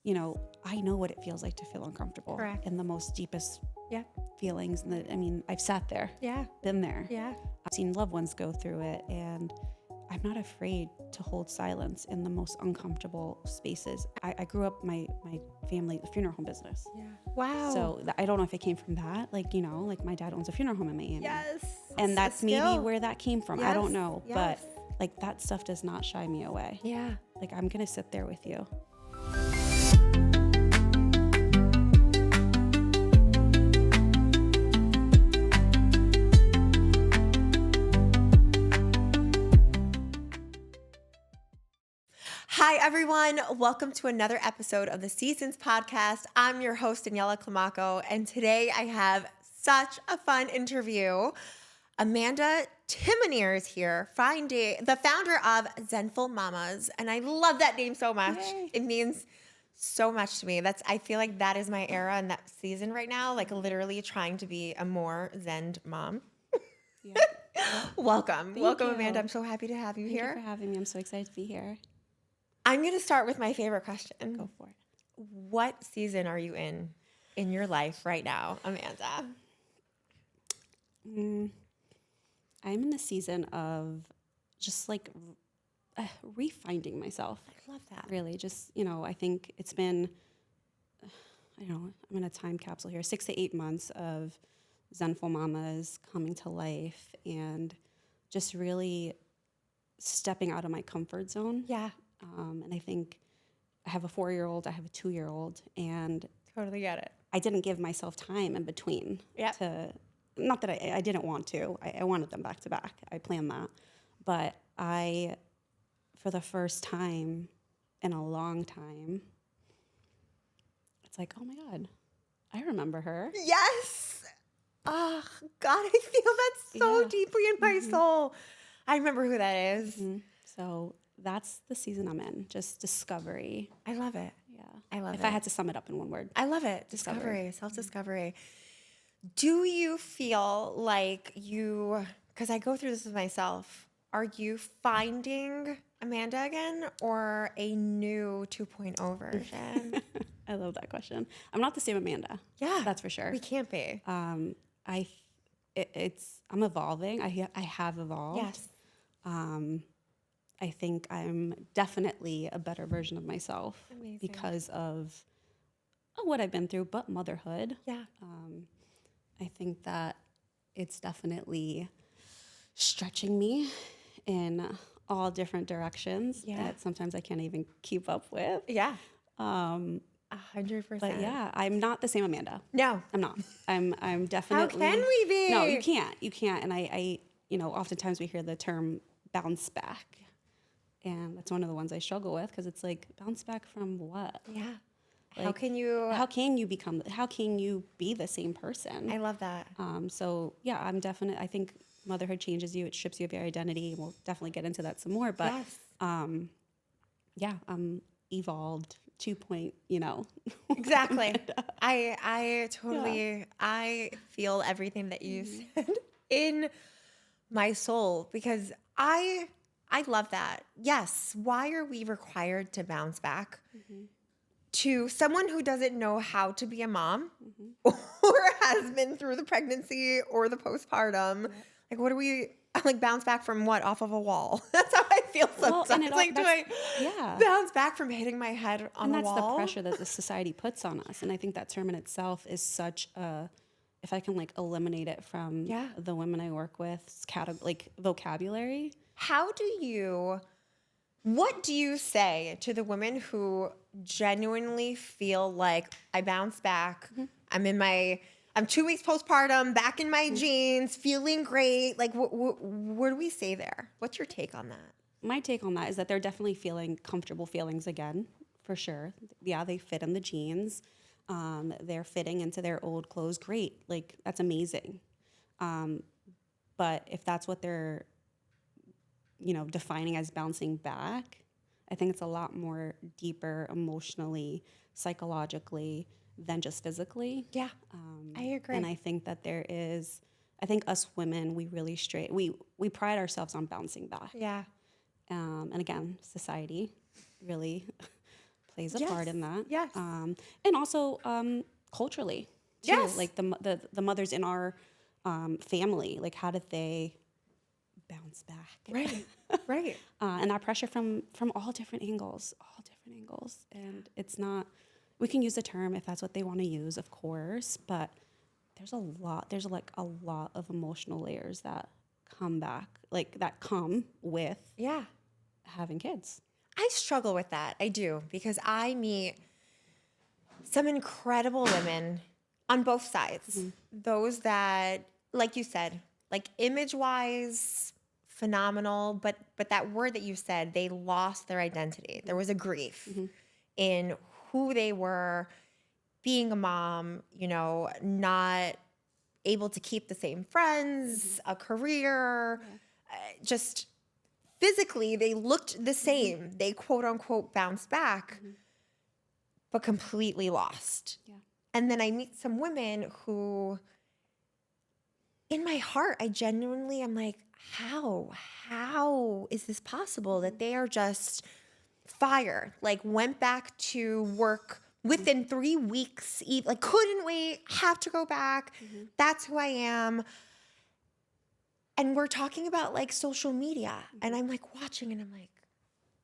I know what it feels like to feel uncomfortable. Correct. And the most deepest Yeah. feelings. And I've sat there. Yeah. Been there. Yeah. I've seen loved ones go through it, and I'm not afraid to hold silence in the most uncomfortable spaces. I grew up, my family, the funeral home business. Yeah. Wow. So I don't know if it came from that. Like my dad owns a funeral home in Miami. Yes. And that's maybe where that came from. Yes. I don't know. Yes. But like that stuff does not shy me away. Yeah. Like I'm going to sit there with you. Hi, everyone. Welcome to another episode of the Seasons Podcast. I'm your host, Daniela Climaco, and today I have such a fun interview. Amanda Timonere is here, the founder of Zenful Mamas, and I love that name so much. Yay. It means so much to me. I feel like that is my era and that season right now, like literally trying to be a more zened mom. Yeah. Welcome, Thank you. Amanda. I'm so happy to have you Thank here. you for having me. I'm so excited to be here. I'm going to start with my favorite question. Go for it. What season are you in your life right now, Amanda? I'm in the season of just like refinding myself. I love that. Really, just, I think it's been, I'm in a time capsule here, 6 to 8 months of Zenful Mamas coming to life and just really stepping out of my comfort zone. Yeah. And I think I have a 4-year-old, I have a 2-year-old, and Totally get it. I didn't give myself time in between Yep. not that I didn't want to. I wanted them back to back. I planned that. But for the first time in a long time, it's like, oh my God, I remember her. Yes. Oh, God, I feel that so Yeah. deeply in my soul. I remember who that is. Mm-hmm. So that's the season I'm in, just discovery. I love it. Yeah. I love it. If I had to sum it up in one word. I love it. Discovery, self-discovery. Do you feel like because I go through this with myself, are you finding Amanda again or a new 2.0 version? I love that question. I'm not the same Amanda. Yeah. That's for sure. We can't be. I'm evolving. I have evolved. Yes. I think I'm definitely a better version of myself. Amazing. Because of what I've been through, but motherhood. Yeah. I think that it's definitely stretching me in all different directions that sometimes I can't even keep up with. Yeah. 100%. 100%. But yeah, I'm not the same Amanda. No. I'm not. I'm definitely. How can we be? No, you can't. You can't. And I oftentimes we hear the term bounce back. And that's one of the ones I struggle with because it's like, bounce back from what? Yeah. Like, how can you be the same person? I love that. So yeah, I think motherhood changes you. It strips you of your identity. We'll definitely get into that some more, but Yes. yeah, I'm evolved 2.0. Exactly. I totally, I feel everything that you said in my soul because I love that. Yes. Why are we required to bounce back to someone who doesn't know how to be a mom or has been through the pregnancy or the postpartum? Yep. Like, what do we bounce back from what? Off of a wall? That's how I feel sometimes. And do I bounce back from hitting my head on a wall? And that's the pressure that the society puts on us. And I think that term in itself is such a, if I can eliminate it from the women I work with, vocabulary. What do you say to the women who genuinely feel like I bounce back? I'm 2 weeks postpartum, back in my jeans, feeling great. Like, what do we say there? What's your take on that? My take on that is that they're definitely feeling comfortable feelings again, for sure. Yeah, they fit in the jeans. They're fitting into their old clothes. Great. That's amazing. But if that's what they're, defining as bouncing back, I think it's a lot more deeper emotionally, psychologically than just physically. Yeah, I agree. And I think that I think us women, we really we pride ourselves on bouncing back. Yeah. And again, society really plays a part in that. Yes. And also culturally too. Yes. Like the mothers in our family, like how did they bounce back? Right. Right. And that pressure from all different angles. And it's not, we can use the term if that's what they want to use, of course, but there's like a lot of emotional layers that come back, like that come with having kids. I struggle with that. I do, because I meet some incredible women on both sides. Those that, like you said, like image-wise, phenomenal, but that word that you said, they lost their identity. There was a grief in who they were, being a mom, you know, not able to keep the same friends, a career, just physically they looked the same. They quote unquote bounced back, but completely lost. Yeah. And then I meet some women who, in my heart, I genuinely am like, how is this possible that they are just fire? Like went back to work within 3 weeks, like couldn't wait, have to go back. That's who I am. And we're talking about like social media, and I'm like watching and I'm like,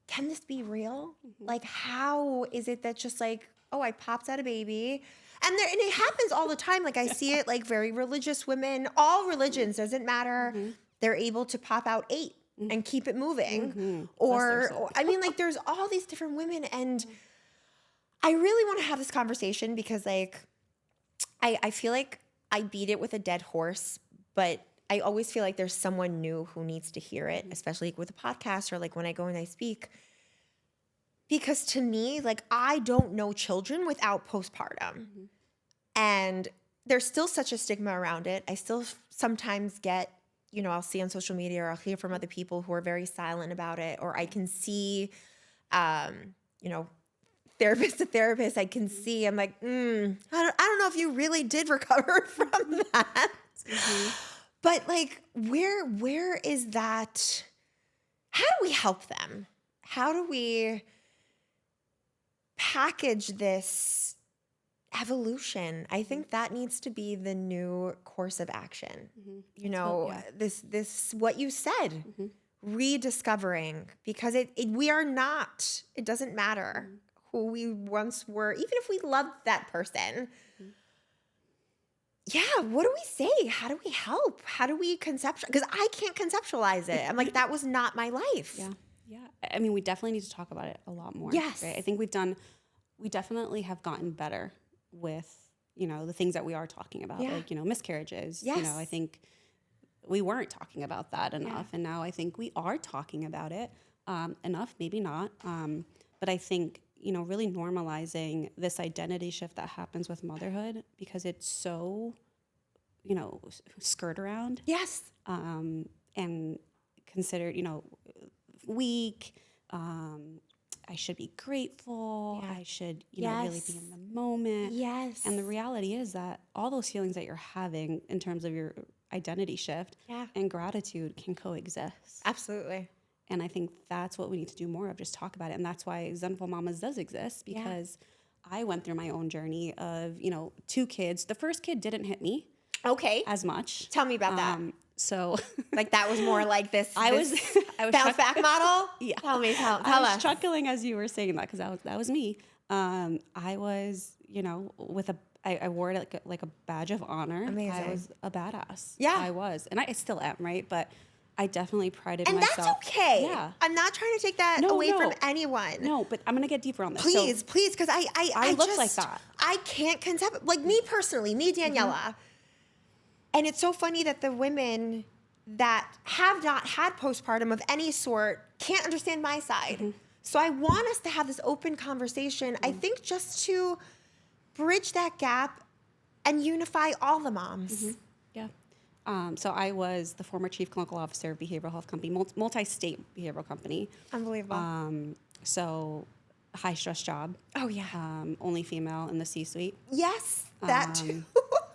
can this be real? Like, how is it that just like, oh, I popped out a baby? And it happens all the time. Like I see it like very religious women, all religions, doesn't matter. They're able to pop out 8 and keep it moving. Or I mean, like there's all these different women, and I really want to have this conversation because like, I feel like I beat it with a dead horse, but I always feel like there's someone new who needs to hear it, especially with a podcast or like when I go and I speak. Because to me, like I don't know children without postpartum. And there's still such a stigma around it. I still sometimes get, you know, I'll see on social media or I'll hear from other people who are very silent about it, or I can see, you know, therapist to therapist, I can see, I'm like, I don't know if you really did recover from that. But like, where is that? How do we help them? How do we package this evolution? I think that needs to be the new course of action. You know, this what you said, rediscovering, because we are not, it doesn't matter who we once were, even if we loved that person. Yeah, what do we say? How do we help? How do we conceptualize? Because I can't conceptualize it. I'm like, that was not my life. Yeah. I mean, we definitely need to talk about it a lot more. Yes. Right? I think we definitely have gotten better with, you know, the things that we are talking about, like, you know, miscarriages. Yes. You know, I think we weren't talking about that enough. And now I think we are talking about it enough, maybe not. But I think, you know, really normalizing this identity shift that happens with motherhood, because it's so, you know, skirt around. Yes. And considered, you know, weak. I should be grateful. I should, you know, really be in the moment. Yes. And the reality is that all those feelings that you're having in terms of your identity shift and gratitude can coexist. Absolutely. And I think that's what we need to do more of, just talk about it. And that's why Zenful Mamas does exist, because I went through my own journey of, you know, 2 kids. The first kid didn't hit me as much. Tell me about that. So like that was more like this. I was bounce back model. Yeah. Tell I was us. chuckling as you were saying that, because that was me. I was, you know, I wore it like a badge of honor. Amazing. I was a badass. Yeah. I was, and I still am, right? But I definitely prided and myself. And that's okay. Yeah. I'm not trying to take that away from anyone. No, but I'm gonna get deeper on this. Please, because I look just, like that. I can't concept, like me personally, me, Daniela. And it's so funny that the women that have not had postpartum of any sort can't understand my side. So I want us to have this open conversation, I think, just to bridge that gap and unify all the moms. Yeah. So I was the former chief clinical officer of behavioral health company, multi-state behavioral company. Unbelievable. So high stress job. Oh yeah. Only female in the C-suite. Yes, that too.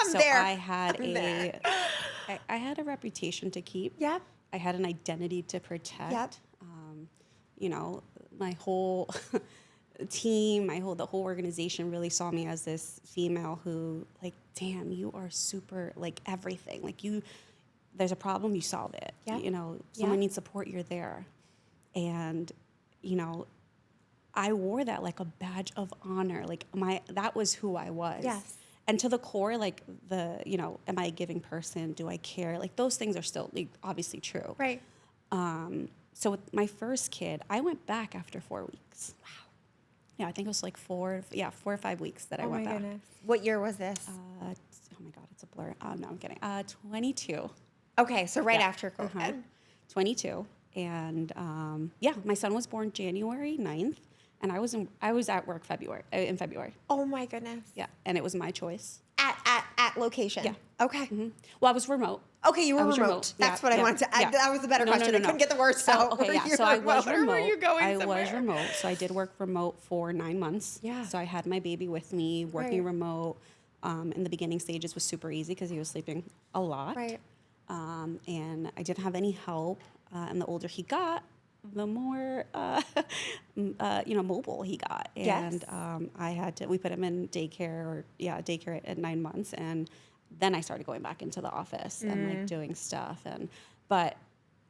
I'm so there. I had I had a reputation to keep. Yep. I had an identity to protect. Yep. You know, my whole team, the whole organization really saw me as this female who, like, damn, you are super, like, everything. Like, there's a problem, you solve it. Yeah. You know, someone needs support, you're there. And, you know, I wore that like a badge of honor. Like, that was who I was. Yes. And to the core, like, you know, am I a giving person? Do I care? Like, those things are still, like, obviously true. Right. So with my first kid, I went back after 4 weeks. Wow. Yeah, I think it was like 4 or 5 weeks that I went back. Oh, my goodness. What year was this? Oh, my God, it's a blur. Oh, no, I'm kidding. 22. Okay, so right after COVID. 22. And, my son was born January 9th, and I was at work in February. Oh, my goodness. Yeah, and it was my choice. At location? Yeah. Okay. Mm-hmm. Well, I was remote. Okay, you were remote. That's what I wanted to add. That was the better question. I couldn't get the words out. Okay, yeah. So I was remote. Were you going I somewhere? was remote. So I did work remote for 9 months. Yeah. So I had my baby with me, working remote. In the beginning stages was super easy because he was sleeping a lot. Right. And I didn't have any help. And the older he got, the more, mobile he got. And we put him in daycare at 9 months. And then I started going back into the office and like doing stuff. But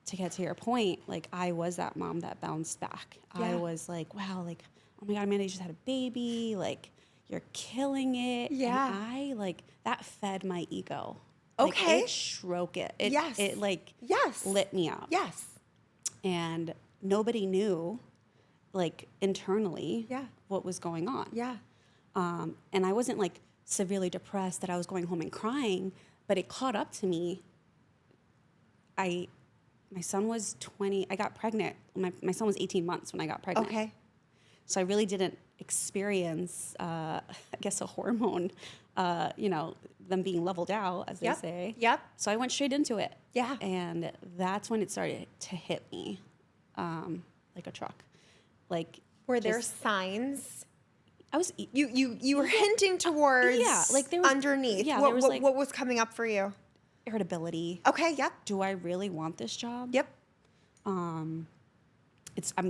to get to your point, like, I was that mom that bounced back. I was like, wow, like, oh my God, Amanda, you just had a baby. Like, you're killing it. Yeah. And I, like, that fed my ego. Okay. Like, it stroke it. It lit me up. Yes. And nobody knew, like, internally what was going on. Yeah. And I wasn't, like, severely depressed that I was going home and crying, but it caught up to me. My son was 20. I got pregnant. My son was 18 months when I got pregnant. Okay. So I really didn't experience, I guess, a hormone, them being leveled out, as they say. Yep. So I went straight into it. Yeah. And that's when it started to hit me, like a truck. Like, were there signs? I was. You were hinting towards. Yeah, like there was underneath. Yeah, what was coming up for you? Irritability. Okay. Yep. Do I really want this job? Yep. I'm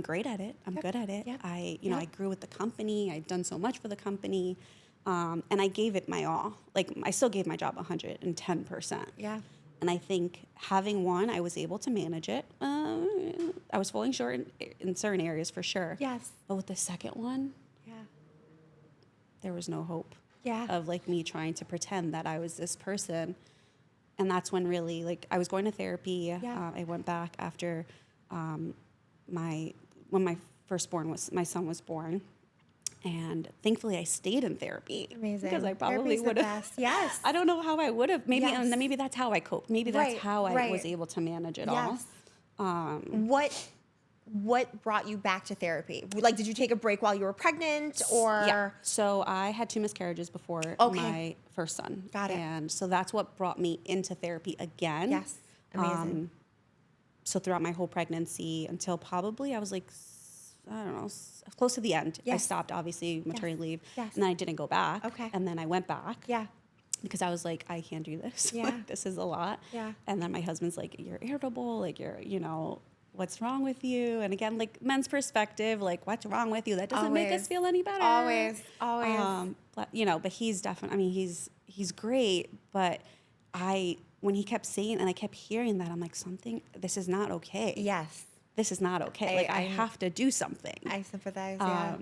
great at it. I'm good at it. Yep. I grew with the company. I've done so much for the company. And I gave it my all. Like, I still gave my job 110%. Yeah. And I think having one, I was able to manage it. I was falling short in certain areas for sure. Yes. But with the second one, there was no hope. Yeah. Of, like, me trying to pretend that I was this person. And that's when really, like, I was going to therapy. Yeah. I went back after when my my son was born. And thankfully I stayed in therapy. Amazing. Because I probably would have. Yes. I don't know how I would have. Maybe, Yes. and maybe that's how I coped. Maybe that's how I was able to manage it all. What brought you back to therapy? Like, did you take a break while you were pregnant, or? Yeah. So I had 2 miscarriages before my first son. Got it. And so that's what brought me into therapy again. Yes. Amazing. So throughout my whole pregnancy until probably I was like, I don't know, close to the end. Yes. I stopped, obviously, maternity leave. Yes. And then I didn't go back. Okay. And then I went back. Yeah. Because I was like, I can't do this. Yeah. Like, this is a lot. Yeah. And then my husband's like, you're irritable. Like, what's wrong with you? And again, like, men's perspective, like, what's wrong with you? That doesn't make us feel any better. Always. But he's definitely, he's great. But when he kept saying, and I kept hearing that, I'm like, this is not okay. Yes. This is not okay. I have to do something. I sympathize. Yeah.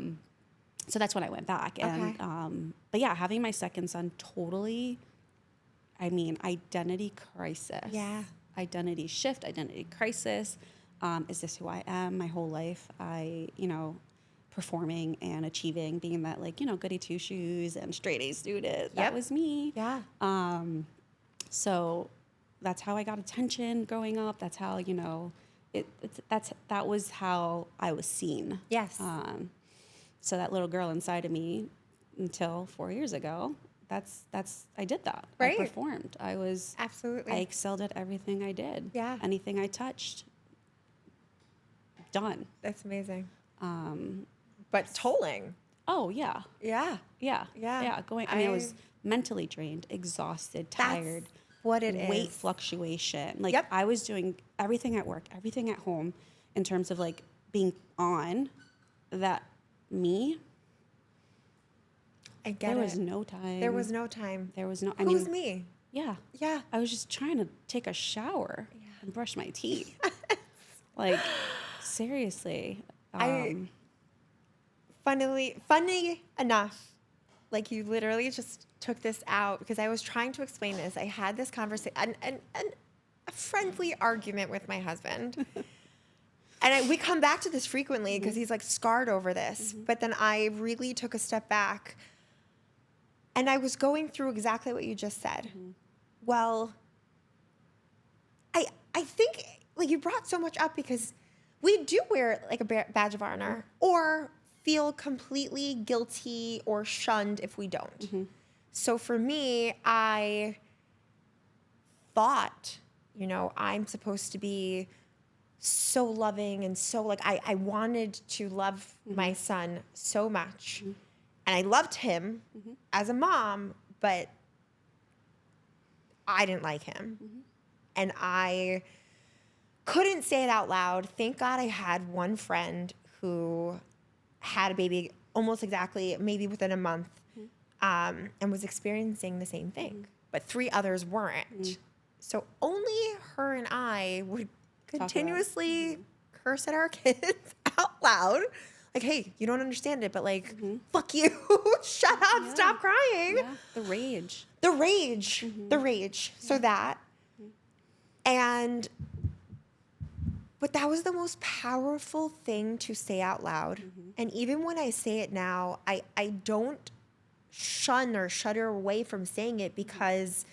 So that's when I went back. And, but yeah, having my second son totally, identity crisis. Yeah. Identity shift, identity crisis. Is this who I am? My whole life, performing and achieving, being that, like, goody two shoes and straight A student. That was me. Yeah. So that's how I got attention growing up. That's how, that was how I was seen. Yes. So that little girl inside of me, until 4 years ago, I did that. Right. I performed. Absolutely. I excelled at everything I did. Yeah. Anything I touched, done. That's amazing. But tolling. Oh yeah. Yeah. Yeah. Yeah. Yeah. I was mentally drained, exhausted, tired. That's what it is. Weight fluctuation. Like, I was doing everything at work, everything at home, in terms of, like, being on that me I get There it. was no time. There was no time. There was no. Who's me? Yeah. Yeah. I was just trying to take a shower and brush my teeth. Like, seriously. Funny enough, like you literally just took this out because I was trying to explain this. I had this conversation, and a friendly argument with my husband. And we come back to this frequently because he's like scarred over this. But then I really took a step back and I was going through exactly what you just said. Well, I think like you brought so much up because we do wear like a badge of honor or feel completely guilty or shunned if we don't. So for me, I thought, I'm supposed to be so loving and so like I wanted to love my son so much. And I loved him as a mom, but I didn't like him. And I couldn't say it out loud. Thank God I had one friend who had a baby almost exactly, maybe within a month, and was experiencing the same thing. But 3 others weren't. So only her and I would continuously curse at our kids out loud. Like, hey, you don't understand it, but like, fuck you. Shut up. Stop crying. Yeah. The rage. The rage. So that. But that was the most powerful thing to say out loud. And even when I say it now, I don't shun or shudder away from saying it because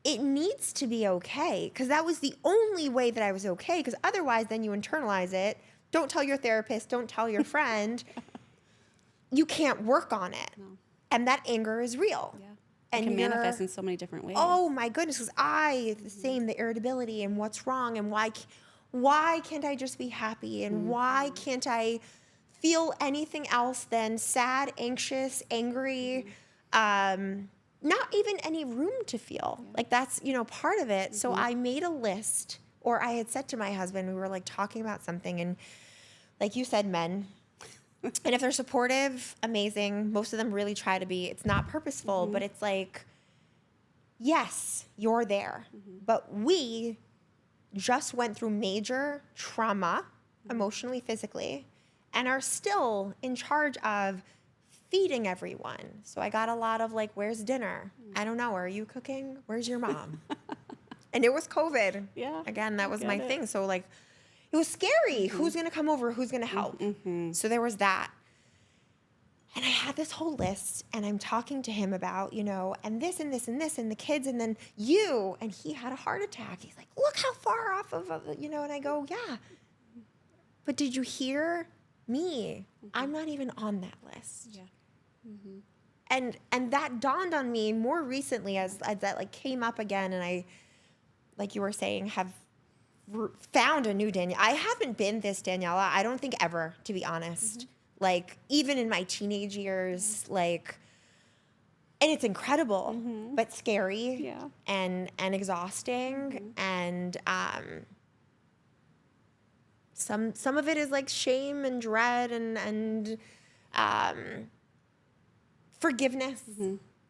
it needs to be okay. Because that was the only way that I was okay. Because otherwise, then you internalize it. Don't tell your therapist. Don't tell your friend. You can't work on it. No. And that anger is real. Yeah. And it can manifest in so many different ways. Oh my goodness. Because the same, the irritability and what's wrong and why can't I just be happy? And why can't I feel anything else than sad, anxious, angry, not even any room to feel. Like that's, part of it. So I made a list, or I had said to my husband, we were like talking about something, and like you said, men. And if they're supportive, amazing. Most of them really try to be. It's not purposeful, but it's like, yes, you're there. But we just went through major trauma, emotionally, physically, and are still in charge of feeding everyone. So I got a lot of like, where's dinner? I don't know. Are you cooking? Where's your mom? And it was COVID. Yeah. Again, that was my thing. So like, it was scary. Who's going to come over? Who's going to help? So there was that. And I had this whole list, and I'm talking to him about, and this and this and this and the kids, and then you, and he had a heart attack. He's like, look how far off of, and I go, yeah. But did you hear me? I'm not even on that list. Yeah. And that dawned on me more recently as that like came up again, and I, like you were saying, have found a new Daniela. I haven't been this Daniela, I don't think ever, to be honest. Like, even in my teenage years, like, and it's incredible, but scary and exhausting. And some of it is like shame and dread and forgiveness.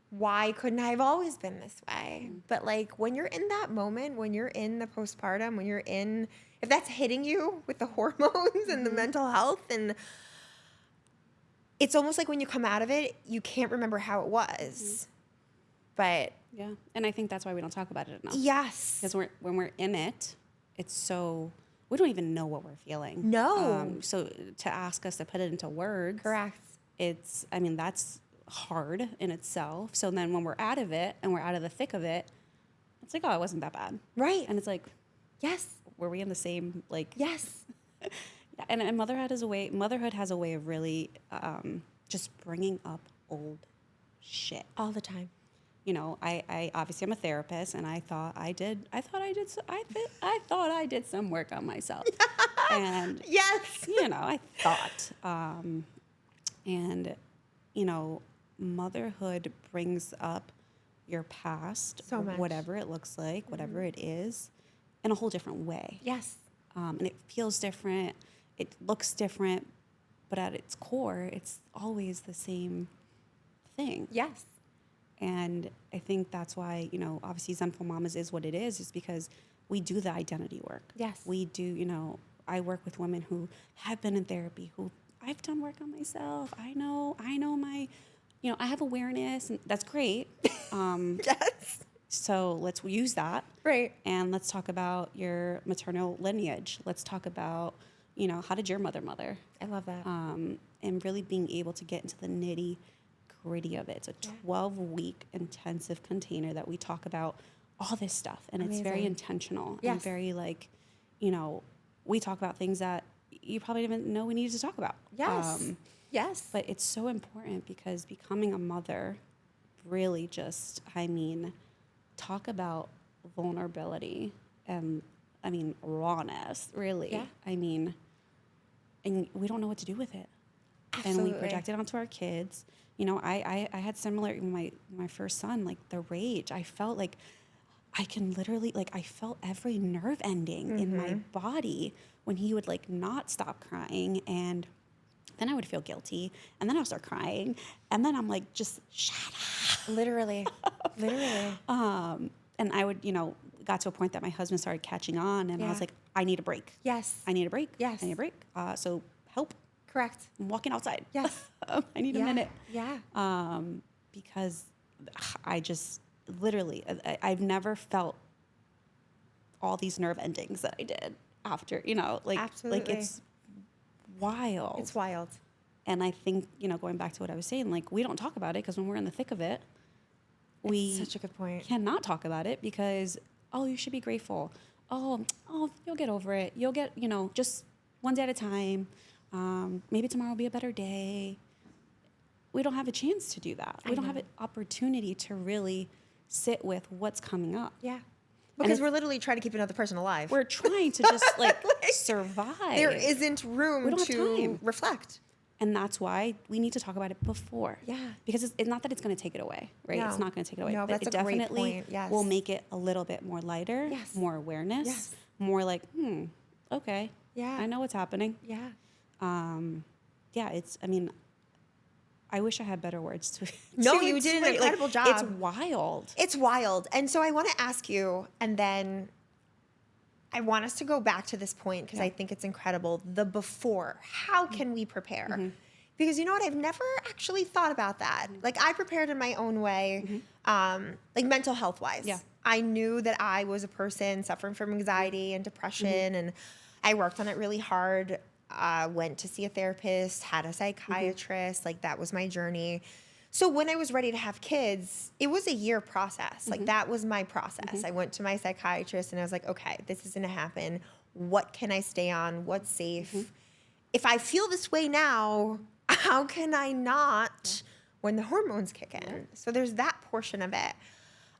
Why couldn't I have always been this way? But like, when you're in that moment, when you're in the postpartum, when you're in, if that's hitting you with the hormones and the mental health, and it's almost like when you come out of it, you can't remember how it was. But yeah, and I think that's why we don't talk about it enough. Yes. Because when we're in it, it's so, we don't even know what we're feeling. No. So to ask us to put it into words. Correct. That's hard in itself. So then when we're out of it and we're out of the thick of it, it's like, oh, it wasn't that bad. Right. And it's like, yes. Were we in the same, like. Yes. And motherhood has a way of really just bringing up old shit all the time. I obviously I'm a therapist, and I thought I did some work on myself. And yes, I thought, and motherhood brings up your past, so much. Whatever it looks like, whatever it is, in a whole different way. Yes, and it feels different. It looks different, but at its core, it's always the same thing. Yes. And I think that's why, obviously Zenful Mamas is what it is because we do the identity work. Yes. We do, I work with women who have been in therapy, who I've done work on myself. I know my, I have awareness, and that's great. Yes. So let's use that. Right. And let's talk about your maternal lineage. Let's talk about, how did your mother? I love that. And really being able to get into the nitty gritty of it. It's a 12-week intensive container that we talk about all this stuff. And Amazing. It's very intentional Yes. and very we talk about things that you probably didn't even know we needed to talk about. Yes. Yes. But it's so important because becoming a mother really just, talk about vulnerability and, rawness, really. Yeah. And we don't know what to do with it. Absolutely. And we project it onto our kids. I had similar, my first son, like the rage. I felt like I can literally, I felt every nerve ending in my body when he would not stop crying. And then I would feel guilty. And then I would start crying. And then I'm like, just shut up. Literally. And I would, got to a point that my husband started catching on. And I was like, I need a break. Yes. I need a break. Yes. I need a break. So help. Correct. I'm walking outside. Yes. I need a minute. Yeah. Because I just literally, I've never felt all these nerve endings that I did after, Absolutely. It's wild. It's wild. And I think, going back to what I was saying, we don't talk about it because when we're in the thick of it, we Such a good point. cannot talk about it because, you should be grateful. Oh, you'll get over it. You'll get, just one day at a time. Maybe tomorrow will be a better day. We don't have a chance to do that. We don't have an opportunity to really sit with what's coming up. Yeah. Because we're literally trying to keep another person alive. We're trying to just survive. There isn't room We don't have to time. reflect. And that's why we need to talk about it before. Yeah. Because it's not that it's going to take it away, right? No. It's not going to take it away. No, but that's it a great definitely point. Yes. will make it a little bit more lighter, Yes. more awareness, Yes. more okay. Yeah. I know what's happening. Yeah. I wish I had better words to No, to you did an explain. incredible job. It's wild. It's wild. And so I want to ask you, and then I want us to go back to this point because I think it's incredible. The before. How can we prepare? Because you know what? I've never actually thought about that. I prepared in my own way, mental health wise. Yeah. I knew that I was a person suffering from anxiety and depression, and I worked on it really hard. Went to see a therapist, had a psychiatrist. That was my journey. So when I was ready to have kids, it was a year process. That was my process. I went to my psychiatrist and I was like, okay, this is going to happen. What can I stay on? What's safe? If I feel this way now, how can I not when the hormones kick in? So there's that portion of it.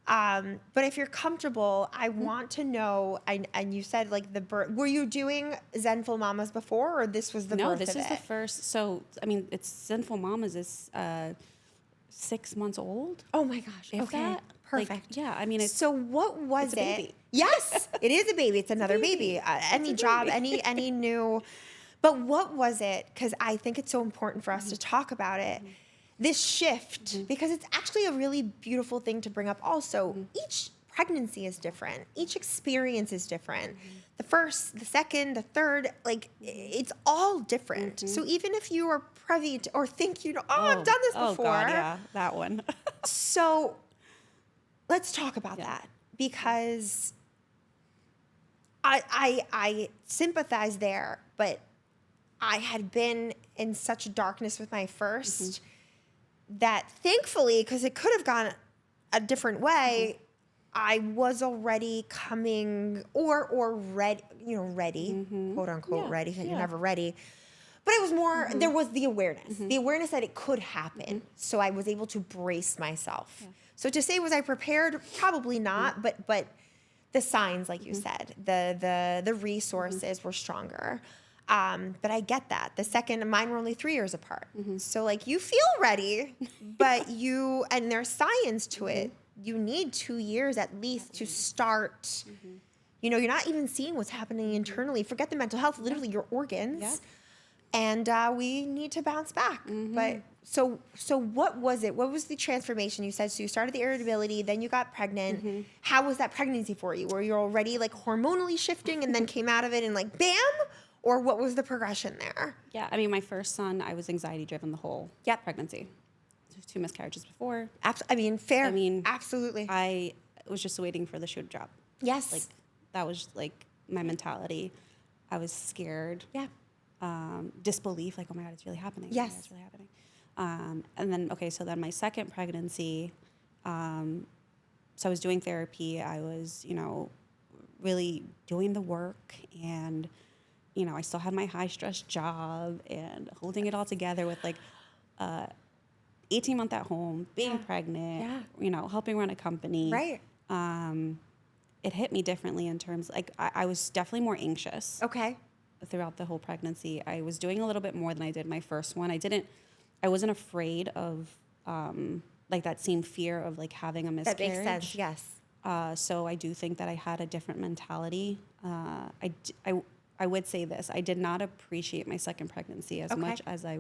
But if you're comfortable, I want to know, and you said the birth, were you doing Zenful Mamas before, or this was the birth of it? No, this is the first. So, it's Zenful Mamas is 6 months old. Oh my gosh. If Okay. that. Perfect. It's so what was it's a baby. Yes, it is a baby. It's another baby. Any job, baby. any new. But what was it? Because I think it's so important for us to talk about it. This shift, because it's actually a really beautiful thing to bring up also. Each pregnancy is different. Each experience is different. The first, the second, the third, it's all different. So even if you are privy to, or think I've done this before. Oh God, yeah, that one. So let's talk about that, because I sympathize there, but I had been in such darkness with my first that thankfully, because it could have gone a different way, I was already coming or ready, quote unquote ready, because you're never ready. But it was more, there was the awareness that it could happen. So I was able to brace myself. Yeah. So to say, was I prepared? Probably not, but the signs, like you said, the resources were stronger. But I get that. The second, mine were only 3 years apart. So you feel ready, but and there's science to it. You need 2 years at least to start. You're not even seeing what's happening internally. Forget the mental health, literally your organs. Yeah. And we need to bounce back. But So what was it? What was the transformation? You said, so you started the irritability, then you got pregnant. How was that pregnancy for you? Were you already like hormonally shifting and then came out of it and like bam? Or what was the progression there? Yeah, I mean, my first son, I was anxiety driven the whole pregnancy. 2 miscarriages before. I mean, fair. I mean, absolutely. I was just waiting for the shoe to drop. Yes. Like, that was like my mentality. I was scared. Yeah. Disbelief, like, oh my God, it's really happening. Yes. Oh my God, it's really happening. And then, okay, so then my second pregnancy, so I was doing therapy. I was, really doing the work, and, I still had my high stress job and holding it all together with like 18-month at home, being pregnant, helping run a company. Right. It hit me differently in terms, like, I was definitely more anxious. Okay. Throughout the whole pregnancy. I was doing a little bit more than I did my first one. I wasn't afraid of, like, that same fear of, like, having a miscarriage. That makes sense, yes. So I do think that I had a different mentality. I would say this. I did not appreciate my second pregnancy as much as I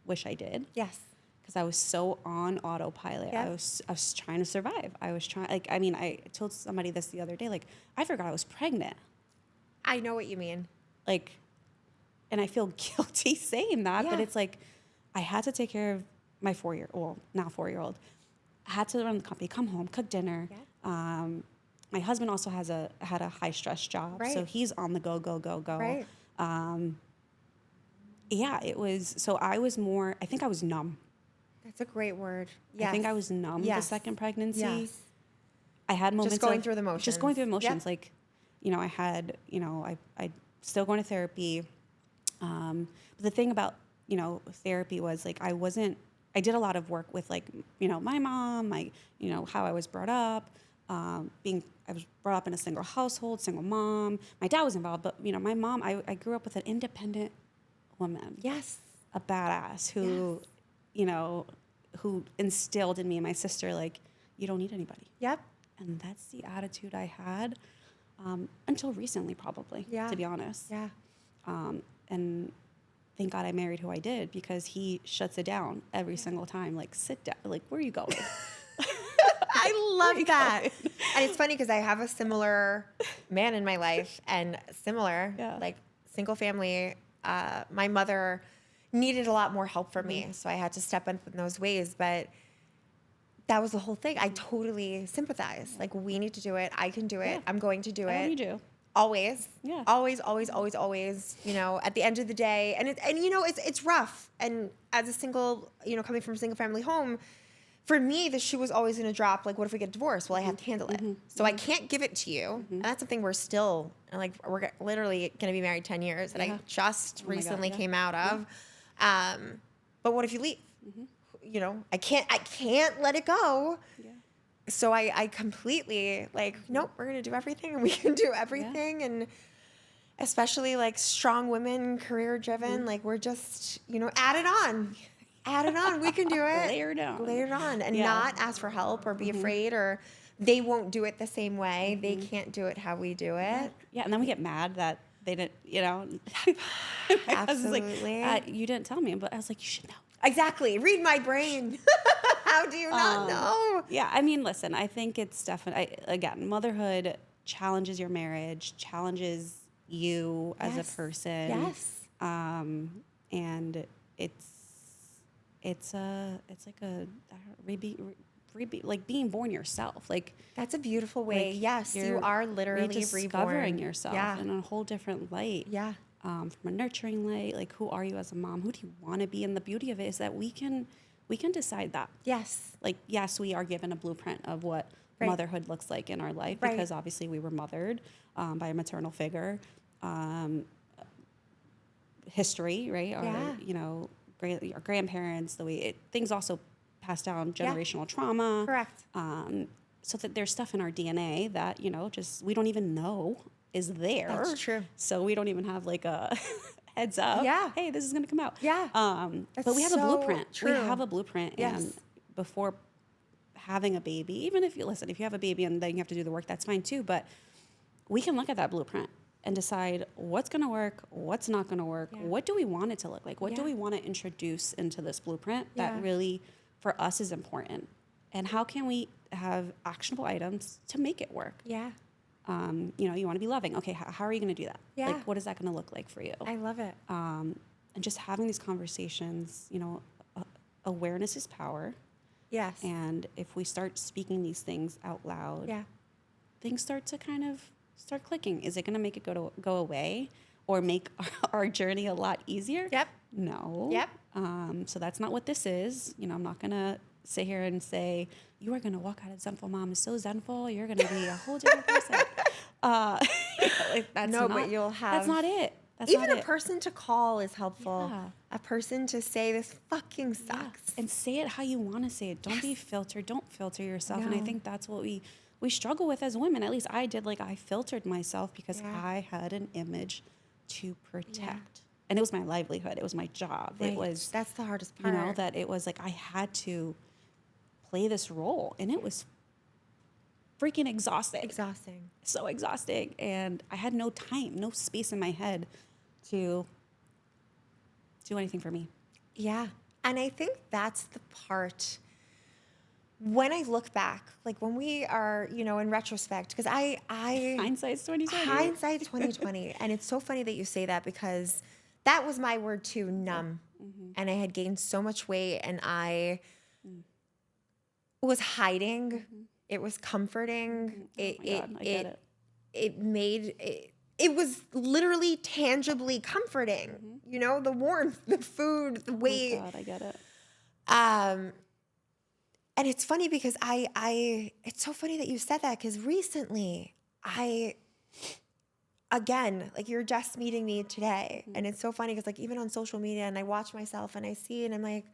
wish I did. Yes. Because I was so on autopilot. Yep. I was trying to survive. I was trying, like, I mean, I told somebody this the other day, like, I forgot I was pregnant. I know what you mean. Like, and I feel guilty saying that, but it's like, I had to take care of my now 4-year-old. I had to run the company, come home, cook dinner. Yeah. My husband also had a high stress job, so he's on the go. Right. Yeah, it was. So I think I was numb. That's a great word. Yes. I think I was numb the second pregnancy. Yes. I had moments just going through the motions. Just going through the motions. Yep. Like, I had, I still going to therapy. But the thing about, therapy was, like, I did a lot of work with, like, my mom, how I was brought up, I was brought up in a single household, single mom. My dad was involved, but, my mom, I grew up with an independent woman. Yes. A badass who, who instilled in me and my sister, like, you don't need anybody. Yep. And that's the attitude I had until recently, probably, to be honest. Yeah. And thank God I married who I did, because he shuts it down every single time. Like, sit down. Like, where are you going? I love that. And it's funny because I have a similar man in my life, and similar, like, single family. My mother needed a lot more help from me, so I had to step up in those ways. But that was the whole thing. I totally sympathize. Like, we need to do it. I can do it. I'm going to do it. I need you. Always. Yeah. Always. At the end of the day, and it's rough. And as a single, coming from a single family home, for me, the shoe was always going to drop. Like, what if we get divorced? Well, I have to handle it. So I can't give it to you. And that's something we're still, like, we're literally going to be married 10 years that I just recently came out of. But what if you leave? I can't let it go. Yeah. So I completely, like, nope, we're going to do everything, and we can do everything. Yeah. And especially, like, strong women, career driven, like, we're just, add it on. We can do it. Layer it on. And not ask for help or be afraid, or they won't do it the same way. They can't do it how we do it. Yeah. And then we get mad that they didn't, Absolutely. Like, you didn't tell me, but I was like, you should know. Exactly. Read my brain. How do you not know? Yeah. I mean, listen, I think it's definitely, again, motherhood challenges your marriage, challenges you as a person. Yes. And it's like like being born yourself. Like, that's a beautiful way. Like, yes. You are literally rediscovering yourself in a whole different light. Yeah. From a nurturing light, like, who are you as a mom? Who do you want to be? And the beauty of it is that we can decide that. Yes. Like, yes, we are given a blueprint of what motherhood looks like in our life, because obviously we were mothered by a maternal figure. History, right? Our grandparents, things also pass down generational trauma. Correct. So that there's stuff in our DNA that, just we don't even know is there. That's true. So we don't even have, like, a heads up. Yeah. Hey, this is going to come out. Yeah. But we have a blueprint. True. We have a blueprint. Yes. And before having a baby, even if you have a baby and then you have to do the work, that's fine too. But we can look at that blueprint and decide what's going to work, what's not going to work. Yeah. What do we want it to look like? What do Yeah. we want to introduce into this blueprint Yeah. that really for us is important? And how can we have actionable items to make it work? Yeah. You know, you want to be loving. Okay, how are you going to do that? Yeah. Like, what is that going to look like for you? I love it. And just having these conversations, you know, awareness is power. Yes. And if we start speaking these things out loud, Yeah. things start to kind of start clicking. Is it going to make it go away or make our journey a lot easier? Yep. No. Yep. So that's not what this is. You know, I'm not going to sit here and say, you are going to walk out of Zenful Mamas so zenful, you're going to be a whole different person. You know, like, that's No, not, but you'll have... That's not it. That's Even not a it. person to call is helpful. Yeah. A person to say, this fucking sucks. Yeah. And say it how you want to say it. Don't be filtered. Don't filter yourself. And I No. think that's what we struggle with as women. At least I did. Like, I filtered myself because Yeah. I had an image to protect. Yeah. And it was my livelihood. It was my job. Right. It was, That's the hardest you part. know, that it was like I had to play this role. And it was freaking exhausting. Exhausting. So exhausting. And I had no time, no space in my head to do anything for me. Yeah. And I think that's the part when I look back, like when we are, you know, in retrospect, because I Hindsight's 2020. hindsight's 2020. And it's so funny that you say that because that was my word too, numb. Mm-hmm. And I had gained so much weight and I was hiding. Mm-hmm. It was comforting. Oh my God, I get it. It made it was literally tangibly comforting. You know, the warmth, the food, the weight. Oh my God, I get it. And it's funny because it's so funny that you said that because recently again, like you're just meeting me today. And it's so funny because like even on social media and I watch myself and I see it and I'm like,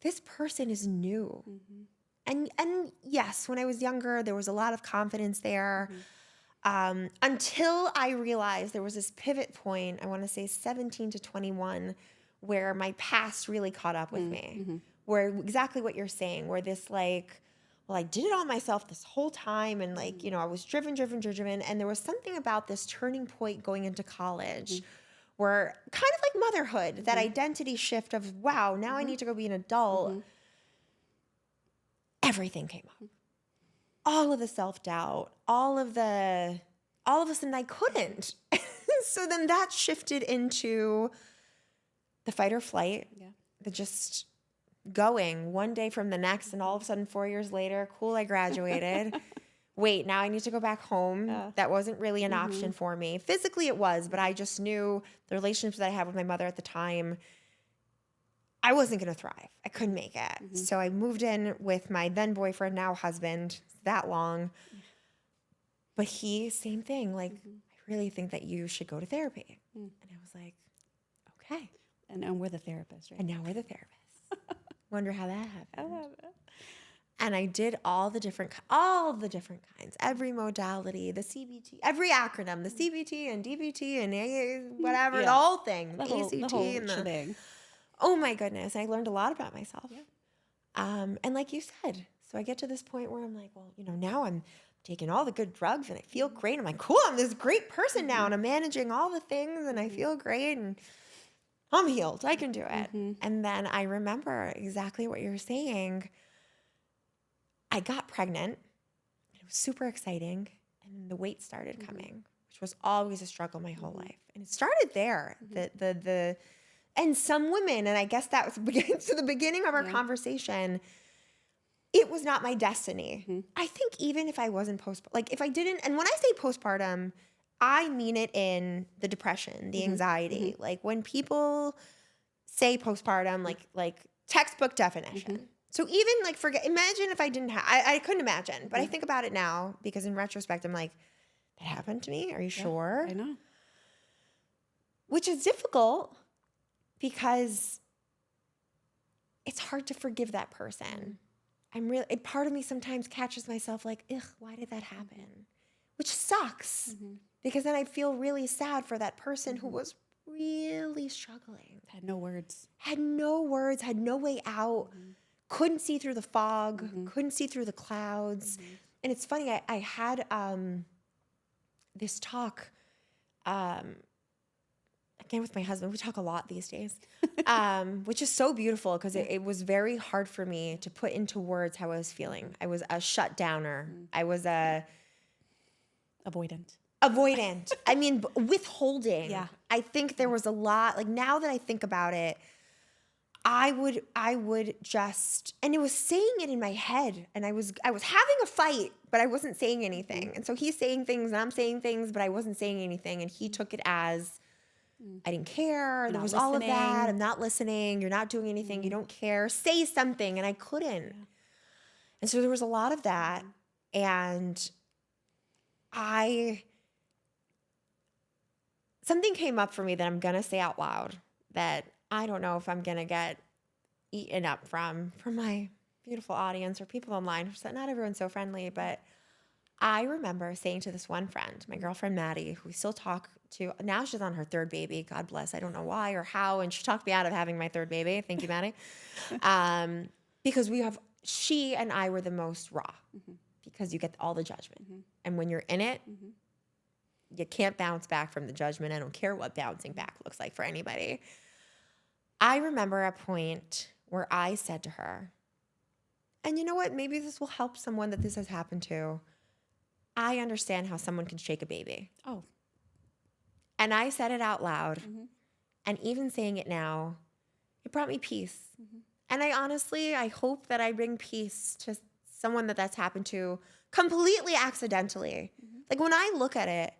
this person is new. And yes, when I was younger, there was a lot of confidence there. Until I realized there was this pivot point, I want to say 17 to 21, where my past really caught up with me. Where exactly what you're saying, where this like, well, I did it all myself this whole time. And like, you know, I was driven. And there was something about this turning point going into college where kind of like motherhood, that identity shift of, wow, now I need to go be an adult. Everything came up. All of the self-doubt, all of a sudden I couldn't. So then that shifted into the fight or flight, the just going one day from the next, and all of a sudden 4 years later, cool, I graduated. Wait, now I need to go back home. That wasn't really an option for me. Physically it was, but I just knew the relationships that I had with my mother at the time, I wasn't going to thrive. I couldn't make it. So I moved in with my then boyfriend, now husband, that long. But he, same thing, like, I really think that you should go to therapy. And I was like, okay. And we're the therapists, right? And now we're the therapists. Wonder how that happened. And I did all the different kinds, every modality, the CBT, every acronym, the CBT and DBT and AA, whatever, the whole thing, the ACT the whole and the shebang. Oh my goodness. I learned a lot about myself. And like you said, so I get to this point where I'm like, well, you know, now I'm taking all the good drugs and I feel great. I'm like, cool, I'm this great person now and I'm managing all the things and I feel great and I'm healed. I can do it. And then I remember exactly what you're saying. I got pregnant. It was super exciting. And the weight started coming, which was always a struggle my whole life. And it started there. And some women, and I guess that was to the beginning of our conversation, it was not my destiny. I think even if I wasn't if I didn't, and when I say postpartum, I mean it in the depression, the anxiety. Like when people say postpartum, like textbook definition. So even like imagine if I didn't have, I couldn't imagine, but I think about it now because in retrospect, I'm like, that happened to me? Are you sure? I know. Which is difficult because it's hard to forgive that person. Part of me sometimes catches myself like, ugh, why did that happen? Which sucks because then I feel really sad for that person who was really struggling. Had no words. Had no way out, couldn't see through the fog, couldn't see through the clouds. And it's funny, I had this talk again, with my husband, we talk a lot these days, which is so beautiful because it was very hard for me to put into words how I was feeling. I was a shutdowner. I was a Avoidant. I mean, withholding. Yeah. I think there was a lot, like now that I think about it, I would just, and it was saying it in my head, and I was having a fight, but I wasn't saying anything. And so he's saying things and I'm saying things, but I wasn't saying anything. And he took it as I didn't care. There was all of that. I'm not listening. You're not doing anything. You don't care. Say something. And I couldn't. Yeah. And so there was a lot of that. And something came up for me that I'm going to say out loud that I don't know if I'm going to get eaten up from my beautiful audience or people online. Not everyone's so friendly, but I remember saying to this one friend, my girlfriend Maddie, who we still talk to. Now she's on her third baby. God bless. I don't know why or how. And she talked me out of having my third baby. Thank you, Maddie. Because she and I were the most raw because you get all the judgment. And when you're in it, you can't bounce back from the judgment. I don't care what bouncing back looks like for anybody. I remember a point where I said to her, and you know what? Maybe this will help someone that this has happened to. I understand how someone can shake a baby. Oh. And I said it out loud. And even saying it now, it brought me peace. And I hope that I bring peace to someone that's happened to completely accidentally. Like when I look at it,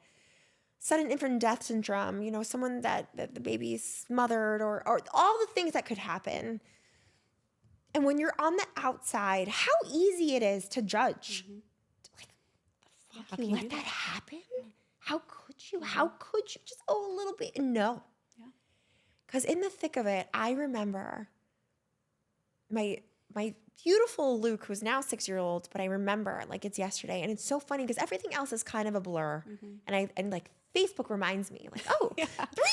sudden infant death syndrome, someone that the baby's smothered or all the things that could happen. And when you're on the outside, how easy it is to judge. Like, the fuck, you let that happen? How could you? How could you? Just, a little bit. No. Because in the thick of it, I remember my beautiful Luke, who's now 6-year-old, but I remember like it's yesterday. And it's so funny because everything else is kind of a blur. And like Facebook reminds me, like, 3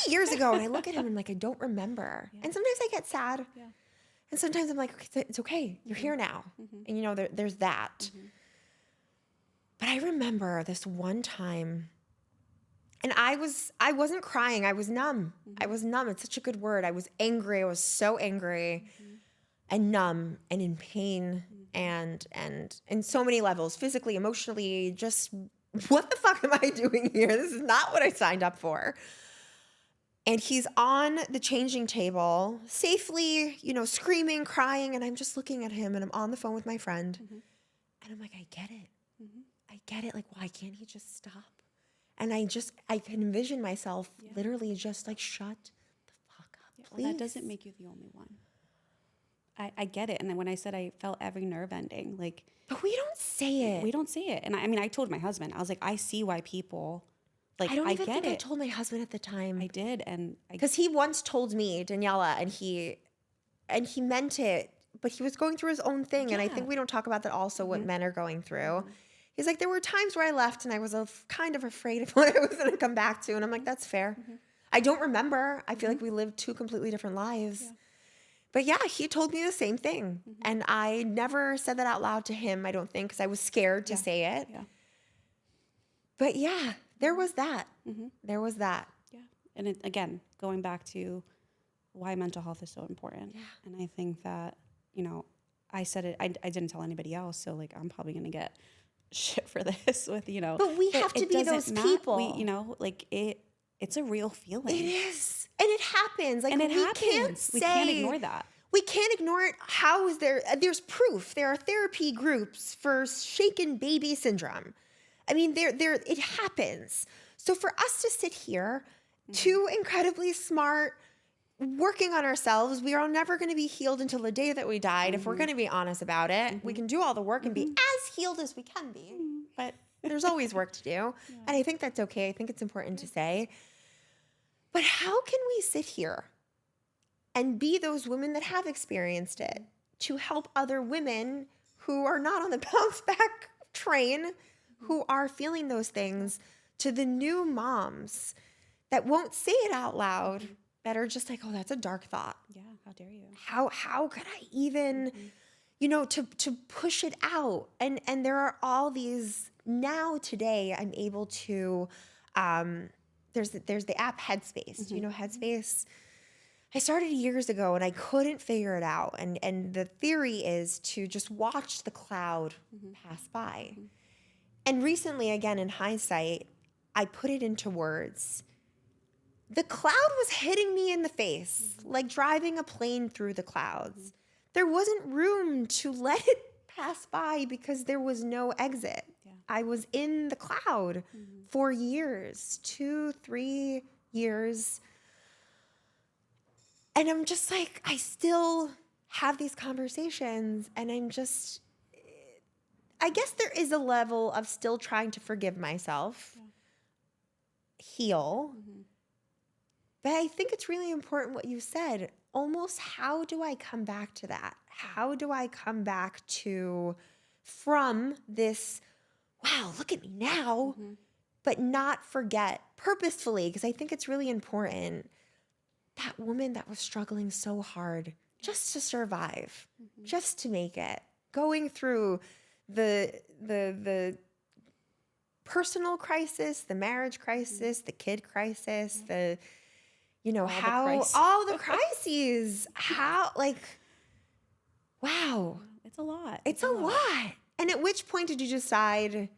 years ago. And I look at him and like, I don't remember. And sometimes I get sad. And sometimes I'm like, it's okay. You're here now. And there's that. But I remember this one time, and I wasn't crying. I was numb. I was numb. It's such a good word. I was angry. I was so angry and numb and in pain and in so many levels, physically, emotionally, just what the fuck am I doing here? This is not what I signed up for. And he's on the changing table, safely, screaming, crying. And I'm just looking at him and I'm on the phone with my friend. And I'm like, I get it. I get it. Like, why can't he just stop? And I can envision myself literally just like, shut the fuck up, please. Well, that doesn't make you the only one. I get it. And then when I said I felt every nerve ending, like. But we don't say it. We don't say it. And I told my husband, I was like, I see why people. Like, I don't even think it. I told my husband at the time. I did, because he once told me, Daniela, and he meant it, but he was going through his own thing, and I think we don't talk about that also what men are going through. He's like, there were times where I left, and I was kind of afraid of what I was going to come back to, and I'm like, that's fair. I don't remember. I feel like we lived 2 completely different lives. But yeah, he told me the same thing, and I never said that out loud to him. I don't think because I was scared to say it. But yeah. There was that. There was that. Yeah. And again, going back to why mental health is so important. Yeah. And I think that, I said it, I didn't tell anybody else. So like, I'm probably going to get shit for this with, But we have to be those people. It's a real feeling. It is. And it happens. Like, and we can't ignore that. We can't ignore it. How is there's proof. There are therapy groups for shaken baby syndrome. I mean, it happens. So for us to sit here, 2 incredibly smart, working on ourselves, we are never going to be healed until the day that we died. If we're going to be honest about it, we can do all the work and be as healed as we can be. But there's always work to do. And I think that's okay. I think it's important to say. But how can we sit here and be those women that have experienced it to help other women who are not on the bounce back train, who are feeling those things, to the new moms that won't say it out loud, that are just like, oh, that's a dark thought. Yeah, how dare you? How could I even, to push it out? And there are all these, now today I'm able to there's the app Headspace. Do you know Headspace? I started years ago and I couldn't figure it out. And the theory is to just watch the cloud pass by. And recently, again, in hindsight, I put it into words. The cloud was hitting me in the face, like driving a plane through the clouds. There wasn't room to let it pass by because there was no exit. Yeah. I was in the cloud for years, 2-3 years. And I'm just like, I still have these conversations and I guess there is a level of still trying to forgive myself, heal. But I think it's really important what you said. Almost, how do I come back to that? How do I come back from this, wow, look at me now, but not forget purposefully, because I think it's really important, that woman that was struggling so hard just to survive, just to make it, going through the personal crisis, the marriage crisis, the kid crisis, all the crises, wow. It's a lot. It's a lot. And at which point did you decide,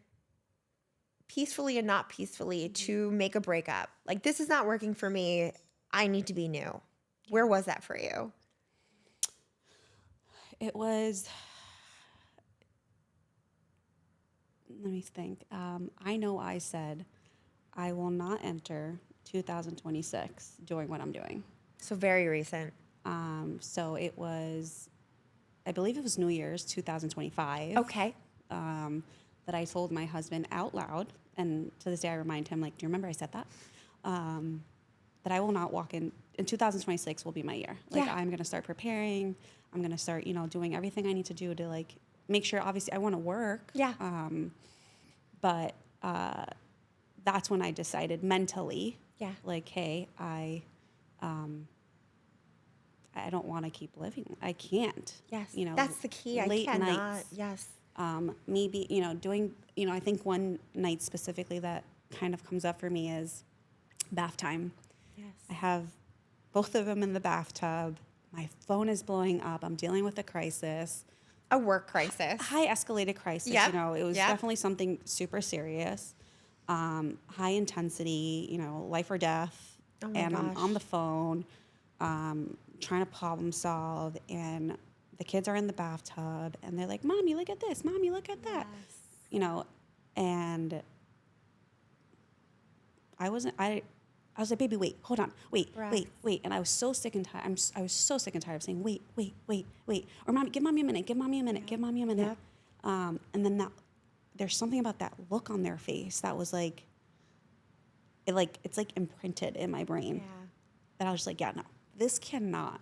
peacefully and not peacefully, to make a breakup? Like, this is not working for me. I need to be new. Where was that for you? It was, let me think. I know I said, I will not enter 2026 doing what I'm doing. So very recent. So it was, I believe it was New Year's 2025. Okay. That I told my husband out loud, and to this day I remind him, like, do you remember I said that? That I will not walk in 2026 will be my year. Like, I'm going to start preparing. I'm going to start, doing everything I need to do to, like, make sure, obviously I want to work. Yeah. But that's when I decided mentally, like, hey, I don't want to keep living. I can't. Yes. That's the key. Late I cannot. nights. Yes. Maybe, doing, I think one night specifically that kind of comes up for me is bath time. Yes. I have both of them in the bathtub. My phone is blowing up. I'm dealing with a crisis. A work crisis. High escalated crisis. Yep. It was definitely something super serious. High intensity, life or death. Oh my and gosh. I'm on the phone, trying to problem solve, and the kids are in the bathtub and they're like, Mommy, look at this. Mommy, look at that. Yes. And I was like, baby, wait, hold on, wait. And I was so sick and tired. I was so sick and tired of saying, wait. Or Mommy, give Mommy a minute. Yep. And then there's something about that look on their face that was like, it's like imprinted in my brain. Yeah. That I was just like, yeah, no, this cannot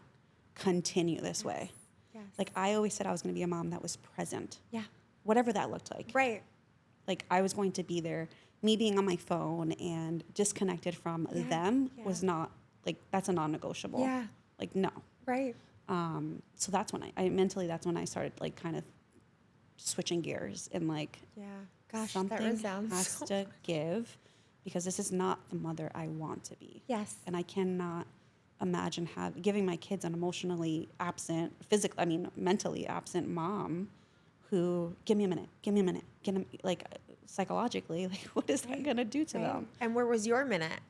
continue this way. Yes. Like, I always said I was going to be a mom that was present. Yeah. Whatever that looked like. Right. Like, I was going to be there. Me being on my phone and disconnected from them was not, like, that's a non-negotiable. Yeah. Like, no. Right. So that's when I mentally, that's when I started, like, kind of switching gears and, like, Gosh, something that resounds has so to give, because this is not the mother I want to be. Yes. And I cannot imagine giving my kids an emotionally absent, mentally absent mom who, give me a minute, like, psychologically, like, what is that going to do to them? And where was your minute?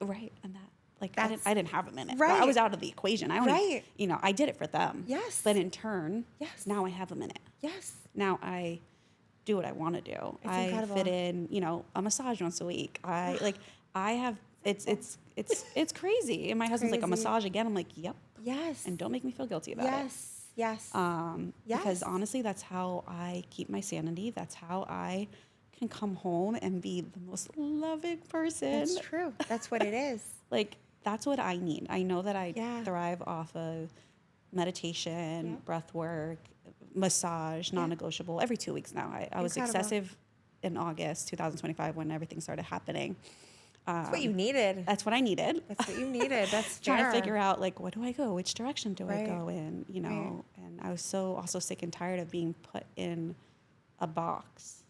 Right. And that, like, I didn't have a minute. Right. I was out of the equation. I only, Right. I did it for them. Yes. But in turn, Yes. now I have a minute. Yes. Now I do what I want to do. It's I incredible. fit in, a massage once a week. It's crazy. And my husband's like, a Crazy. massage again? I'm like, yep. Yes. And don't make me feel guilty about it. Yes. Yes. Because honestly, that's how I keep my sanity. That's how I can come home and be the most loving person. That's true. That's what it is. Like, that's what I need. I know that I Yeah. thrive off of meditation, breath work, massage, non-negotiable, every 2 weeks now. I was Incredible. excessive in August 2025 when everything started happening. That's what you needed. That's what I needed. That's what you needed. That's Trying fair. to figure out, like, what do I go? Which direction do I Right. go in? Right. And I was so also sick and tired of being put in a box.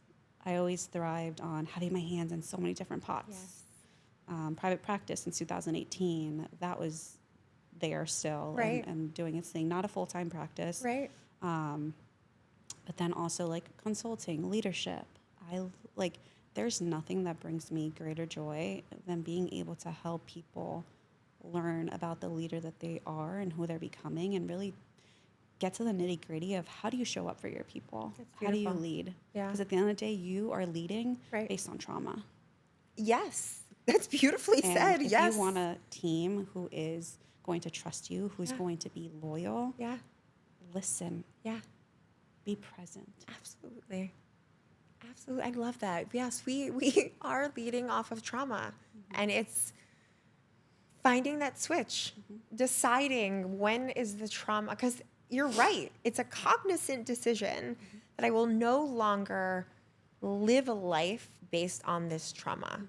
I always thrived on having my hands in so many different pots. Yes. private practice in 2018. That was there still Right. and doing its thing, not a full-time practice. Right. But then also like consulting, leadership. There's nothing that brings me greater joy than being able to help people learn about the leader that they are and who they're becoming, and really get to the nitty gritty of how do you show up for your people? That's How do you beautiful. lead? Yeah. Because at the end of the day, you are leading Right. based on trauma. Yes. That's beautifully And said. if Yes. you want a team who is going to trust you, who's Yeah. going to be loyal, Yeah. listen, Yeah. be present. Absolutely. Absolutely. I love that. Yes, we are leading off of trauma. And it's finding that switch, deciding when is the trauma, because you're right. It's a cognizant decision that I will no longer live a life based on this trauma.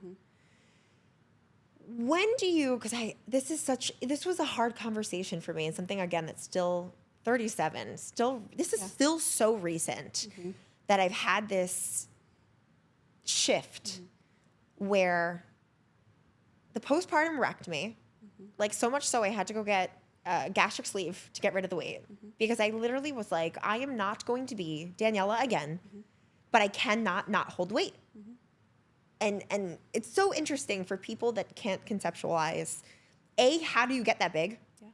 When do you, because this was a hard conversation for me, and something, again, that's still 37, this is still so recent that I've had this shift where the postpartum wrecked me, like so much so I had to go get gastric sleeve to get rid of the weight, because I literally was like, I am not going to be Daniela again, but I cannot not hold weight. And it's so interesting for people that can't conceptualize, how do you get that big? Yeah.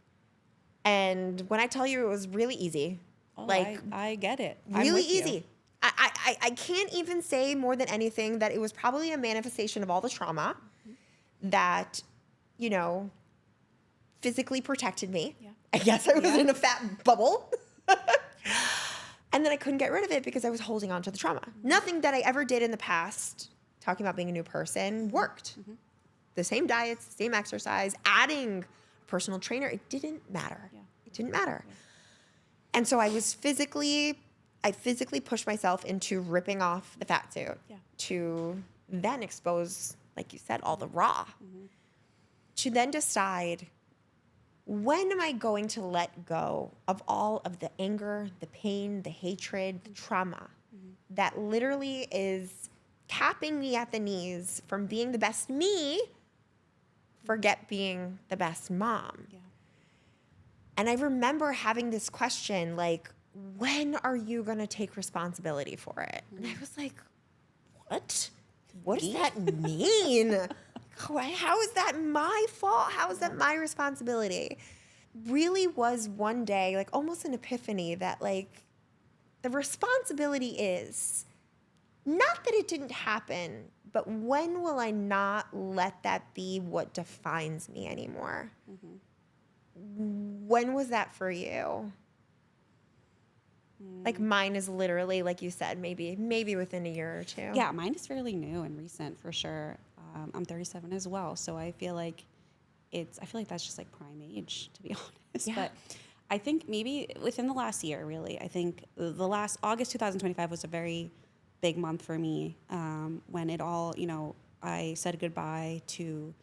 And when I tell you it was really easy, Oh, like I get it. I'm really with you. easy. I can't even say more than anything that it was probably a manifestation of all the trauma that, physically protected me. Yeah. I guess I was Yeah. in a fat bubble. And then I couldn't get rid of it because I was holding on to the trauma. Nothing that I ever did in the past, talking about being a new person, worked. The same diets, same exercise, adding a personal trainer, it didn't matter. Yeah. It didn't matter. Yeah. And so I physically pushed myself into ripping off the fat suit to then expose, like you said, all the raw. To then decide, when am I going to let go of all of the anger, the pain, the hatred, the trauma that literally is capping me at the knees from being the best me, forget being the best mom. Yeah. And I remember having this question, like, when are you going to take responsibility for it? And I was like, what? What does that mean? How is that my fault? How is that my responsibility? Really was one day, like almost an epiphany, that like the responsibility is not that it didn't happen, but when will I not let that be what defines me anymore? When was that for you? Like mine is literally, like you said, maybe within a year or two. Yeah, mine is fairly new and recent for sure. I'm 37 as well, so I feel like that's just like prime age, to be honest. Yeah. But I think maybe within the last year, really, I think the last August 2025 was a very big month for me, when it all, I said goodbye to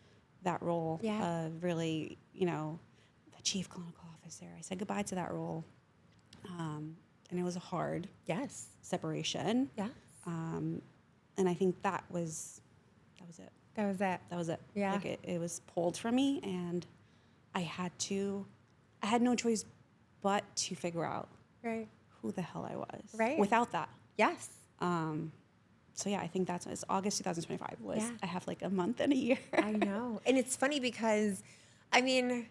that role of really, the chief clinical officer. I said goodbye to that role. And it was a hard separation. Yeah. And I think that was it. That was it. That was it. Yeah. Like it was pulled from me, and I had no choice but to figure out who the hell I was. Right. Without that. Yes. So yeah, I think it's August 2025 was, I have like a month and a year. I know. And it's funny because, I mean,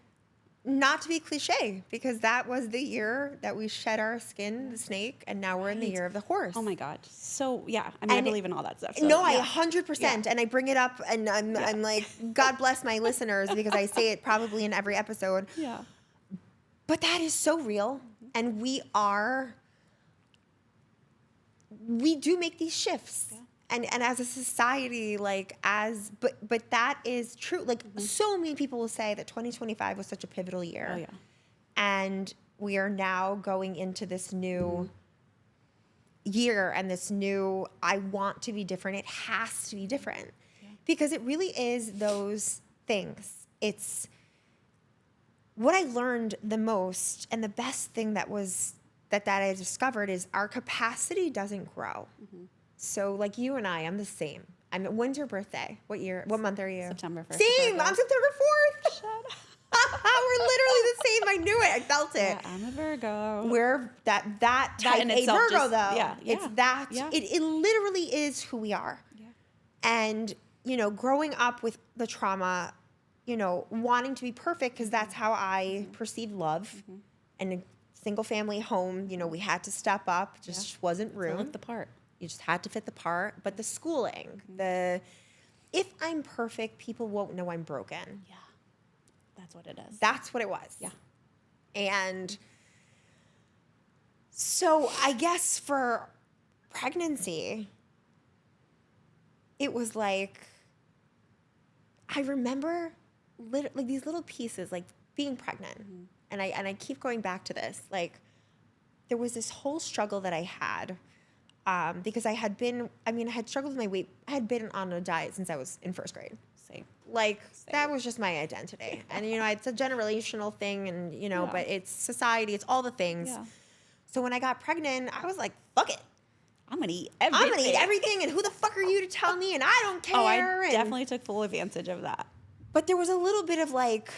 not to be cliche, because that was the year that we shed our skin, the snake, and now we're in the year of the horse. Oh my God. So yeah, I mean, I believe in all that stuff. So, no, yeah. I 100%. And I bring it up, and I'm like, God bless my listeners, because I say it probably in every episode. Yeah. But that is so real. And we do make these shifts. Yeah. And as a society, but that is true. Like so many people will say that 2025 was such a pivotal year. Oh yeah. And we are now going into this new year and this new, I want to be different. It has to be different because it really is those things. It's what I learned the most, and the best thing that I discovered is our capacity doesn't grow. So like you and I'm the same. When's your birthday? What year? What month are you? September 1st. Same. I'm September 4th. Shut up. We're literally the same. I knew it. I felt it. Yeah, I'm a Virgo. We're that type in A itself Virgo just- though. yeah, It's yeah, that. yeah. It literally is who we are. Yeah. And, growing up with the trauma, wanting to be perfect because that's how I perceived love. And a single family home, we had to step up. Just wasn't To room. look the part. You just had to fit the part. But the schooling, if I'm perfect, people won't know I'm broken. Yeah. That's what it is. That's what it was. Yeah. And so I guess for pregnancy, it was like, I remember like these little pieces, like being pregnant. And I keep going back to this. Like, there was this whole struggle that I had because I had struggled with my weight. I had been on a diet since I was in first grade. Same. Like, that was just my identity. And, it's a generational thing and, but it's society, it's all the things. Yeah. So when I got pregnant, I was like, fuck it. I'm going to eat everything. I'm going to eat everything. And who the fuck are you to tell me? And I don't care. Oh, I and, definitely took full advantage of that. But there was a little bit of like,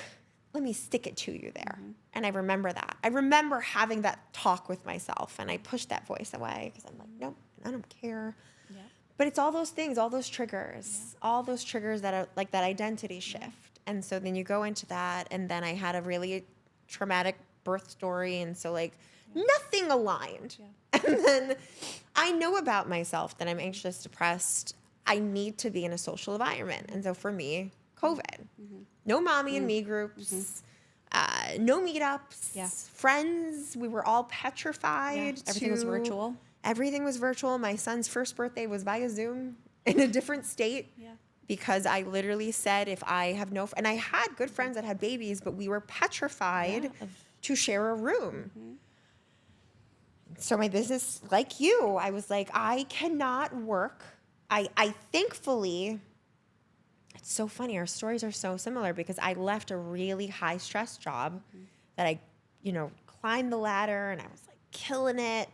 let me stick it to you there. And I remember that. I remember having that talk with myself. And I pushed that voice away because I'm like, nope, I don't care. Yeah. But it's all those things, all those triggers, all those triggers that are like that identity shift. And so then you go into that. And then I had a really traumatic birth story. And so like nothing aligned. Yeah. And then I know about myself that I'm anxious, depressed. I need to be in a social environment. And so for me, COVID. No mommy and me groups. No meetups. Friends. We were all petrified. Everything was virtual. Everything was virtual. My son's first birthday was via Zoom in a different state. Yeah. Because I literally said, if I have no... And I had good friends that had babies, but we were petrified to share a room. So my business, like you, I was like, I cannot work. I thankfully... It's so funny. Our stories are so similar because I left a really high stress job that I, climbed the ladder and I was like killing it.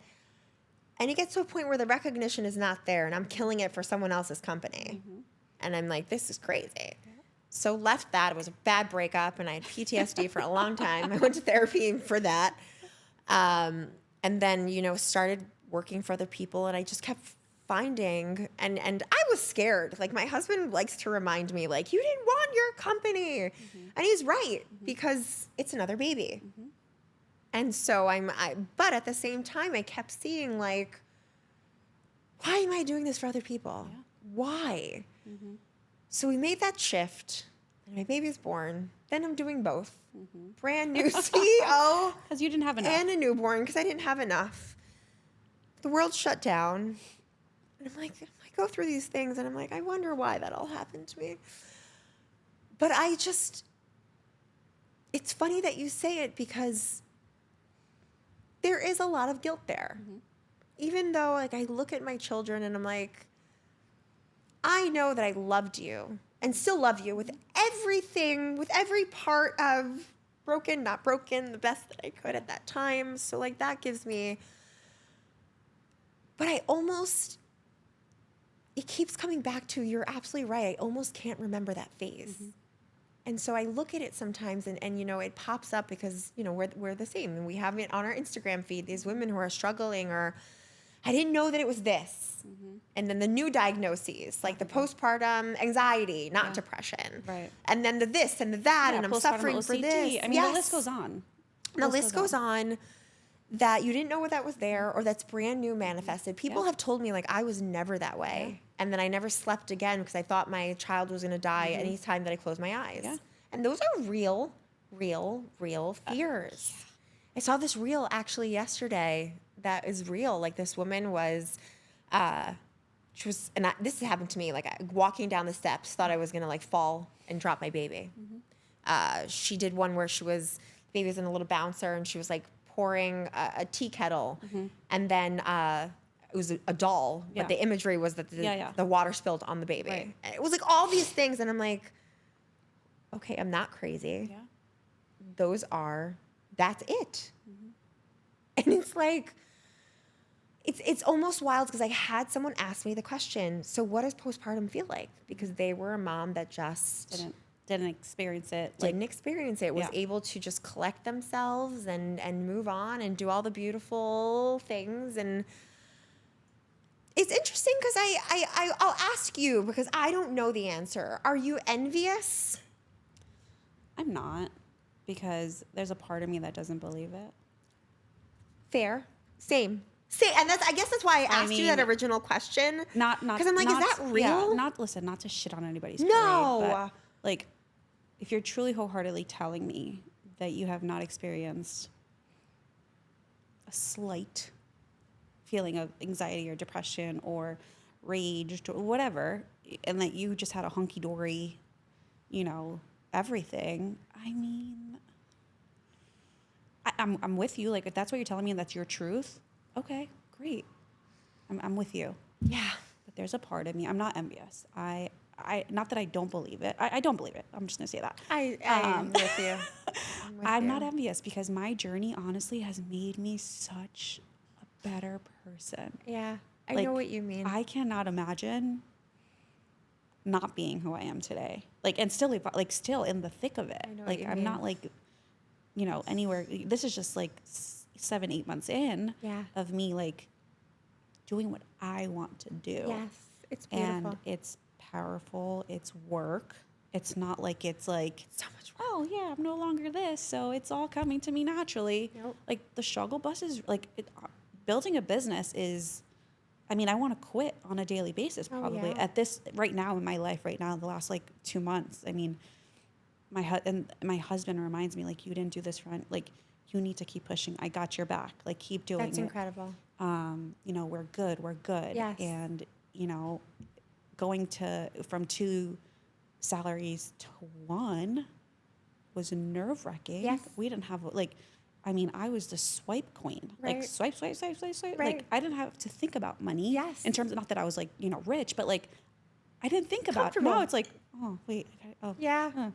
And it gets to a point where the recognition is not there and I'm killing it for someone else's company. And I'm like, this is crazy. So left that. It was a bad breakup and I had PTSD for a long time. I went to therapy for that. And then, started working for other people and I just kept finding and I was scared. Like my husband likes to remind me, like, you didn't want your company. And he's right because it's another baby. And so but at the same time, I kept seeing like, why am I doing this for other people? Yeah. Why? So we made that shift and my baby's born. Then I'm doing both. Brand new CEO. Because you didn't have enough. And a newborn because I didn't have enough. The world shut down. And I'm like, I go through these things and I'm like, I wonder why that all happened to me. But it's funny that you say it because there is a lot of guilt there. Even though like I look at my children and I'm like, I know that I loved you and still love you with everything, with every part of broken, not broken, the best that I could at that time. So like that gives me, but it keeps coming back to, you're absolutely right. I almost can't remember that phase. And so I look at it sometimes and it pops up because, we're the same. And we have it on our Instagram feed, these women who are struggling or I didn't know that it was this. And then the new diagnoses, like the postpartum anxiety, not depression. Right. And then the this and the that, and I'm suffering OCT. for this. I mean, the list goes on. The list goes on. That you didn't know what that was there or that's brand new manifested. People have told me like I was never that way. And then I never slept again because I thought my child was going to die anytime that I closed my eyes. And those are real fears. I saw this reel actually yesterday that is real. Like this woman was, this happened to me, like walking down the steps, thought I was going to like fall and drop my baby. She did one where baby was in a little bouncer and she was like, pouring a tea kettle and then it was a doll but the imagery was that the water spilled on the baby. And it was like all these things and I'm like, okay, I'm not crazy. That's it. And it's like it's almost wild because I had someone ask me the question, so what does postpartum feel like? Because they were a mom that just didn't experience it. Didn't experience it, was Yeah. able to just collect themselves and move on and do all the beautiful things. And it's interesting because I'll ask you because I don't know the answer. Are you envious? I'm not, because there's a part of me that doesn't believe it. Fair. Same. And I guess that's why I asked you that original question. Not because I'm like, not, is that real? Yeah, not to shit on anybody's No. parade, but like, if you're truly wholeheartedly telling me that you have not experienced a slight feeling of anxiety or depression or rage or whatever, and that you just had a hunky dory, everything. I mean, I'm with you. Like, if that's what you're telling me and that's your truth, okay, great. I'm with you. Yeah. But there's a part of me, I'm not envious. I not that I don't believe it. I don't believe it. I'm just gonna say that. I am with you. I'm not envious, because my journey honestly has made me such a better person. Yeah. I know what you mean. I cannot imagine not being who I am today. And still in the thick of it. I know what you I'm mean. not anywhere. This is just 7-8 months in of me doing what I want to do. Yes. It's beautiful. And it's powerful. It's work. It's not it's so much work. Oh yeah, I'm no longer this, so it's all coming to me naturally. Nope. The struggle bus is building a business is, I want to quit on a daily basis probably at this right now in my life right now, the last 2 months. My husband reminds me, you didn't do this front, you need to keep pushing. I got your back. Keep doing it. That's incredible. We're good. Yes. And, going from 2 salaries to 1 was nerve-wracking. Yes. We didn't have I was the swipe queen. Right. Swipe. Right. I didn't have to think about money. Yes. In terms of, not that I was rich, but I didn't think about it. Now it's oh wait. Oh. Yeah.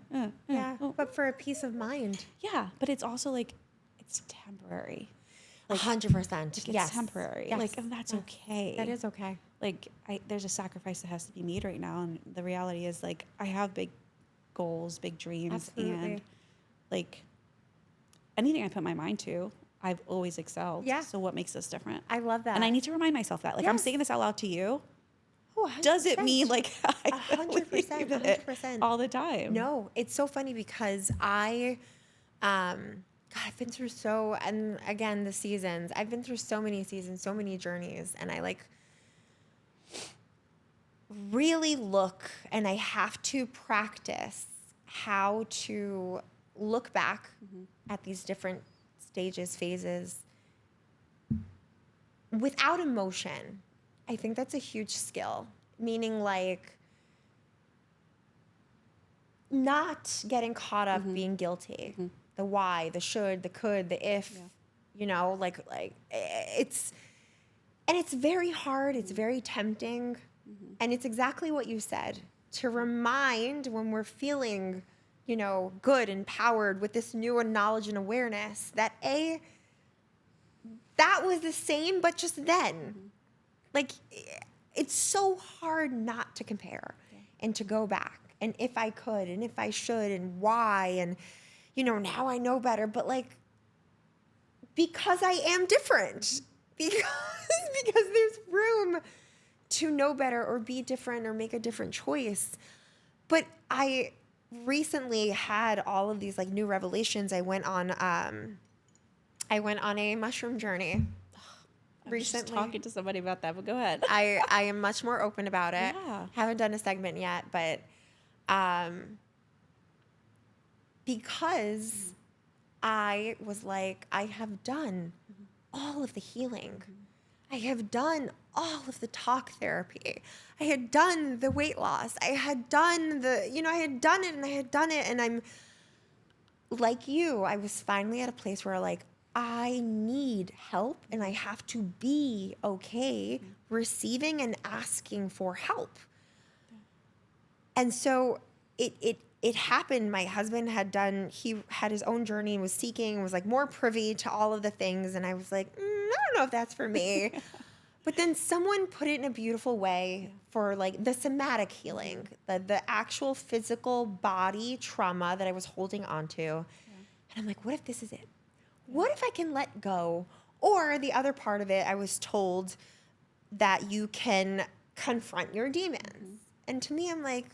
Yeah. Oh. But for a peace of mind. Yeah, but it's also it's temporary. 100%. It's Yes. temporary. Yes. And that's okay. That is okay. There's a sacrifice that has to be made right now, and the reality is I have big goals, big dreams, Absolutely. and anything I put my mind to, I've always excelled. Yeah. So what makes this different? I love that. And I need to remind myself that. I'm Yes. saying this out loud to you. Oh, Does it mean I 100%, believe it 100%. all the time? No, it's so funny because I've been through and again, the seasons, I've been through so many seasons, so many journeys, and I really look, and I have to practice how to look back at these different stages, phases without emotion. I think that's a huge skill, meaning not getting caught up being guilty. The why, the should, the could, the if, it's very hard. It's very tempting. And it's exactly what you said, to remind when we're feeling, good and powered with this new knowledge and awareness that that was the same, but just then. It's so hard not to compare and to go back. And if I could, and if I should, and why, and, now I know better, but because I am different, because there's room to know better or be different or make a different choice. But I recently had all of these new revelations. I went on a mushroom journey. I was just talking to somebody about that, but go ahead. I am much more open about it. Yeah. Haven't done a segment yet, but because I was I have done all of the healing. I have done all of the talk therapy. I had done the weight loss. I had done I had done it and I had done it. And I'm like you, I was finally at a place where I need help and I have to be okay receiving and asking for help. And so it happened. My husband he had his own journey and was seeking, was more privy to all of the things. And I was I don't know if that's for me. But then someone put it in a beautiful way for like the somatic healing, the actual physical body trauma that I was holding on to. And I'm like, what if this is it? What if I can let go? Or the other part of it, I was told that you can confront your demons. And to me, I'm like,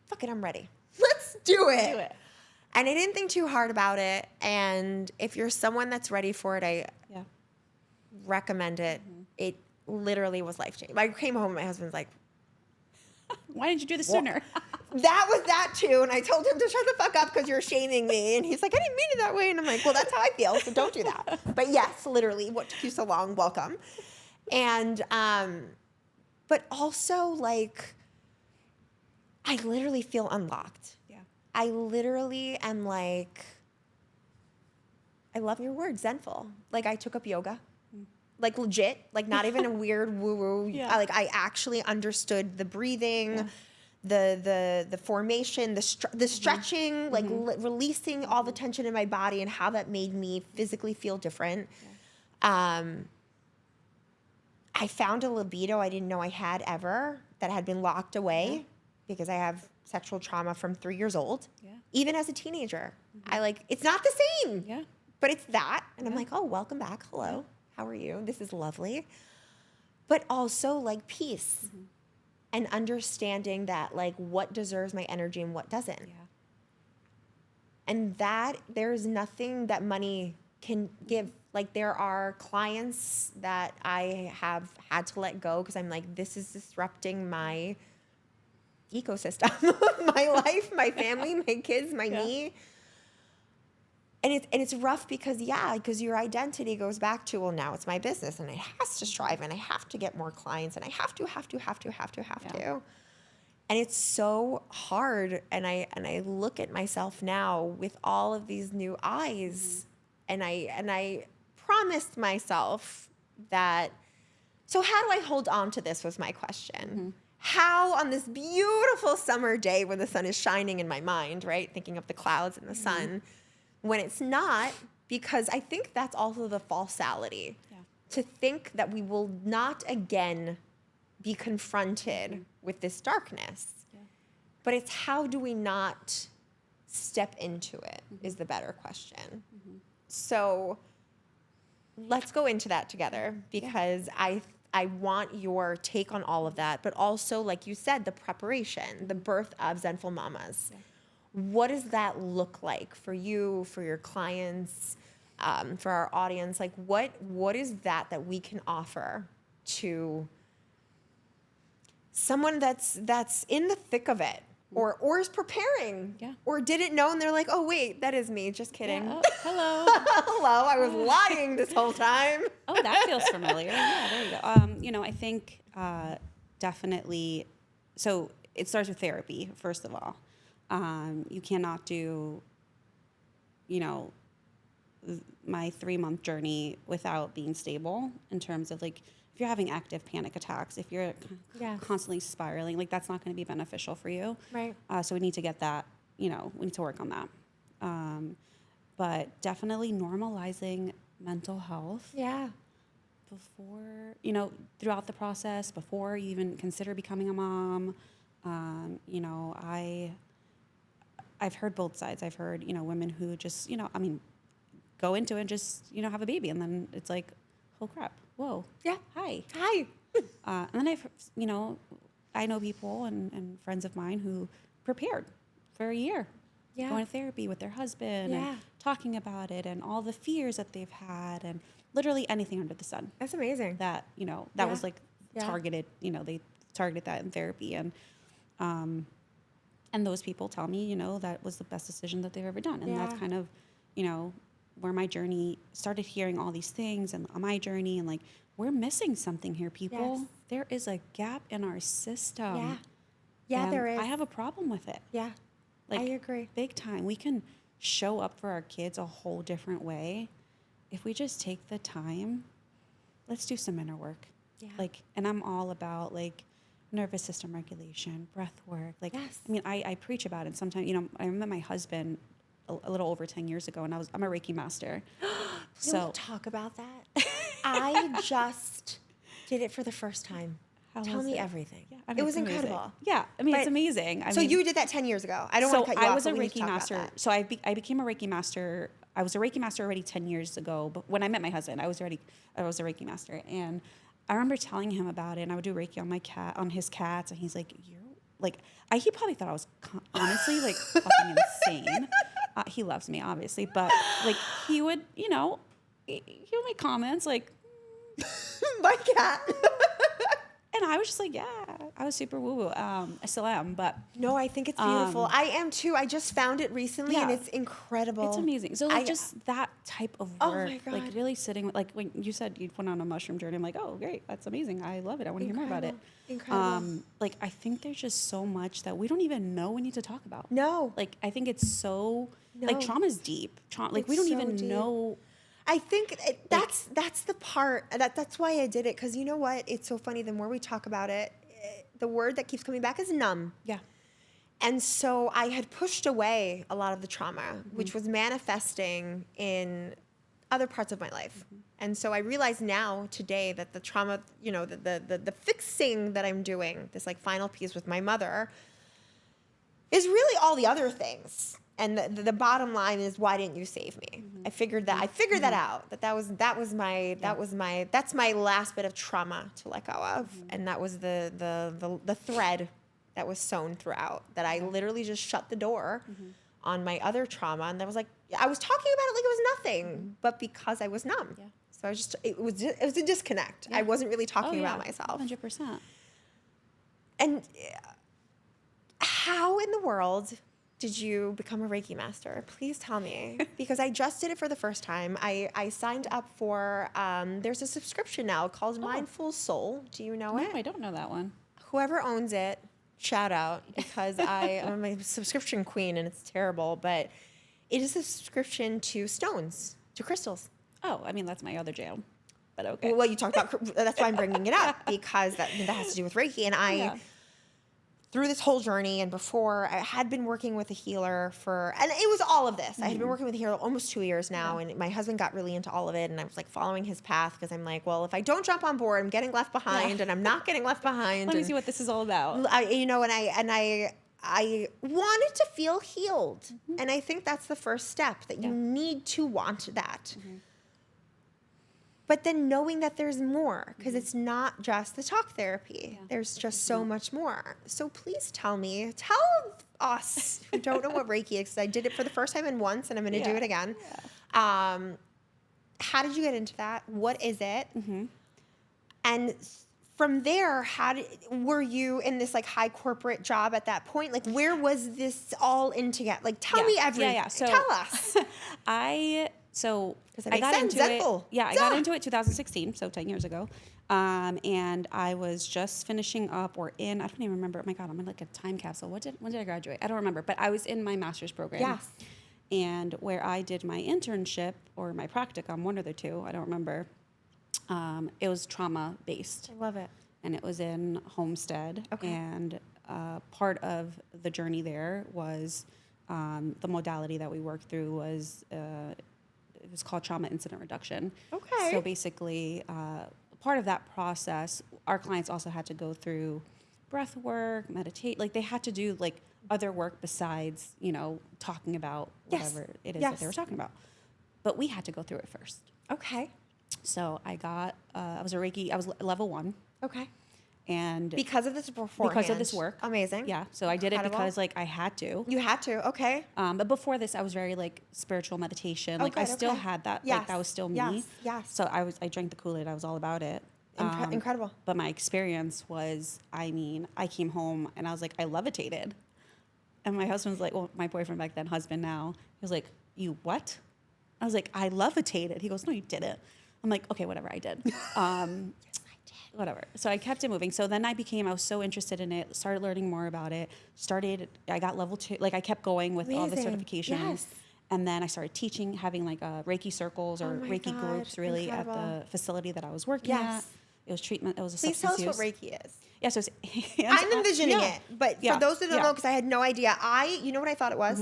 fuck it, I'm ready. Let's do it. Do it. And I didn't think too hard about it. And if you're someone that's ready for it, I recommend it. It literally was life-changing. I came home and my husband's like, why didn't you do this sooner? that was that too. And I told him to shut the fuck up because you're shaming me. And he's like, I didn't mean it that way. And I'm like, well, that's how I feel. So don't do that. But yes, literally, what took you so long? Welcome. And, but also like, I literally feel unlocked. Yeah. I literally am like, I love your word, Zenful. Like I took up yoga. Like legit, like not even a weird woo-woo. Yeah. Like I actually understood the breathing, the formation, the stretching, like releasing all the tension in my body and how that made me physically feel different. I found a libido I didn't know I had ever that had been locked away because I have sexual trauma from 3 years old. Yeah. Even as a teenager, I like, it's not the same. Yeah. But it's that. And I'm like, oh, welcome back. Hello. How are you? This is lovely. But also like peace and understanding that like what deserves my energy and what doesn't. Yeah. And that there's nothing that money can give. Like there are clients that I have had to let go because I'm like, this is disrupting my ecosystem, my life, my family, my kids, my me. And it's rough because your identity goes back to, well, now it's my business and it has to strive and I have to get more clients and I have to. And it's so hard. And I look at myself now with all of these new eyes and I promised myself that, so how do I hold on to this was my question. How on this beautiful summer day when the sun is shining in my mind, right? Thinking of the clouds and the sun, when it's not, because I think that's also the falsality. To think that we will not again be confronted with this darkness. But it's how do we not step into it is the better question. So let's go into that together because I want your take on all of that, but also, like you said, the preparation, the birth of Zenful Mamas. What does that look like for you, for your clients, for our audience? Like, what is that we can offer to someone that's in the thick of it, or is preparing, or didn't know, and they're like, oh wait, that is me. Just kidding. Yeah. Hello. Hello, I was lying this whole time. Oh, that feels familiar. Yeah, there you go. I think definitely. So it starts with therapy, first of all. You cannot do, my 3-month journey without being stable in terms of like, if you're having active panic attacks, if you're constantly spiraling, like that's not going to be beneficial for you. Right. So we need to get that, we need to work on that. But definitely normalizing mental health. Yeah. Before, throughout the process, before you even consider becoming a mom, I've heard both sides. I've heard, women who just, go into it and just, have a baby. And then it's like, oh crap. Whoa. Yeah. Hi. And then I know people and friends of mine who prepared for a year. Yeah. Going to therapy with their husband and talking about it and all the fears that they've had and literally anything under the sun. That's amazing. That, that was like targeted, they targeted that in therapy. And those people tell me, that was the best decision that they've ever done. And that's kind of, where my journey started, hearing all these things and on my journey and like, we're missing something here, people. Yes. There is a gap in our system. Yeah, there is. I have a problem with it. Yeah, like, I agree. Big time. We can show up for our kids a whole different way if we just take the time. Let's do some inner work. Yeah. Like, and I'm all about like nervous system regulation, breath work. Like, I preach about it. Sometimes, I met my husband a little over 10 years ago, and I'm a Reiki master. So talk about that. I just did it for the first time. How Tell was me it? everything. Yeah, I mean, It was it's amazing. incredible. Yeah, I mean, it's But- amazing. So you did that 10 years ago. I don't want to cut you off. I was a but we need to Reiki talk about master. that. So I became a Reiki master. I was a Reiki master already 10 years ago. But when I met my husband, I was a Reiki master. And I remember telling him about it. And I would do Reiki on his cats. And he's like, you're like, he probably thought I was honestly like fucking insane. He loves me, obviously. But like he would, he would make comments like, My cat. and I was just like, yeah, I was super woo-woo. I still am, but No, I think it's beautiful. I am too. I just found it recently and Yeah. it's incredible. it's amazing. So like just that type of Oh work, my like God. really sitting with, like when you said you went on a mushroom journey, I'm like, oh, great. That's amazing. I love it. I want to hear more about it. Incredible. Like I think there's just so much that we don't even know we need to talk about. No. Like I think it's so, like No. trauma is deep. Like we It's don't so even deep. know. I think that's the part that's why I did it, because you know what, it's so funny, the more we talk about it, the word that keeps coming back is numb. Yeah. And so I had pushed away a lot of the trauma, which was manifesting in other parts of my life. And so I realize now today that the trauma, the fixing that I'm doing, this like final piece with my mother, is really all the other things. And the bottom line is, why didn't you save me? I figured that out. That's my last bit of trauma to let go of, and that was the thread that was sewn throughout. That I literally just shut the door on my other trauma, and I was talking about it like it was nothing, but because I was numb. Yeah. So it was a disconnect. Yeah. I wasn't really talking about myself. 100%. And how in the world did you become a Reiki master? Please tell me, because I just did it for the first time. I signed up for, there's a subscription now called Mindful Soul. Do you know No, it? I don't know that one. Whoever owns it, shout out, because I'm a subscription queen and it's terrible, but it is a subscription to stones, to crystals. Oh, I mean, that's my other jam, but okay. Well, you talked about, that's why I'm bringing it up, because that has to do with Reiki. And Yeah. through this whole journey, and before, I had been working with a healer and it was all of this. I had been working with a healer almost 2 years now, and my husband got really into all of it, and I was like following his path, because I'm like, well, if I don't jump on board, I'm getting left behind, and I'm not getting left behind. Let me see what this is all about. I wanted to feel healed. And I think that's the first step, that you need to want that. But then knowing that there's more, because it's not just the talk therapy. Yeah. There's just so much more. So please tell us who don't know what Reiki is, 'cause I did it for the first time and once, and I'm going to do it again. Yeah. How did you get into that? What is it? And from there, were you in this like high corporate job at that point? Like, where was this all in together? Like, tell me everything. Yeah. So tell us. Because that I makes got sense. into Zenful. it. Yeah, I Duh. got into it 2016, so 10 years ago. And I was just finishing up I don't even remember. Oh my God, I'm in like a time capsule. When did I graduate? I don't remember, but I was in my master's program. Yes. And where I did my internship or my practicum, one of the two, I don't remember. It was trauma based. I love it. And it was in Homestead. Okay. And part of the journey there was the modality that we worked through was it was called trauma incident reduction. Okay. So basically, part of that process, our clients also had to go through breath work, meditate. Like they had to do like other work besides, talking about whatever it is that they were talking about. But we had to go through it first. Okay. So I was level 1. Okay. And Because of this beforehand. because of this work. Amazing. Yeah. So I did it Incredible. because like I had to. You had to. Okay. But before this, I was very like spiritual meditation. Like I good, still okay. had that. Yes. Like that was still me. Yes. Yes. So I drank the Kool-Aid. I was all about it. Incredible. But my experience was, I came home and I was like, I levitated. And my husband was like, well, my boyfriend back then, husband now, he was like, you what? I was like, I levitated. He goes, no, you didn't. I'm like, okay, whatever, I did. Yes, I did. Whatever. So I kept it moving. So then I was so interested in it, started learning more about it, I got level 2, like I kept going with all the Amazing. certifications. Yes. And then I started teaching, having like Reiki circles or my Reiki God, groups really incredible. at the facility that I was working Yes. at. It was treatment. It was a Please tell us substance what use. Reiki is. Yeah, so it's I'm envisioning yeah. it, but Yeah. for those that don't Yeah. know, because I had no idea, you know what I thought it was?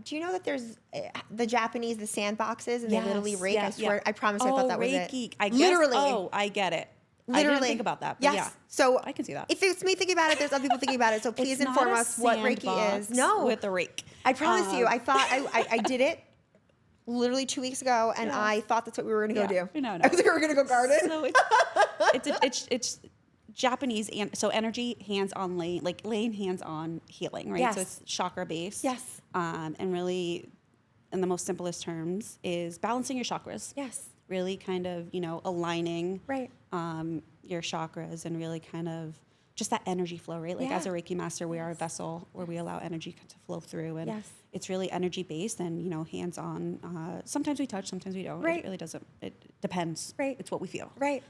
Do you know that there's the Japanese, the sandboxes, and they literally rake? Yes, I swear, yeah. I promise I thought that was it. Reiki. I guess, Literally. Oh, I get it. I didn't think about that. But Yes. yeah, So I can see that. if it's me thinking about it, there's other people thinking about it. So please It's inform not a us what Reiki is. sandbox No. with a rake. I promise you, I thought I did it literally 2 weeks ago, and Yeah. I thought that's what we were going to go do. No. I was like, we're going to go garden. So it's Japanese, and so energy hands on laying hands on healing, right? Yes. So it's chakra based. Yes. And really, in the most simplest terms, is balancing your chakras. Yes. Really kind of, aligning Right. your chakras and really kind of just that energy flow, right? Like as a Reiki master, we are a vessel where we allow energy to flow through, and Yes. it's really energy based and, hands on. Sometimes we touch, sometimes we don't. Right. It really doesn't, it depends. Right. It's what we feel. Right.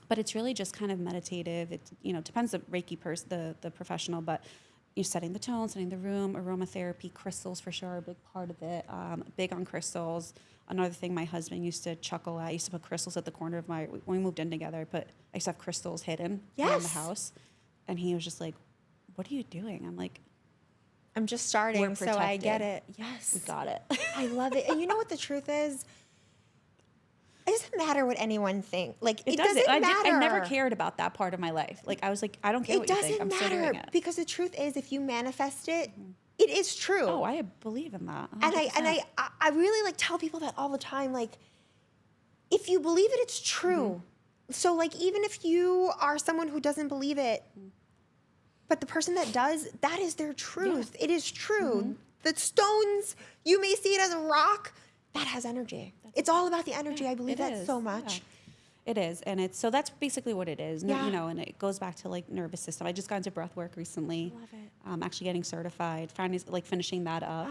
But it's really just kind of meditative. It depends the Reiki the professional, but you're setting the tone, setting the room, aromatherapy, crystals for sure are a big part of it. Big on crystals. Another thing my husband used to chuckle at, I used to put crystals at the corner of when we moved in together, I used to have crystals hidden around the house. And he was just like, what are you doing? I'm like, I'm just starting, we're so I get protected. it. Yes. we got it. I love it. And you know what the truth is? It doesn't matter what anyone thinks. Like, it doesn't matter. I never cared about that part of my life. Like, I was like, I don't care what you think. I'm still doing matter it. because the truth is, if you manifest it, it is true. Oh, I believe in that. And 100%. I really like tell people that all the time. Like, if you believe it, it's true. So like, even if you are someone who doesn't believe it, but the person that does, that is their truth. It is true. The stones, you may see it as a rock, that has energy. It's all about the energy. I believe that so much. Yeah. It is, and so that's basically what it is. Yeah. And it goes back to like nervous system. I just got into breath work recently. Love it. Actually getting certified, finishing that up.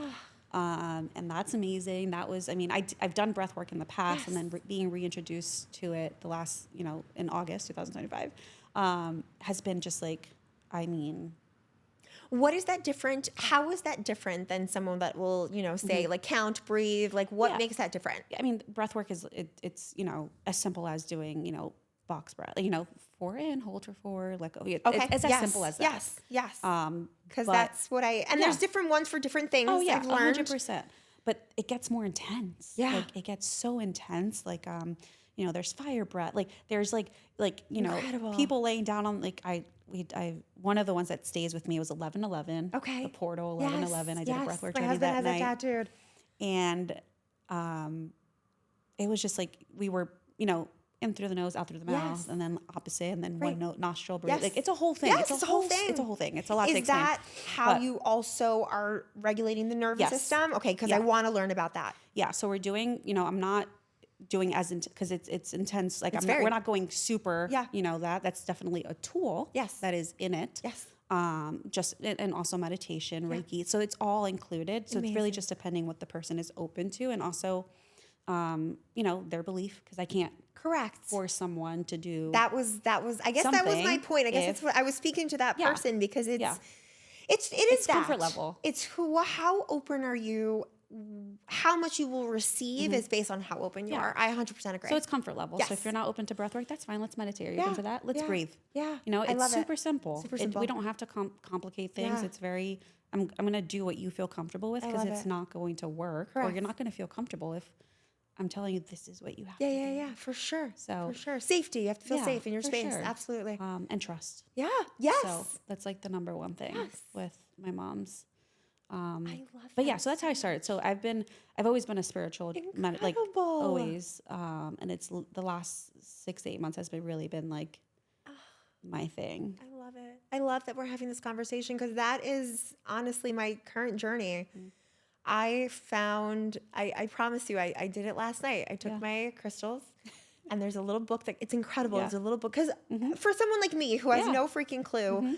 And that's amazing. That was, I've done breath work in the past, and then being reintroduced to it the last, in August 2025, has been just like, what is that different? How is that different than someone that will, say like count, breathe? Like what makes that different? Breath work is, it's, as simple as doing, box breath, 4 in, hold for 4, let go. It's as simple as that. Yes. Because but- that's what and there's different ones for different things. Oh yeah, I've learned. 100%. But it gets more intense. Yeah. Like it gets so intense. Like there's fire breath. Like there's Incredible. people laying down on I one of the ones that stays with me was 11:11. Okay. The portal 11:11. I did a breathwork My journey husband that has night. it tattooed. And it was just like we were, in through the nose, out through the mouth, and then opposite, and then one nostril breathe. Yes. Like it's a whole thing. Yes, it's a whole thing. It's a whole thing. It's a lot to Is explain. that how But- you also are regulating the nervous Yes. system? Okay, because I want to learn about that. Yeah, so we're doing, I'm not doing as because it's intense. Like we're not going super. Yeah. That's definitely a tool. Yes. That is in it. Yes. And also meditation, Reiki. So it's all included. So it's really just depending what the person is open to, and also, their belief, because I can't Correct. force someone to do That was. I guess that was my something point. I guess if- that's what I was speaking to that Yeah. person because it Yeah. is It's that comfort level. It's how open are you? How much you will receive is based on how open you are. I 100% agree. So it's comfort level. Yes. So if you're not open to breath work, that's fine. Let's meditate. Are you open to that? Let's Yeah. breathe. Yeah. It's I love super it. simple. Super simple. We don't have to complicate things. Yeah. It's very, I'm going to do what you feel comfortable with, because love it's it. not going to work, or Correct. you're not going to feel comfortable if I'm telling you this is what you have Yeah, to yeah, do. yeah, for sure. So- for sure, safety. You have to feel Yeah, safe in your for space. sure. Absolutely. And trust. Yeah. Yes. So that's like the number one thing Yes. with my mom's. I love. But yeah, so that's how I started. So I've always been a spiritual, like Incredible. always. And it's the last 6 to 8 months has really been like my thing. I love it. I love that we're having this conversation because that is honestly my current journey. I found, I promise you, I did it last night. I took my crystals and there's a little book it's incredible. Yeah. It's a little book. Because for someone like me who has Yeah. no freaking clue,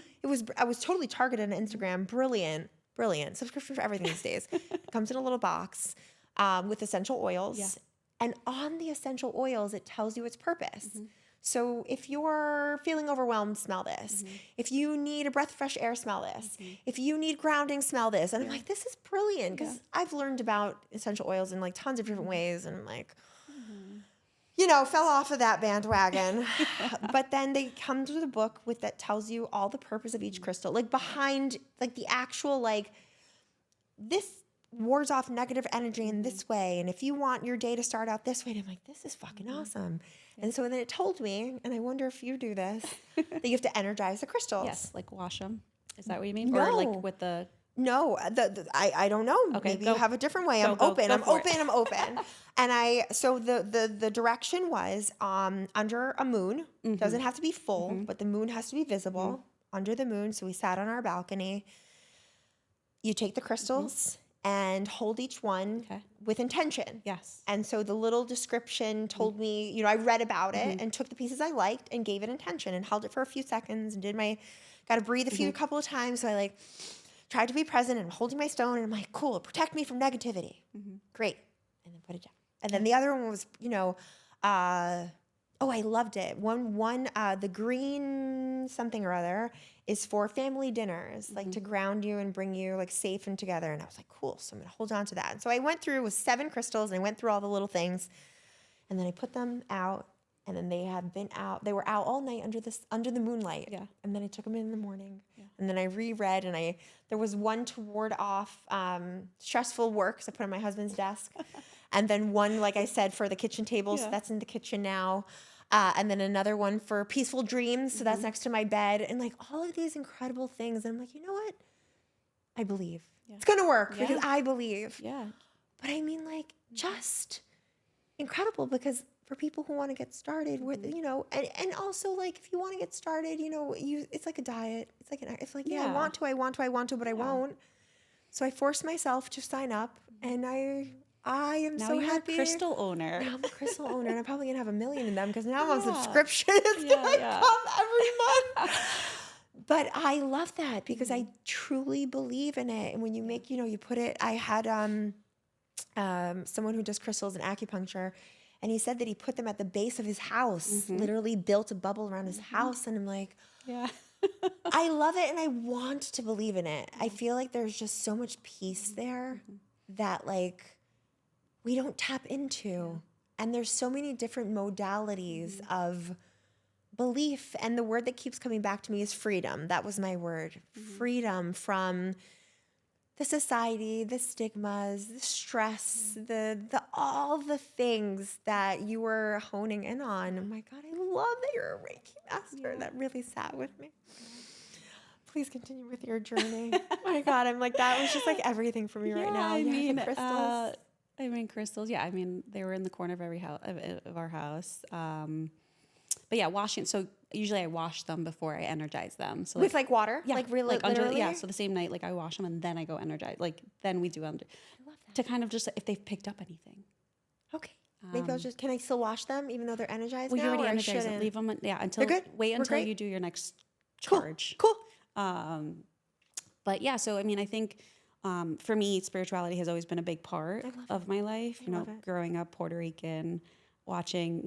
I was totally targeted on Instagram. Brilliant. Subscription for everything these days. It comes in a little box with essential oils. Yeah. And on the essential oils, it tells you its purpose. So if you're feeling overwhelmed, smell this. If you need a breath of fresh air, smell this. If you need grounding, smell this. And I'm like, this is brilliant because I've learned about essential oils in like tons of different ways. And I'm like, fell off of that bandwagon. But then they come to the book that tells you all the purpose of each crystal, like behind like the actual, like this wards off negative energy in this way. And if you want your day to start out this way, and I'm like, this is fucking awesome. Yeah. And so then it told me, and I wonder if you do this, that you have to energize the crystals. Yes, like wash them. Is that what you mean? No. Or like with the... No, I don't know. Okay, maybe you have a different way. I'm open. I'm open. And so the direction was under a moon. Doesn't have to be full, but the moon has to be visible under the moon. So we sat on our balcony. You take the crystals and hold each one with intention. Yes. And so the little description told me, I read about it and took the pieces I liked and gave it intention and held it for a few seconds and got to breathe a couple of times. So I tried to be present and I'm holding my stone and I'm like, cool, protect me from negativity. Great. And then put it down. And then the other one was, I loved it. One, the green something or other is for family dinners, like to ground you and bring you like safe and together. And I was like, cool. So I'm going to hold on to that. And so I went through with 7 crystals and I went through all the little things and then I put them out. And then they were out all night under the moonlight. Yeah. And then I took them in the morning. Yeah. And then I reread and there was one to ward off stressful work. So I put on my husband's desk. And then one, like I said, for the kitchen table. So that's in the kitchen now. And then another one for peaceful dreams. So that's next to my bed. And like all of these incredible things. And I'm like, you know what? I believe. Yeah. It's going to work because I believe. Yeah. But I mean like just incredible because for people who want to get started with, and also like, if you want to get started, it's like a diet. It's like, I want to, but I won't. So I forced myself to sign up and I am now so you're happy. A crystal owner. Now I'm a crystal owner and I'm probably going to have 1 million in them because now I'm on subscription. It's going to come every month. But I love that because I truly believe in it. And when you make, you put it, I had someone who does crystals and acupuncture. And he said that he put them at the base of his house, literally built a bubble around his house. And I'm like, I love it and I want to believe in it. I feel like there's just so much peace there that like we don't tap into. And there's so many different modalities of belief. And the word that keeps coming back to me is freedom. That was my word. Freedom from the society, the stigmas, the stress, the all the things that you were honing in on. Oh my God, I love that you're a Reiki master. Yeah. That really sat with me. Please continue with your journey. Oh my God, I'm like, that was just like everything for me right now. Crystals. Yeah, I mean, they were in the corner of every house of our house. But yeah, washing. So usually I wash them before I energize them. So with like water, yeah, like really, like literally. So the same night, like I wash them and then I go energize. Like then we do under. I love that. To kind of just if they've picked up anything. Okay. Maybe I'll just. Can I still wash them even though they're energized? Well, now, you already energized them. Leave them. Until wait until you do your next charge. Cool. But yeah, so I mean, I think. For me, spirituality has always been a big part of my life. Growing up Puerto Rican, watching,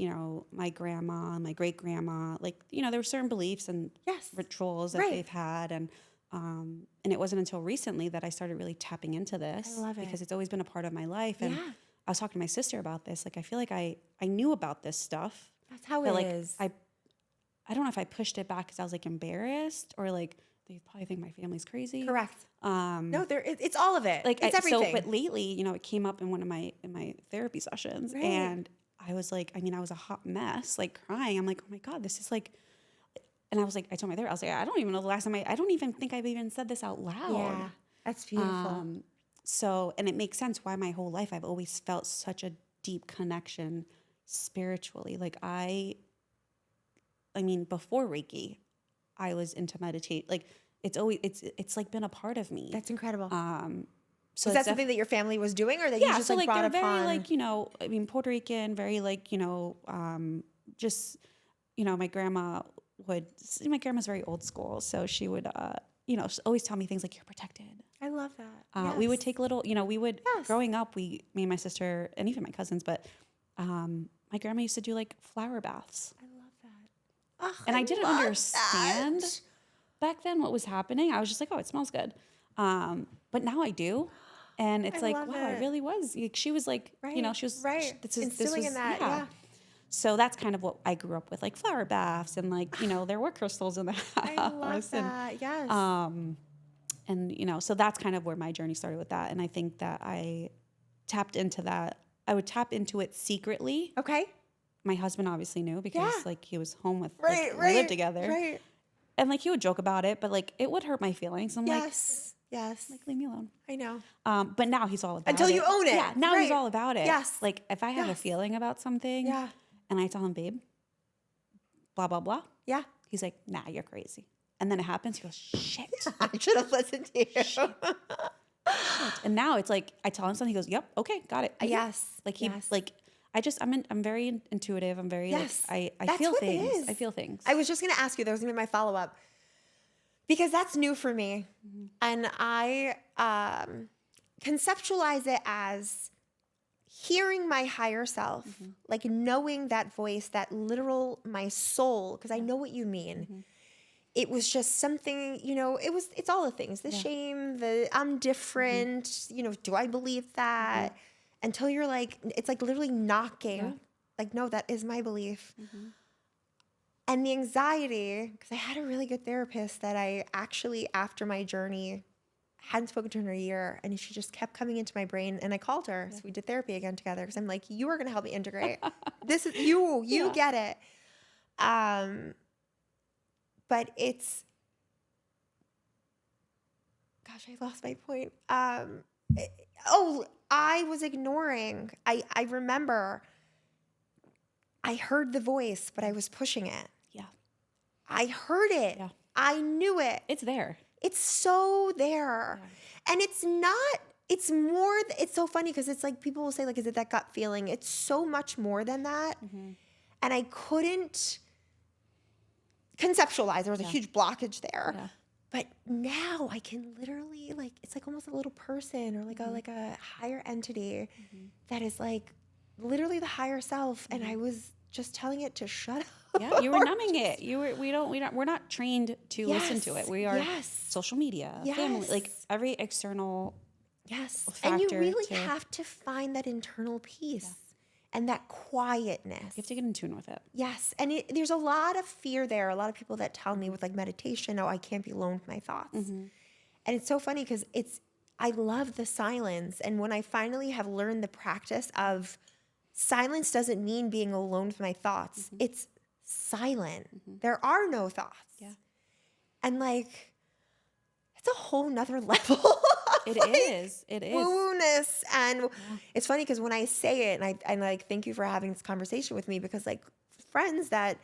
my grandma, my great grandma, like, there were certain beliefs and rituals that they've had. And it wasn't until recently that I started really tapping into this. I love it. Because it's always been a part of my life. And I was talking to my sister about this. Like, I feel like I knew about this stuff. That's how it is. I don't know if I pushed it back because I was like embarrassed or like, they probably think my family's crazy. Correct. No, it's all of it. Like it's everything. But lately, it came up in one of my therapy sessions, and I was like, I was a hot mess, like crying. I'm like, oh my God, this is like, and I was like, I told my therapist, I was like, I don't even know the last time I don't even think I've even said this out loud. Yeah, that's beautiful. So, and it makes sense why my whole life I've always felt such a deep connection spiritually. Like before Reiki, I was into meditate. Like it's like been a part of me. That's incredible. So is that something that your family was doing, or that you just brought they're upon? Very Puerto Rican, very just my grandma my grandma's very old school, so she would always tell me things like, you're protected. I love that. We would take little, growing up, me and my sister and even my cousins, but my grandma used to do like flower baths. I love that. Oh, and I didn't understand back then what was happening. I was just like, oh, it smells good. But now I do. And it's wow, it really was. She was like, she was instilling in that. Yeah. So that's kind of what I grew up with, like flower baths and there were crystals in the house. I love that. Yes. And, you know, so that's kind of where my journey started with that. And I think that I tapped into that. I would tap into it secretly. Okay. My husband obviously knew because like he was home with, Right, like, right. we lived together. Right. And like he would joke about it, but like it would hurt my feelings. I'm Yes. like, leave me alone. I know. But now he's all about Until it. you own it. Yeah, now he's Right. all about it. Yes. Like if I have a Yes. feeling about something Yeah. and I tell him, babe, blah, blah, blah. Yeah. He's like, nah, you're crazy. And then it happens. He goes, shit. I should have listened to you. Shit. And now it's like, I tell him something. He goes, yep. Okay. Got it. Yes. Like he, Yes. like, I'm very intuitive. I'm very, Yes. like, I That's feel what it things. is. I feel things. I was just going to ask you, that was going to be my follow-up, because that's new for me. And I conceptualize it as hearing my higher self, like knowing that voice, that literal, my soul, because I know what you mean. It was just something, you know, it's all the things, the shame, the I'm different, you know, do I believe that? Until you're like, it's like literally knocking, like, no, that is my belief. And the anxiety, because I had a really good therapist that I actually, after my journey, hadn't spoken to her in a year, and she just kept coming into my brain, and I called her. So we did therapy again together, because I'm like, you are going to help me integrate. This is you get it. But it's, gosh, I lost my point. I was ignoring. I remember I heard the voice, but I was pushing it. Yeah. I heard it. Yeah. I knew it. It's there. It's so there. Yeah. And it's not, it's more, it's so funny because it's like people will say, like, is it that gut feeling? It's so much more than that. And I couldn't conceptualize. There was a huge blockage there. Yeah. But now I can literally, like, it's like almost a little person or like a higher entity that is like literally the higher self. And I was just telling it to shut up. Yeah, you were numbing it. We're not trained to listen to it. We are social media, family, like every external And you factor really have to find that internal peace and that quietness. You have to get in tune with it. Yes. And there's a lot of fear there. A lot of people that tell me with like meditation, oh, I can't be alone with my thoughts. And it's so funny because I love the silence. And when I finally have learned the practice of silence doesn't mean being alone with my thoughts. It's silent. There are no thoughts. Yeah. And like, it's a whole nother level. It is. Woo-ness. And it's funny because when I say it, and I like, thank you for having this conversation with me, because like friends that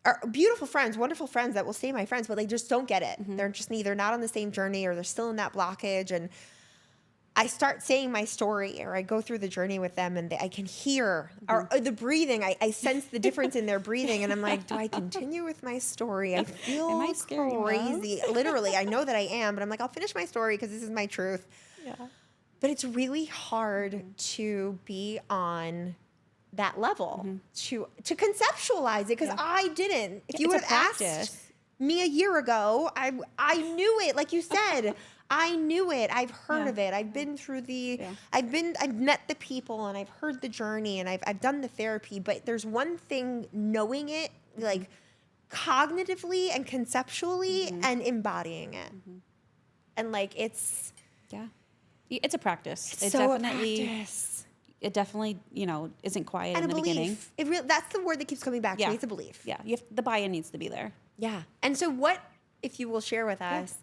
are beautiful friends, wonderful friends that will stay my friends, but they just don't get it. They're just either not on the same journey or they're still in that blockage. And I start saying my story, or I go through the journey with them, and I can hear or the breathing. I sense the difference in their breathing, and I'm like, do I continue with my story? I feel Am I scaring crazy. Literally, I know that I am, but I'm like, I'll finish my story because this is my truth. Yeah. But it's really hard to be on that level, to conceptualize it, because I didn't. If you would have asked me a year ago, I knew it. Like you said, I knew it. I've heard of it. I've been through I've met the people, and I've heard the journey, and I've done the therapy. But there's one thing, knowing it, like cognitively and conceptually, and embodying it. And like, it's a practice. It's so definitely a practice. It definitely, isn't quiet And in the beginning. That's the word that keeps coming back to me. It's a belief. Yeah. The buy-in needs to be there. Yeah. And so what, if you will share with us,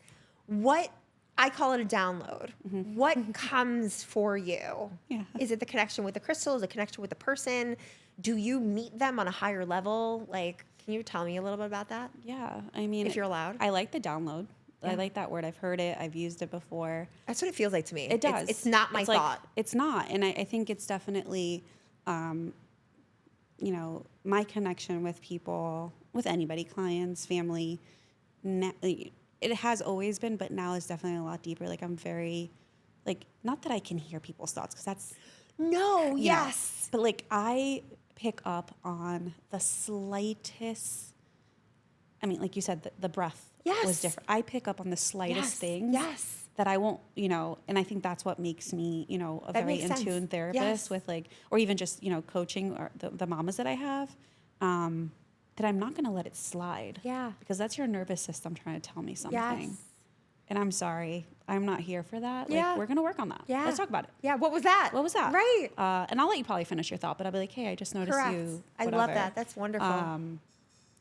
what, I call it a download. What comes for you? Yeah. Is it the connection with the crystal? Is it the connection with the person? Do you meet them on a higher level? Like, can you tell me a little bit about that? Yeah. I mean, if you're allowed. I like the download. I like that word. I've heard it. I've used it before. That's what it feels like to me. It does. It's not my thought. It's not. And I think it's definitely, my connection with people, with anybody, clients, family, it has always been, but now it's definitely a lot deeper. Like, I'm very, like, not that I can hear people's thoughts, because that's... No, yes. But, like, I pick up on the slightest... I mean, like you said, the breath was different. I pick up on the slightest things that I won't, and I think that's what makes me, a very in tune therapist with like, or even just, coaching or the mamas that I have, that I'm not going to let it slide. Yeah. Because that's your nervous system trying to tell me something. Yes. and I'm sorry, I'm not here for that. Yeah. Like, we're going to work on that. Yeah. Let's talk about it. Yeah. What was that? What was that? Right. And I'll let you probably finish your thought, but I'll be like, hey, I just noticed Correct. you. I love whatever. that. That's wonderful.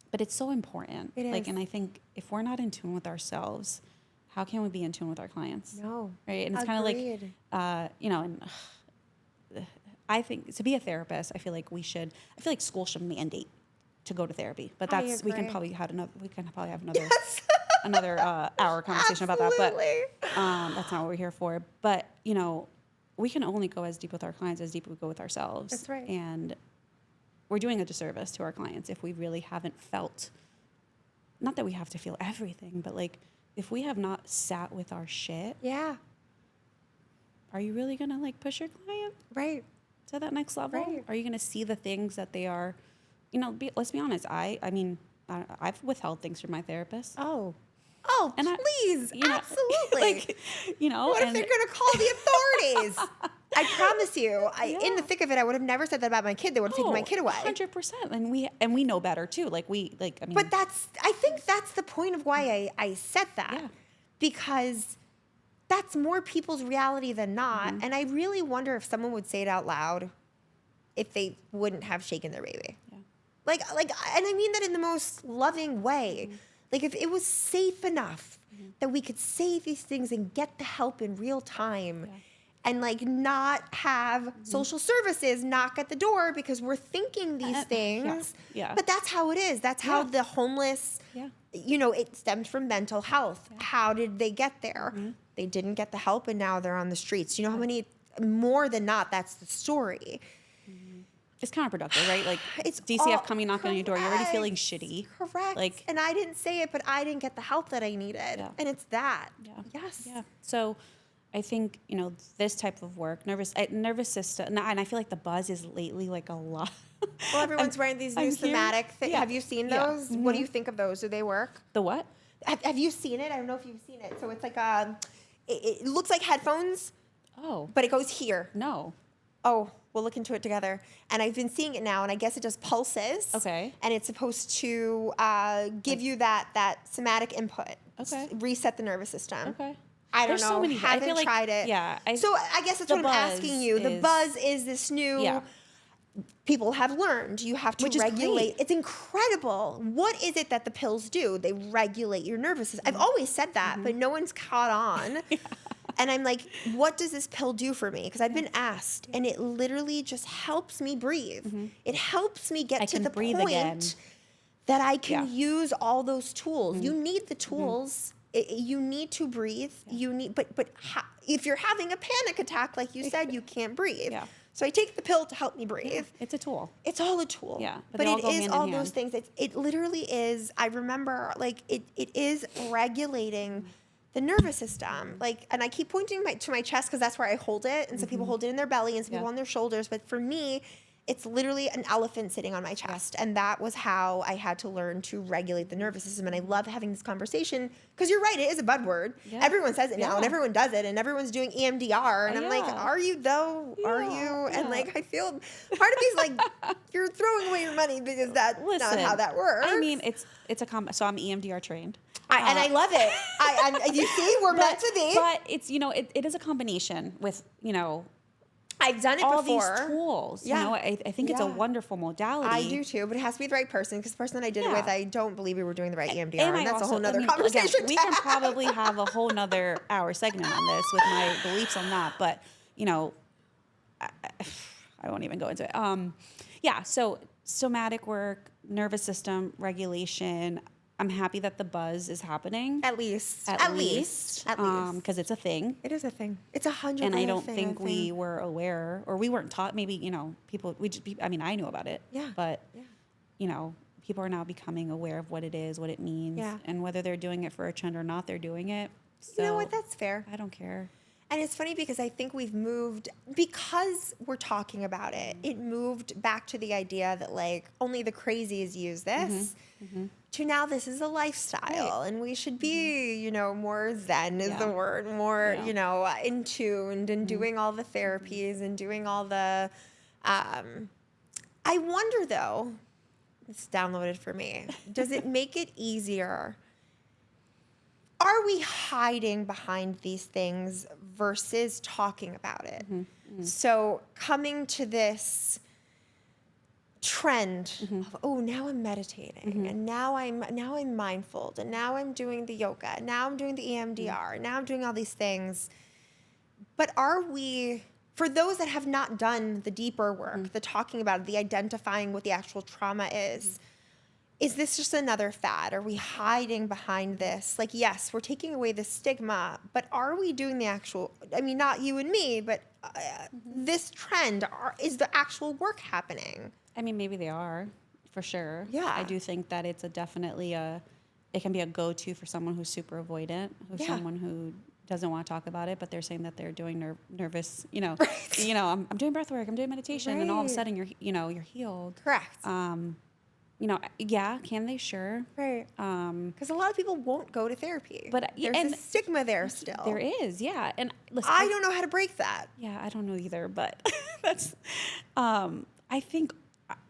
But it's so important. It Like, is. and I think if we're not in tune with ourselves, how can we be in tune with our clients? No. Right. And it's kind of Agreed. like, you know, and I think to be a therapist, I feel like school should mandate to go to therapy, but I we can agree. probably have another Yes. another hour conversation about that. But Absolutely. that's not what we're here for. But, you know, we can only go as deep with our clients as deep as we go with ourselves. That's right. And we're doing a disservice to our clients if we really haven't felt, not that we have to feel everything, but like if we have not sat with our shit, Yeah. are you really going to like push your client Right. to that next level? Right. Are you going to see the things that they are, you know, let's be honest. I've withheld things from my therapist. Oh, And please. you know, Absolutely. like, you know, What if they're going to call the authorities? I promise you, in Yeah. the thick of it, I would have never said that about my kid. They would have taken my kid away. 100%. And we know better too. But I think that's the point of why I said that. Yeah. Because that's more people's reality than not. Mm-hmm. And I really wonder if someone would say it out loud if they wouldn't have shaken their baby. Yeah. Like, and I mean that in the most loving way. Mm-hmm. Like, if it was safe enough that we could say these things and get the help in real time, Yeah. and like not have social services knock at the door because we're thinking these things. Yeah. But that's how it is. That's how Yeah. the homeless, Yeah. you know, it stems from mental health. Yeah. How did they get there? They didn't get the help and now they're on the streets. You know how many, more than not, that's the story. It's counterproductive, right? Like It's DCF all coming knocking on your door, you're already feeling correct. shitty. Correct. Like, And I didn't say it, but I didn't get the help that I needed. Yeah. And it's that. yeah. Yes. Yeah. So I think, you know, this type of work, nervous system, and I feel like the buzz is lately like a lot. Well, everyone's wearing these new I'm thematic things. yeah. Have you seen Yeah. those? What do you think of those? Do they work? The what? Have you seen it? I don't know if you've seen it. So it's like it looks like headphones, Oh, but it goes here. no. Oh, we'll look into it together. And I've been seeing it now, and I guess it does pulses. Okay. And it's supposed to give you that somatic input. Okay. Reset the nervous system. Okay. I don't There's know. so many. I Haven't feel like, tried it. Yeah. So I guess that's the what I'm buzz asking you. The is- buzz is this new. Yeah. People have learned you have to Which is regulate. great. It's incredible. What is it that the pills do? They regulate your nervous system. I've always said that, but no one's caught on. And I'm like, what does this pill do for me? Because I've been asked, and it literally just helps me breathe. It helps me get I to can the breathe point again. that I can Yeah. use all those tools. You need the tools. You need to breathe. You need, but if you're having a panic attack, like you said, you can't breathe. Yeah. So I take the pill to help me breathe. It's a tool. It's all a tool. Yeah, but But they all it go is hand in all hand. those things. It literally is. I remember, like, it is regulating the nervous system. Like, and I keep pointing to my chest because that's where I hold it. And some people hold it in their belly and some people Yeah. on their shoulders. But for me, it's literally an elephant sitting on my chest. And that was how I had to learn to regulate the nervous system. And I love having this conversation because you're right. It is a buzzword. Yeah. Everyone says it now and Yeah. everyone does it and everyone's doing EMDR. And I'm like, Yeah. are you though? Are Yeah, you? And yeah. like, I feel part of me is like, you're throwing away your money because that's not Listen, how that works. I mean, it's so I'm EMDR trained. And I love it. You see, we're meant to be. But it's, you know, it is a combination with, you know, I've done it all before. these tools. Yeah. You know, I think it's a Yeah. wonderful modality. I do too, but it has to be the right person because the person that I did it Yeah. with, I don't believe we were doing the right EMDR. And I that's a also- whole nother again, conversation. we to can have. probably have a whole nother hour segment on this with my beliefs on that. But, you know, I won't even go into it. Yeah, so somatic work, nervous system regulation. I'm happy that the buzz is happening. At least. At least. Because it's a thing. It is a thing. It's 100%. And I don't think we were aware, or we weren't taught. Maybe, you know, people. I mean, I knew about it. Yeah. But Yeah. you know, people are now becoming aware of what it is, what it means, Yeah. and whether they're doing it for a trend or not. They're doing it. You know So what? That's fair. I don't care. And it's funny because I think we've moved, because we're talking about it, it moved back to the idea that like only the crazies use this, to now this is a lifestyle and we should be, you know, more zen is the word, more, you know, in tuned and doing all the therapies and doing all the, I wonder though, it's downloaded for me, does it make it easier? are we hiding behind these things versus talking about it? So coming to this trend of, oh, now I'm meditating and now I'm mindful and now I'm doing the yoga, and now I'm doing the EMDR, and now I'm doing all these things. But are we, for those that have not done the deeper work, the talking about it, the identifying what the actual trauma is this just another fad? Are we hiding behind this? Like, yes, we're taking away the stigma, but are we doing the actual, I mean, not you and me, but this trend, is the actual work happening? I mean, maybe they are, for sure. Yeah. I do think that it's definitely it can be a go-to for someone who's super avoidant, who's someone who doesn't want to talk about it, but they're saying that they're doing nervous, I'm doing breath work, I'm doing meditation, and all of a sudden you're healed. Correct. Can they? Sure. Right. Because a lot of people won't go to therapy. But there's a stigma there still. There is, yeah. And listen, I don't know how to break that. Yeah, I don't know either, but that's, I think,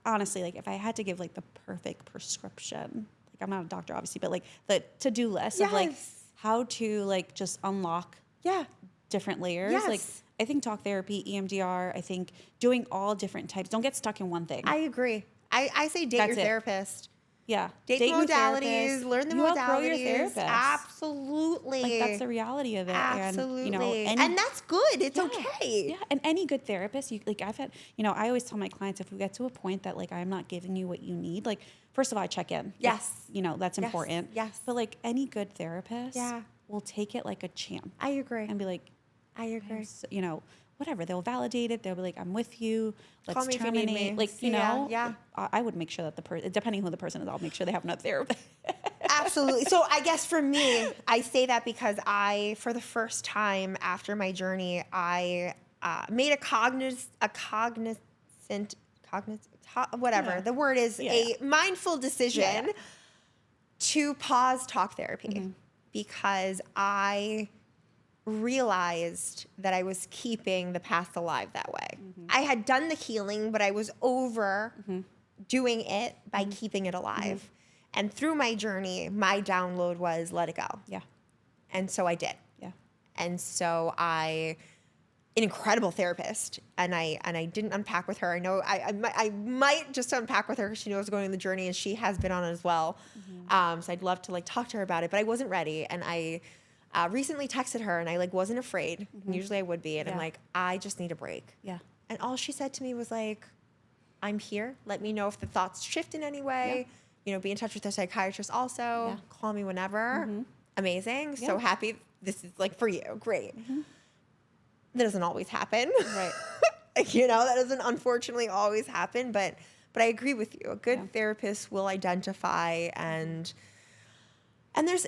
honestly, like if I had to give like the perfect prescription, like I'm not a doctor obviously, but like the to-do list of like how to like just unlock different layers. Yes. Like I think talk therapy, EMDR, I think doing all different types. Don't get stuck in one thing. I agree. I say date your therapist. Yeah. Date the modalities, learn the modalities. Outgrow your therapist. Absolutely. Like that's the reality of it. Absolutely. And that's good. It's okay. Yeah. And any good therapist, I've had, I always tell my clients, if we get to a point that like I'm not giving you what you need, like first of all, I check in. Yes. That's important. Yes. But like any good therapist will take it like a champ. I agree. And be like, I agree. Whatever. They'll validate it. They'll be like, I'm with you. Let's Me. terminate. Like, Yeah. I would make sure that the person, depending who the person is, I'll make sure they have another therapist. Absolutely. So I guess for me, I say that because for the first time after my journey, I made whatever the word is, a mindful decision to pause talk therapy because I realized that I was keeping the past alive that way. I had done the healing, but I was over doing it by keeping it alive. And through my journey, my download was let it go. Yeah. And so I did. Yeah. And so an incredible therapist, and I didn't unpack with her. I know I might just unpack with her because she knows going on the journey, and she has been on it as well. So I'd love to like talk to her about it, but I wasn't ready. And I recently texted her, and I like wasn't afraid. Usually I would be, and I'm like, I just need a break. Yeah. And all she said to me was like, I'm here. Let me know if the thoughts shift in any way. Be in touch with a psychiatrist also. Yeah. Call me whenever. Amazing. Yeah. So happy. This is like for you. Great. That doesn't always happen. Right. That doesn't unfortunately always happen. But I agree with you. A good therapist will identify and there's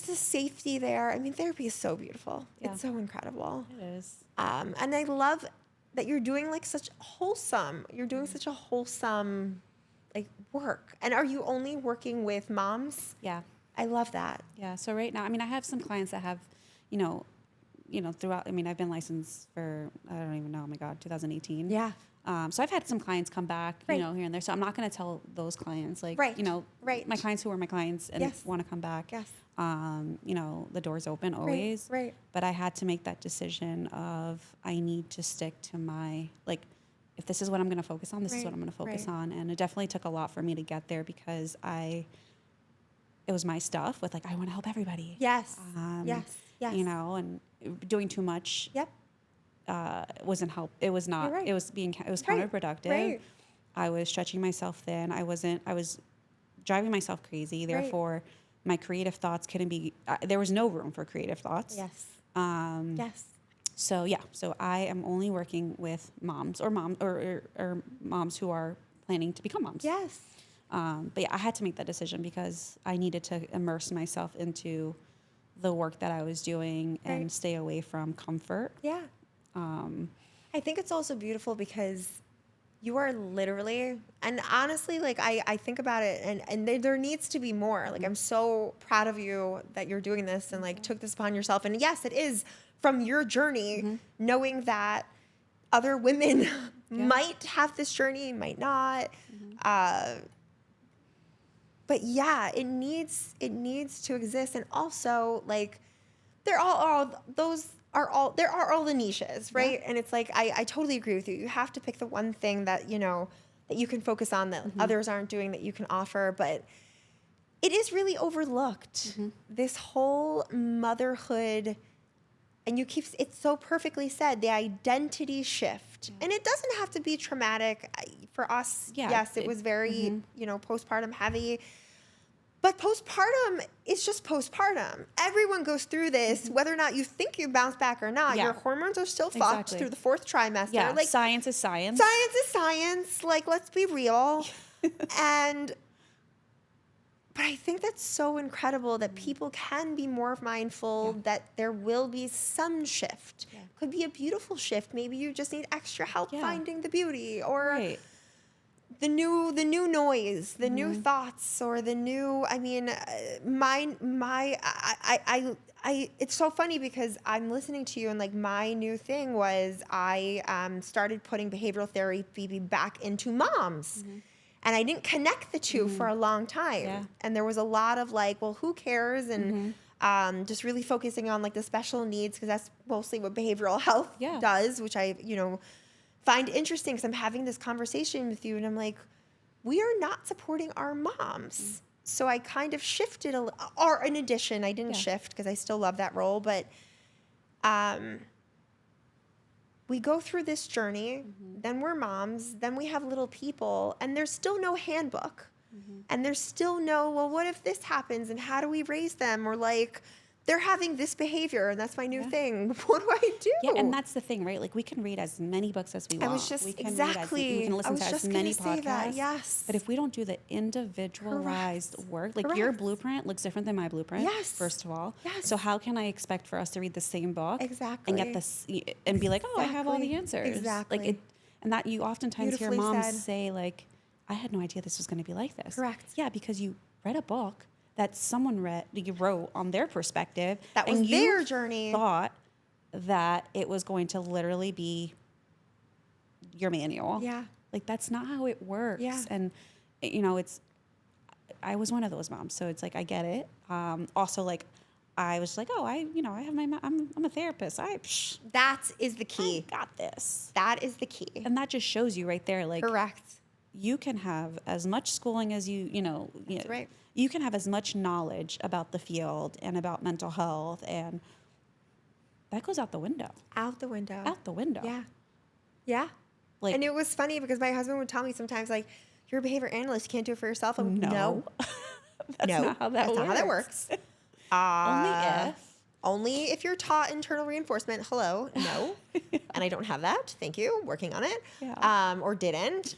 this safety there. I mean, therapy is so beautiful. Yeah. It's so incredible. It is. And I love that you're doing like such wholesome. You're doing such a wholesome like work. And are you only working with moms? Yeah. I love that. Yeah. So right now, I mean, I have some clients that have, throughout, I mean, I've been licensed for, I don't even know, oh my God, 2018. Yeah. So I've had some clients come back, here and there. So I'm not going to tell those clients, like, my clients who are my clients and want to come back. Yes. The door's open always. Right. But I had to make that decision of I need to stick to my, like, if this is what I'm going to focus on, this is what I'm going to focus on. And it definitely took a lot for me to get there because it was my stuff with like, I want to help everybody. Yes. Yes. And doing too much. Yep. Wasn't help. It was not, it was counterproductive. Right. I was stretching myself thin. I was driving myself crazy. Therefore my creative thoughts couldn't be, there was no room for creative thoughts. Yes. Yes. So I am only working with moms or moms who are planning to become moms. Yes. But I had to make that decision because I needed to immerse myself into the work that I was doing and stay away from comfort. Yeah. I think it's also beautiful because you are literally, and honestly, like I think about it and there needs to be more. Like I'm so proud of you that you're doing this and like took this upon yourself. And yes, it is from your journey, knowing that other women might have this journey, might not. but yeah, it needs to exist. And also, like, there are all the niches, right? And it's like, I totally agree with you. You have to pick the one thing that, you know, that you can focus on that others aren't doing, that you can offer. But it is really overlooked, this whole motherhood. And it's so perfectly said, the identity shift. And it doesn't have to be traumatic. For us, yes, it was very, you know, postpartum heavy. But postpartum is just postpartum. Everyone goes through this, whether or not you think you bounce back or not. Your hormones are still fucked through the 4th trimester. Yeah, like, science is science. Science is science. Like, let's be real. But I think that's so incredible that people can be more mindful, that there will be some shift. Could be a beautiful shift. Maybe you just need extra help finding the beauty, or the new noise, the new thoughts, or the new, I mean, it's so funny because I'm listening to you, and like, my new thing was I started putting behavioral therapy back into moms. And I didn't connect the two for a long time. And there was a lot of like, well, who cares? And just really focusing on like the special needs, because that's mostly what behavioral health does, which I, you know, find interesting, because I'm having this conversation with you and I'm like, we are not supporting our moms. So I kind of shifted or in addition, I didn't shift because I still love that role, but we go through this journey, then we're moms, then we have little people, and there's still no handbook. And there's still no, well, what if this happens, and how do we raise them? Or like, they're having this behavior, and that's my new thing. What do I do? Yeah, and that's the thing, right? Like, we can read as many books as we want. I was just, we can exactly. We can listen to as many podcasts. That, yes. But if we don't do the individualized work, like your blueprint looks different than my blueprint, first of all. So how can I expect for us to read the same book and get this and be like, oh, I have all the answers. Like and that you oftentimes hear moms say, like, I had no idea this was going to be like this. Yeah, because you read a book that someone wrote on their perspective. That was their journey. Thought that it was going to literally be your manual. Like, that's not how it works. And, you know, I was one of those moms, so it's like, I get it. Also, like, I was like, oh, I have I'm a therapist. That is the key. I got this. That is the key. And that just shows you right there, like, correct. You can have as much schooling as you know. That's right. You can have as much knowledge about the field and about mental health, and that goes out the window. Out the window. Out the window. Yeah. Like, and it was funny because my husband would tell me sometimes, like, you're a behavior analyst, you can't do it for yourself. I'm like, no. That's not how that works. Only if you're taught internal reinforcement. Hello. No. And I don't have that. Thank you. Working on it. Or didn't.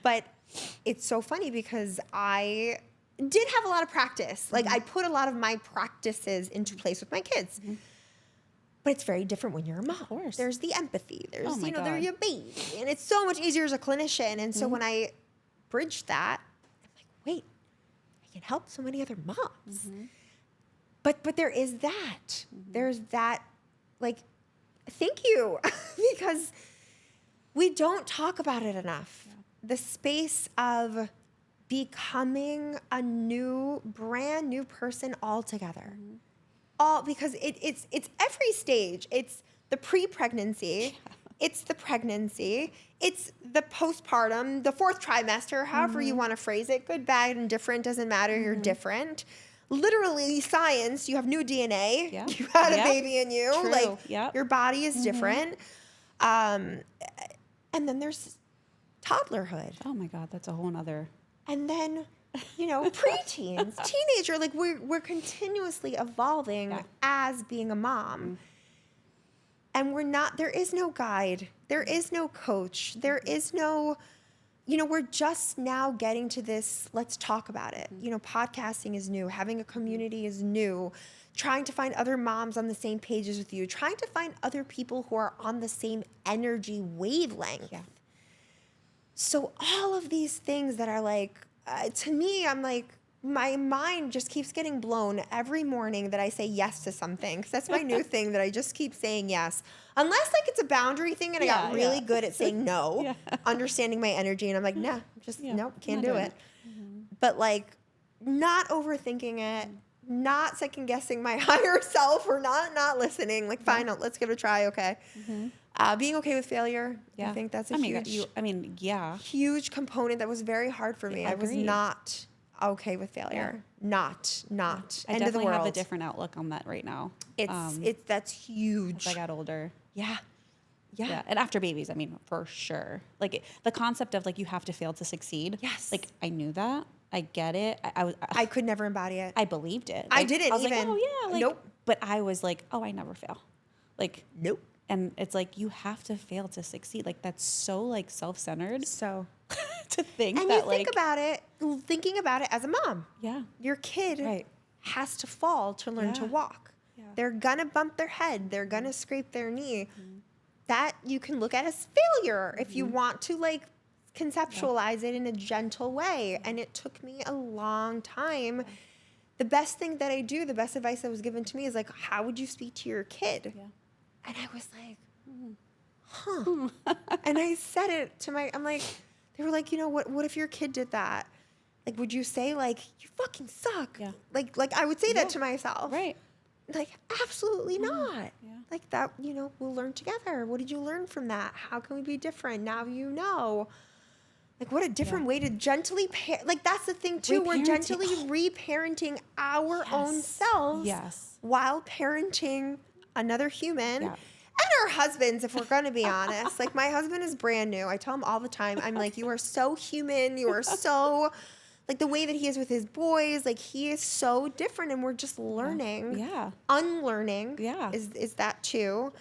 But it's so funny because I did have a lot of practice. Like, I put a lot of my practices into place with my kids. But it's very different when you're a mom. Of course. There's the empathy. There's, there's your baby. And it's so much easier as a clinician. And so when I bridged that, I'm like, wait, I can help so many other moms. But there is that. There's that, like, thank you. Because we don't talk about it enough. The space of becoming a brand new person altogether. Because it's every stage. It's the pre-pregnancy. It's the pregnancy. It's the postpartum, the 4th trimester, however you want to phrase it. Good, bad, and different, doesn't matter. You're different. Literally, science, you have new DNA. You had a baby in you. True. Like, your body is different. And then there's toddlerhood. Oh my God, that's a whole nother. And then, preteens, teenager. Like, we're continuously evolving as being a mom. And there is no guide. There is no coach. There is no, we're just now getting to this, let's talk about it. Podcasting is new. Having a community is new. Trying to find other moms on the same pages with you. Trying to find other people who are on the same energy wavelength. So all of these things that are like, to me, I'm like, my mind just keeps getting blown every morning that I say yes to something. Because that's my new thing, that I just keep saying yes. Unless, like, it's a boundary thing and I got really good at saying no, understanding my energy. And I'm like, nah, nope, can't do it. but like not overthinking it, not second guessing my higher self or not listening. Like, fine, let's give it a try. Okay. Being okay with failure. Yeah. I think that's a yeah. huge component that was very hard for me. I was Agreed. not okay with failure. Not I end of the definitely world. have a different outlook on that right now. That's huge. As I got older. Yeah. Yeah. And after babies, I mean, for sure. Like the concept of like, you have to fail to succeed. Yes. Like I knew that. I get it. I could never embody it. I believed it. I Like, didn't was even. like, oh yeah. Like, Nope. But I was like, oh, I never fail. Like, Nope. and it's like, you have to fail to succeed. Like that's so like self-centered So to think and that you like, think about it, thinking about it as a mom. yeah, Your kid Right. has to fall to learn to Yeah. walk. Yeah. They're gonna bump their head. They're gonna scrape their knee. That you can look at as failure if you want to like conceptualize it in a gentle way. And it took me a long time. The best thing that I do, the best advice that was given to me is like, how would you speak to your kid? Yeah. And I was like, and I said it to I'm like, they were like, what if your kid did that? Like, would you say like, you fucking suck? Yeah. Like I would say that to myself. right. Like, absolutely not. Yeah. Like that, we'll learn together. What did you learn from that? How can we be different? Now you know. Like, what a different way to gently like, that's the thing too. We're gently reparenting our own selves Yes. while parenting another human. Yeah. And our husbands, if we're going to be honest. Like, my husband is brand new. I tell him all the time, I'm like, you are so human. You are so, like, the way that he is with his boys, like, he is so different. And we're just learning. Yeah. Unlearning. Yeah. Is that too.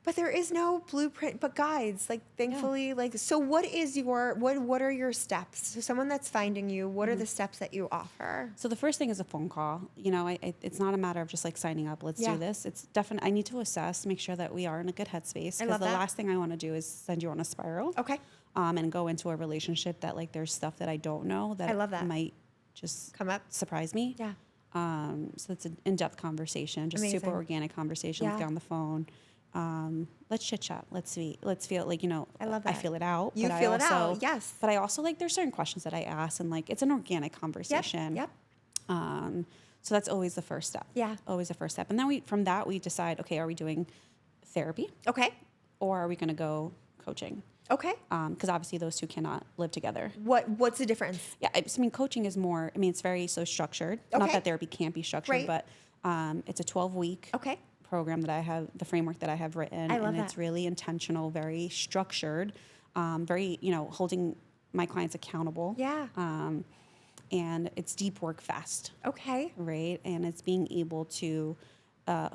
But there is no blueprint, but guides. Like, thankfully, like, so what are your steps? So someone that's finding you, what are the steps that you offer? So the first thing is a phone call. It's not a matter of just like signing up. Let's do this. It's definitely, I need to assess, make sure that we are in a good headspace. Because the last thing I want to do is send you on a spiral. Okay. And go into a relationship that like there's stuff that I don't know that, I love that. might just Come up. surprise me. Yeah. So it's an in-depth conversation, just super organic conversation. Let's get on the phone. Let's chit chat. Let's feel like, I love that. I feel it out. You but feel I it also, out. Yes. But I also like, there's certain questions that I ask and like, it's an organic conversation. Yep. So that's always the first step. Yeah. Always the first step. And then from that we decide, okay, are we doing therapy Okay. or are we going to go coaching? Okay. Because obviously those two cannot live together. What's the difference? Yeah, coaching is more. it's very so structured. Not Okay. that therapy can't be structured, Right. but it's a 12-week Okay. program that I have, the framework that I have written, I love and that. it's really intentional, very structured, very holding my clients accountable. Yeah. And it's deep work fast, Okay. right? And it's being able to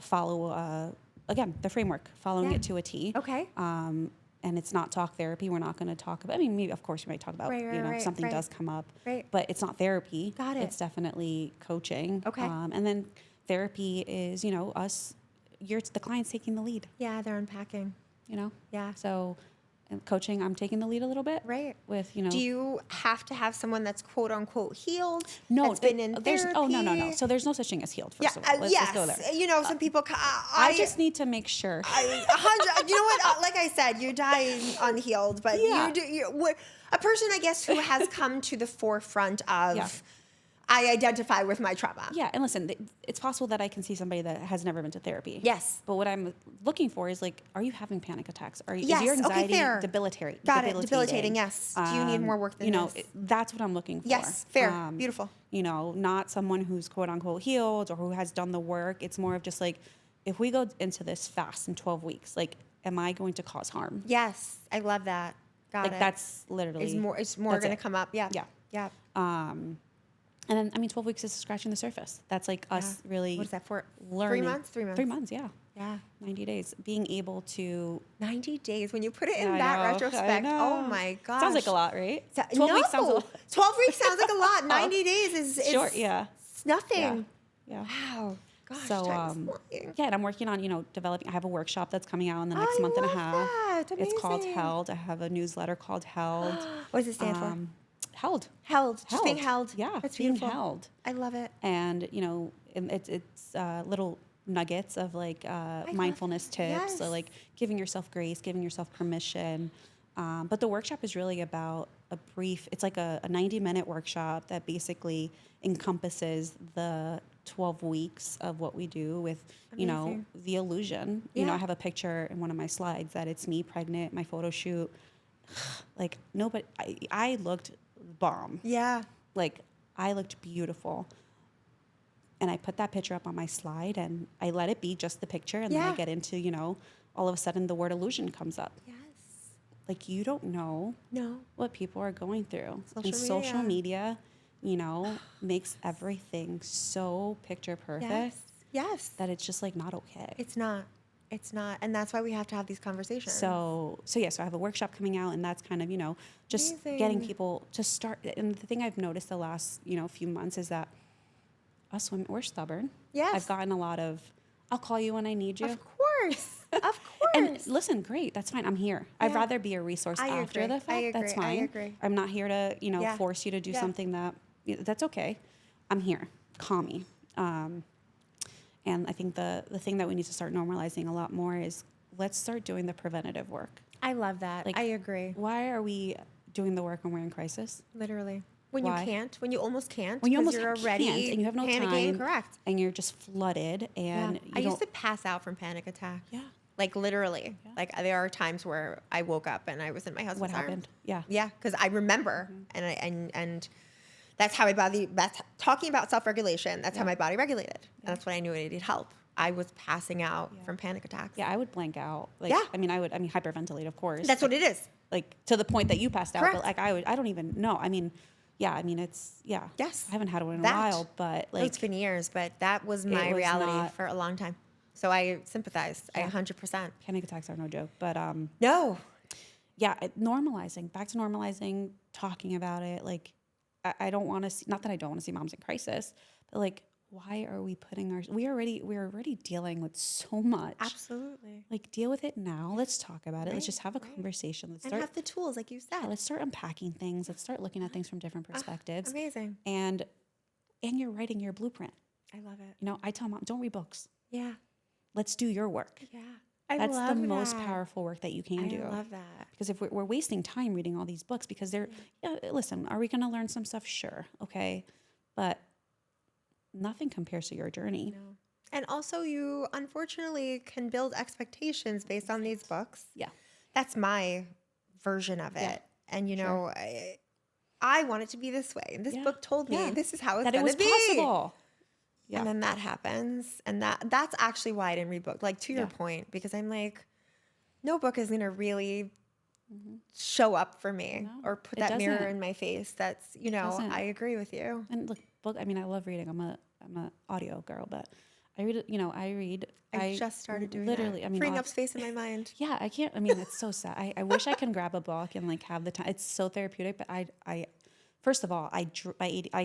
follow again the framework, following it to a T. Okay. And it's not talk therapy. We're not going to talk about, maybe, of course, we might talk about, if something does come up. Right. But it's not therapy. Got it. It's definitely coaching. Okay. And then therapy is, the client's taking the lead, Yeah, they're unpacking. Yeah. So coaching, I'm taking the lead a little bit. Right. With, Do you have to have someone that's quote unquote healed? No, that's been in there's, therapy? oh, no. So there's no such thing as healed, first of all. Let's yes. go there. Some people. I just need to make sure. 100. You know what? Like I said, you're dying unhealed, but Yeah. a person, I guess, who has come to the forefront of. Yeah. I identify with my trauma. Yeah, and listen, it's possible that I can see somebody that has never been to therapy. Yes. But what I'm looking for is like, are you having panic attacks? Yes. Is your Okay, anxiety fair. debilitating? Got it. Debilitating. Yes. Do you need more work than this? That's what I'm looking for. Yes. Fair. Beautiful. Not someone who's quote unquote healed or who has done the work. It's more of just like, if we go into this fast in 12 weeks, like, am I going to cause harm? Yes. I love that. Got it. That's literally. It's more going to come up. Yeah. Yeah. Yeah. And then, 12 weeks is scratching the surface. That's like us really. What is that for? Learning. 3 months? 3 months. 3 months, yeah. Yeah. 90 days. Being able to. 90 days. When you put it in I that know, retrospect, I oh know. my gosh. Sounds like a lot, right? 12 12 weeks sounds a lot. 12 weeks sounds like a lot. 90 days is Short, yeah. It's nothing. Yeah. Wow. Gosh, So, time's flying. yeah, and I'm working on, developing. I have a workshop that's coming out in the next month and a love half. that. It's called Amazing. Held. I have a newsletter called Held. What does it stand for? Held. Held. Just being held. Yeah, That's being beautiful. held. I love it. And, it's little nuggets of like mindfulness tips. Yes. So like giving yourself grace, giving yourself permission. But the workshop is really about brief, it's like a 90-minute workshop that basically encompasses the 12 weeks of what we do with, you know, Amazing. the illusion. You know, Yeah. I have a picture in one of my slides that it's me pregnant, my photo shoot. Like nobody, I looked bomb. Yeah. Like I looked beautiful. And I put that picture up on my slide and I let it be just the picture. And then I Yeah. get into, you know, all of a sudden the word illusion comes up. Yes. Like you don't know No. what people are going through. And Social social media, you know, makes everything so picture perfect Yes. that it's just like not okay. It's not. It's not. And that's why we have to have these conversations. So I have a workshop coming out, and that's kind of, you know, just Amazing. getting people to start. And the thing I've noticed the last, you know, few months is that us women, we're stubborn. Yes. I've gotten a lot of, I'll call you when I need you. Of course. Of course. And listen, great, that's fine. I'm here. I'd Yeah. rather be a resource I after agree. the fact. I agree. That's fine. I agree. I'm not here to, you know, Yeah. force you to do Yeah. something that's okay. I'm here. Call me. And I think the thing that we need to start normalizing a lot more is let's start doing the preventative work. I love that. Like, I agree. Why are we doing the work when we're in crisis? Literally. When Why? you can't, when you almost can't, When you 'cause almost you're can't already and you have no panicking. time. Correct. And you're just flooded and I used to pass out from panic attacks. Yeah. Like literally. Yeah. Like there are times where I woke up and I was in my husband's What arms. happened? Yeah. Yeah, because I remember, and that's how my body. That's talking about self-regulation. That's how my body regulated, and that's when I knew I needed help. I was passing out from panic attacks. Yeah, I would blank out. Like, Yeah. I mean, hyperventilate, of course. That's what it is. Like to the point that you passed out. Correct. But like I don't even know. I mean, it's Yes. I haven't had one in a That. while, but like It's been years, but that was my was reality not- for a long time. So I sympathize. I Yeah. 100%. panic attacks are no joke. But No. normalizing, back to normalizing, talking about it. Like I don't want to see, not that I don't want to see moms in crisis, but like why are we putting we're already dealing with so much. Absolutely. Like deal with it now. Let's talk about it. Let's Right, just have a right. conversation. Let's And start have the tools, like you said. let's start unpacking things. Let's start looking at things from different perspectives. Amazing. And you're writing your blueprint. I love it. You know, I tell mom, don't read books. Yeah. Let's do your work. Yeah. I That's love the most that. powerful work that you can do. I love that. Because if we're wasting time reading all these books, because listen, are we going to learn some stuff? Sure. Okay. But nothing compares to your journey. No. And also, you unfortunately can build expectations based on these books. Yeah. That's my version of it. Yeah. And, you know, I want it to be this way. And this Yeah. book told me Yeah. this is how it's That it going was to be. possible. Yeah. And then that happens. And that's actually why I didn't read book. Like, to your Yeah. point, because I'm like, no book is going to really show up for me No, or put it that mirror doesn't. in my face. That's, you know, Doesn't. I agree with you. And look, book, I mean, I love reading. I'm a audio girl, but I read, I just started doing literally, that. I mean, freeing up space in my mind. yeah, I can't, I mean, it's so sad. I wish I can grab a book and like have the time. It's so therapeutic, but I first of all, I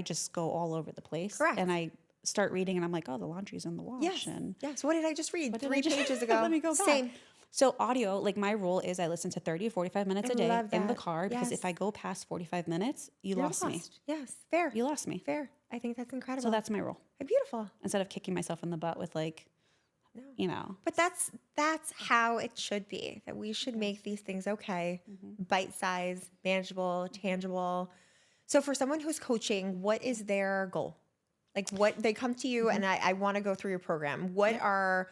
just go all over the place. Correct. And I start reading and I'm like, oh, the laundry's in the wash. Yes. And Yes. What did I just read? what did 3 I just- pages ago. Let me go back. Same. So audio, like my rule is I listen to 30 or 45 minutes I a day love in the that. car because Yes. if I go past 45 minutes, you You're lost me. Yes. Fair. You lost me. Fair. I think that's incredible. So that's my rule. Beautiful. Instead of kicking myself in the butt with like, No. you know. But that's how it should be. That we should make these things okay, bite-sized, manageable, tangible. So for someone who's coaching, what is their goal? Like what they come to you and I want to go through your program. What are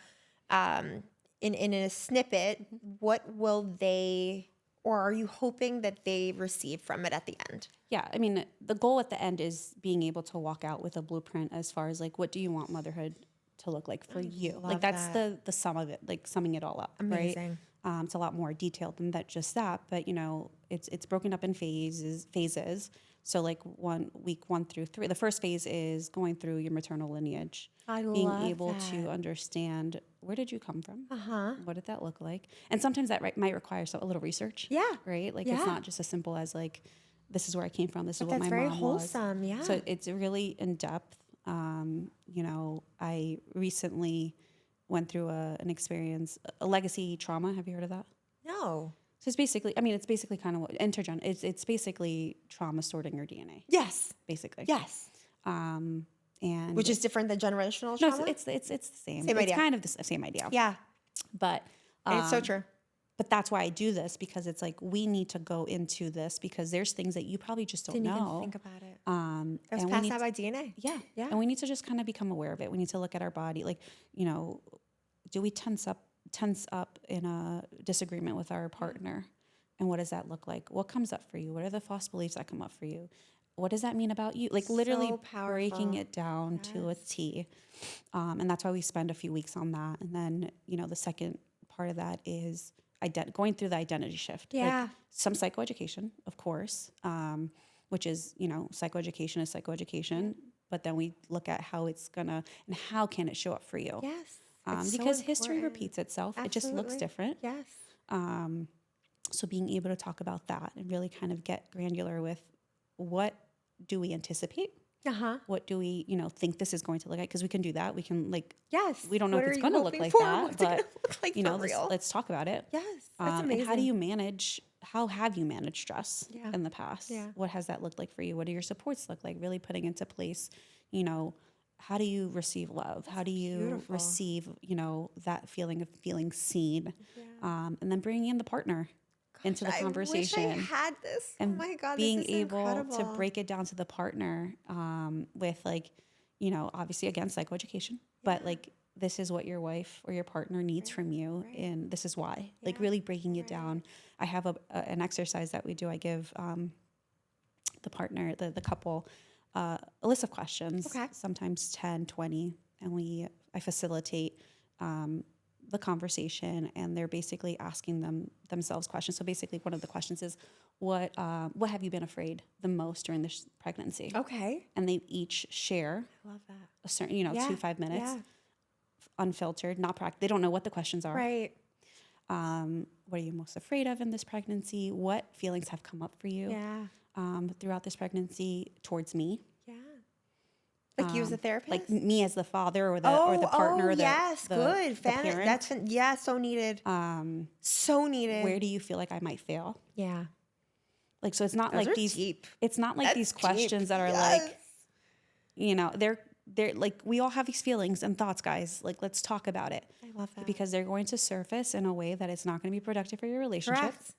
in a snippet, what will they or are you hoping that they receive from it at the end? Yeah, I mean, the goal at the end is being able to walk out with a blueprint as far as like, what do you want motherhood to look like for you? love Like that's that. the sum of it, like summing it all up, Amazing. right? It's a lot more detailed than that, just that, but you know, it's broken up in phases. So like week 1 through 3, the first phase is going through your maternal lineage, being love able that. to understand where did you come from? Uh-huh. What did that look like? And sometimes that might require a little research. Yeah. Right? Like Yeah. it's not just as simple as like, this is where I came from. This is what That's my very mom wholesome. was. Yeah. So it's really in depth. You know, I recently went through an experience, a legacy trauma. Have you heard of that? No. So it's basically kind of what it's basically trauma stored in your DNA, Yes. basically. Yes. And Which is different than generational no, trauma? it's the same. Same idea. It's kind of the same idea. Yeah. But And it's so true. but that's why I do this, because it's like, we need to go into this because there's things that you probably just don't Didn't know. even think about it. That was And we passed need out by DNA. yeah. Yeah. And we need to just kind of become aware of it. We need to look at our body. Like, you know, do we tense up in a disagreement with our partner? And what does that look like? What comes up for you? What are the false beliefs that come up for you? What does that mean about you? Like, literally breaking it down to a T. And that's why we spend a few weeks on that. And then, you know, the second part of that is going through the identity shift. Yeah. Like, some psychoeducation, of course, which is, you know, psychoeducation is psychoeducation. But then we look at how it's gonna, and how can it show up for you? Yes. Because history repeats itself. Absolutely. It just looks different. Yes. So being able to talk about that and really kind of get granular with, what do we anticipate? What do we, you know, think this is going to look like? Because we can do that. We can, like, yes. we don't know What if are it's you going to look hoping like for? that, What's it gonna but look like, you know, for real? let's talk about it. Yes. That's amazing. And how do you manage? How have you managed stress Yeah. in the past? Yeah. What has that looked like for you? What do your supports look like? Really putting into place, you know, how do you receive love? How do you beautiful. receive, you know, that feeling of feeling seen? Yeah. And then bringing in the partner into the conversation. I wish I had this. And oh my God, being this is able incredible. to break it down to the partner with, like, you know, obviously, again, psychoeducation, but like, this is what your wife or your partner needs from you, and this is why. Like, really breaking it down. I have an exercise that we do. I give the partner, the couple, a list of questions, sometimes 10, 20, and I facilitate the conversation, and they're basically asking themselves questions. So basically, one of the questions is, what have you been afraid the most during this pregnancy? Okay. And they each share I love that. a certain, 2-5 minutes, unfiltered, not practical. They don't know what the questions are. Right. What are you most afraid of in this pregnancy? What feelings have come up for you throughout this pregnancy towards me? Yeah. Like you as a therapist? Like me as the father or the partner or the yes, the, good. the parent. That's so needed. So needed. Where do you feel like I might fail? Yeah. Like, so it's not Those like are these deep. It's not like That's these questions deep. that are Yes. like, you know, they're like, we all have these feelings and thoughts, guys. Like, let's talk about it. I love that. Because they're going to surface in a way that it's not going to be productive for your relationship. Correct.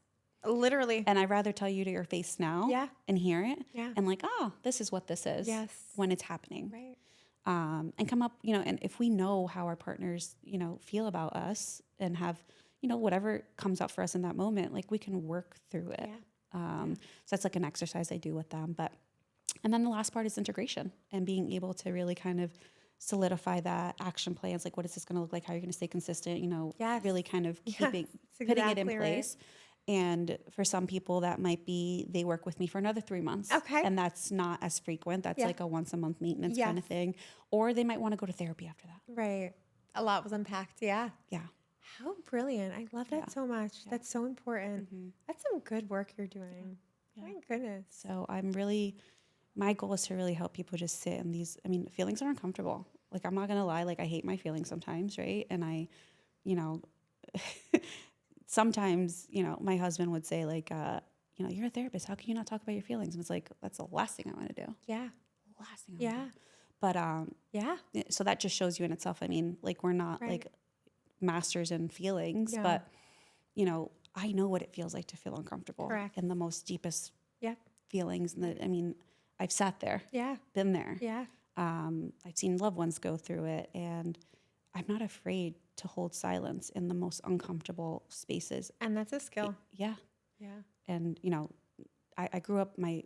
Literally. And I'd rather tell you to your face now and hear it and like, oh, this is what this is when it's happening. Right. And come up, you know, and if we know how our partners, you know, feel about us and have, you know, whatever comes up for us in that moment, like, we can work through it. So that's like an exercise I do with them. And then the last part is integration and being able to really kind of solidify that action plans. Like, what is this going to look like? How are you going to stay consistent? You know, really kind of putting it in place. And for some people that might be, they work with me for another 3 months. Okay. And that's not as frequent. That's like a once a month maintenance kind of thing. Or they might want to go to therapy after that. Right. A lot was unpacked. Yeah. Yeah. How brilliant. I love that so much. That's so important. That's some good work you're doing. My goodness. So my goal is to really help people just sit in these, I mean, feelings are uncomfortable. Like, I'm not going to lie. Like, I hate my feelings sometimes. Right. And I, you know, sometimes, you know, my husband would say, like, you know, you're a therapist. How can you not talk about your feelings? And it's like, that's the last thing I want to do. Yeah. Last thing I want to do. But, so that just shows you in itself. I mean, like, we're not like masters in feelings, but, you know, I know what it feels like to feel uncomfortable. Correct. And the most deepest feelings. And I mean, I've sat there, been there. Yeah. I've seen loved ones go through it, and I'm not afraid to hold silence in the most uncomfortable spaces. And that's a skill. Yeah. Yeah. And, you know, I grew up, my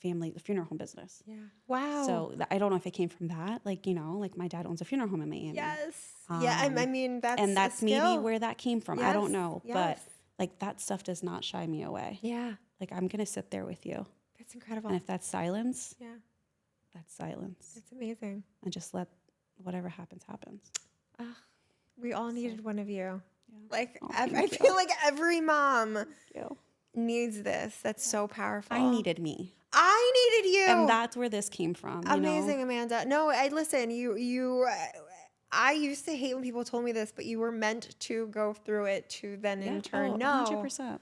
family, the funeral home business. Yeah. Wow. So I don't know if it came from that. Like, you know, like, my dad owns a funeral home in Miami. Yes. I mean, that's maybe where that came from. I don't know. Yes. But like, that stuff does not shy me away. Yeah. Like, I'm going to sit there with you. That's incredible. And if that's silence, that's silence. That's amazing. And just let whatever happens. We all needed one of you. Yeah. Like, I feel like every mom You. needs this. That's so powerful. I needed me. I needed you. And that's where this came from. Amazing, you know? Amanda. No, I listen. I used to hate when people told me this, but you were meant to go through it to then in turn know. 100%.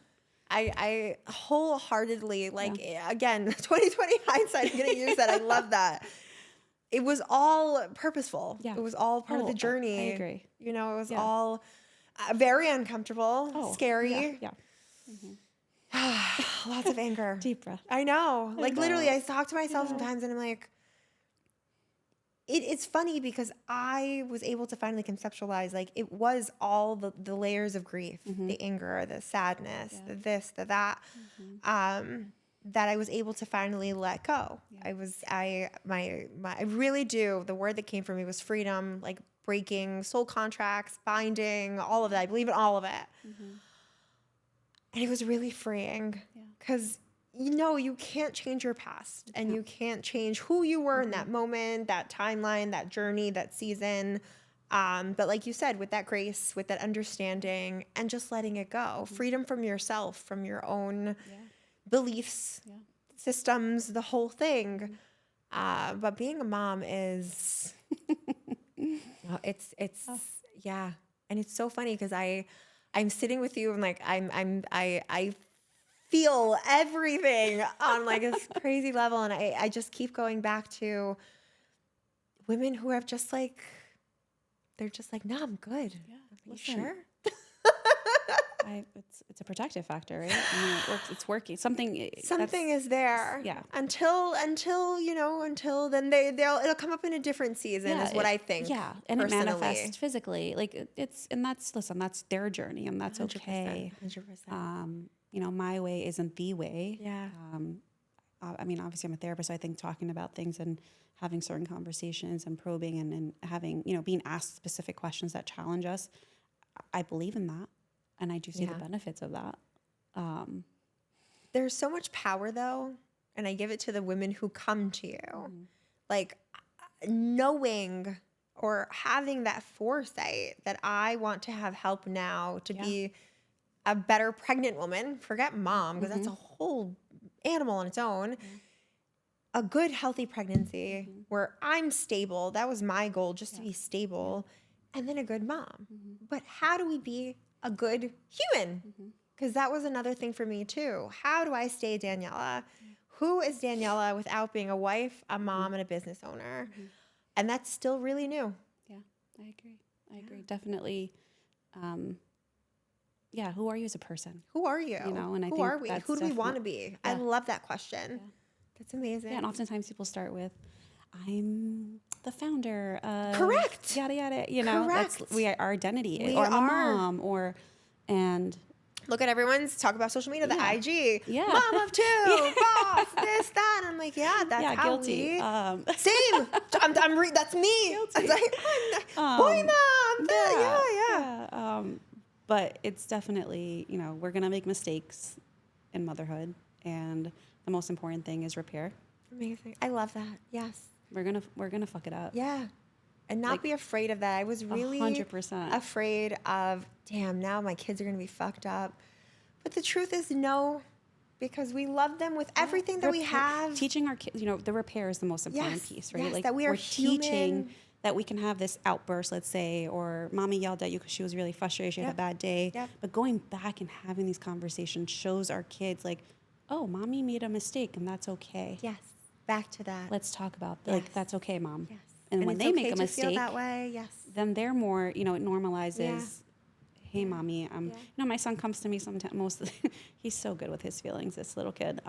I wholeheartedly, like, again, 2020 hindsight, I'm going to use that. I love that. It was all purposeful. Yeah. It was all part of the journey. I agree. You know, it was all Very uncomfortable, scary. Yeah. Lots of anger. Deep breath. I know. Like literally, I talk to myself Yeah. sometimes and I'm like, it's funny because I was able to finally conceptualize, like it was all the layers of grief, the anger, the sadness, the this, the that, that I was able to finally let go. I really do. The word that came from me was freedom, like breaking soul contracts, binding, all of that. I believe in all of it. And it was really freeing because you can't change your past and you can't change who you were in that moment, that timeline, that journey, that season. But like you said, with that grace, with that understanding and just letting it go, freedom from yourself, from your own beliefs, systems, the whole thing. But being a mom is, yeah. And it's so funny because I'm sitting with you and like, I feel everything on like a crazy level. And I just keep going back to women who have just like, they're just like, no, I'm good. Yeah, Are you sure? It's a protective factor, right? I mean, it works. It's working. Something is there. Yeah. Until then it'll come up in a different season is what I think. Yeah. And personally. It manifests physically. Like that's their journey and that's 100%, okay. 100%. My way isn't the way. Yeah. I mean, obviously I'm a therapist, so I think talking about things and having certain conversations and probing and having, being asked specific questions that challenge us, I believe in that. And I do see the benefits of that. There's so much power though. And I give it to the women who come to you. Like knowing or having that foresight that I want to have help now to be a better pregnant woman. Forget mom, because that's a whole animal on its own. A good, healthy pregnancy where I'm stable. That was my goal, just to be stable. And then a good mom. But how do we be a good human? Because that was another thing for me too. How do I stay Daniela? Who is Daniela without being a wife, a mom, and a business owner? And that's still really new. Yeah, I agree. Definitely. Who are you as a person? Who are you? And I who think are we? Who do we want to be? I love that question. That's amazing. Yeah, and oftentimes people start with, I'm the founder of correct. Yada yada. Correct. That's our identity. Or I'm a mom and look at everyone's talk about social media, the IG. Yeah. Mom of two, boss, this, that. And I'm like, that's how guilty. Same. That's me. Guilty. It's like, boy mom. But it's definitely, we're going to make mistakes in motherhood. And the most important thing is repair. Amazing. I love that. Yes. We're gonna fuck it up. Yeah. And not be afraid of that. I was really 100% afraid of, damn, now my kids are going to be fucked up. But the truth is no, because we love them with everything that we have. Teaching our kids, the repair is the most important piece, right? Yes, like that we're teaching that we can have this outburst, let's say, or mommy yelled at you because she was really frustrated, she had a bad day. Yep. But going back and having these conversations shows our kids like, oh, mommy made a mistake and that's okay. Yes. Back to that. Let's talk about that. Like, that's okay, mom. Yes. And when they make a to mistake, feel that way. Yes. then they're more, it normalizes, hey, mommy, my son comes to me sometimes, he's so good with his feelings, this little kid.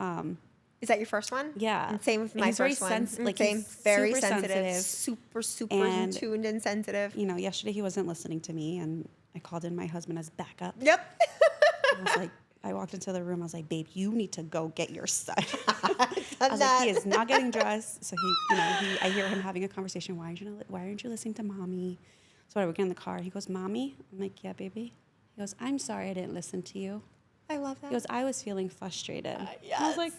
Is that your first one? Yeah. And same with my first one. Same. Very sensitive. Super in tuned and sensitive. Yesterday he wasn't listening to me and I called in my husband as backup. Yep. I walked into the room. I was like, babe, you need to go get your son. I was like, he is not getting dressed. So I hear him having a conversation. Why aren't you listening to mommy? So I get in the car. He goes, mommy? I'm like, yeah, baby. He goes, I'm sorry I didn't listen to you. I love that. He goes, I was feeling frustrated. Yes. I was like,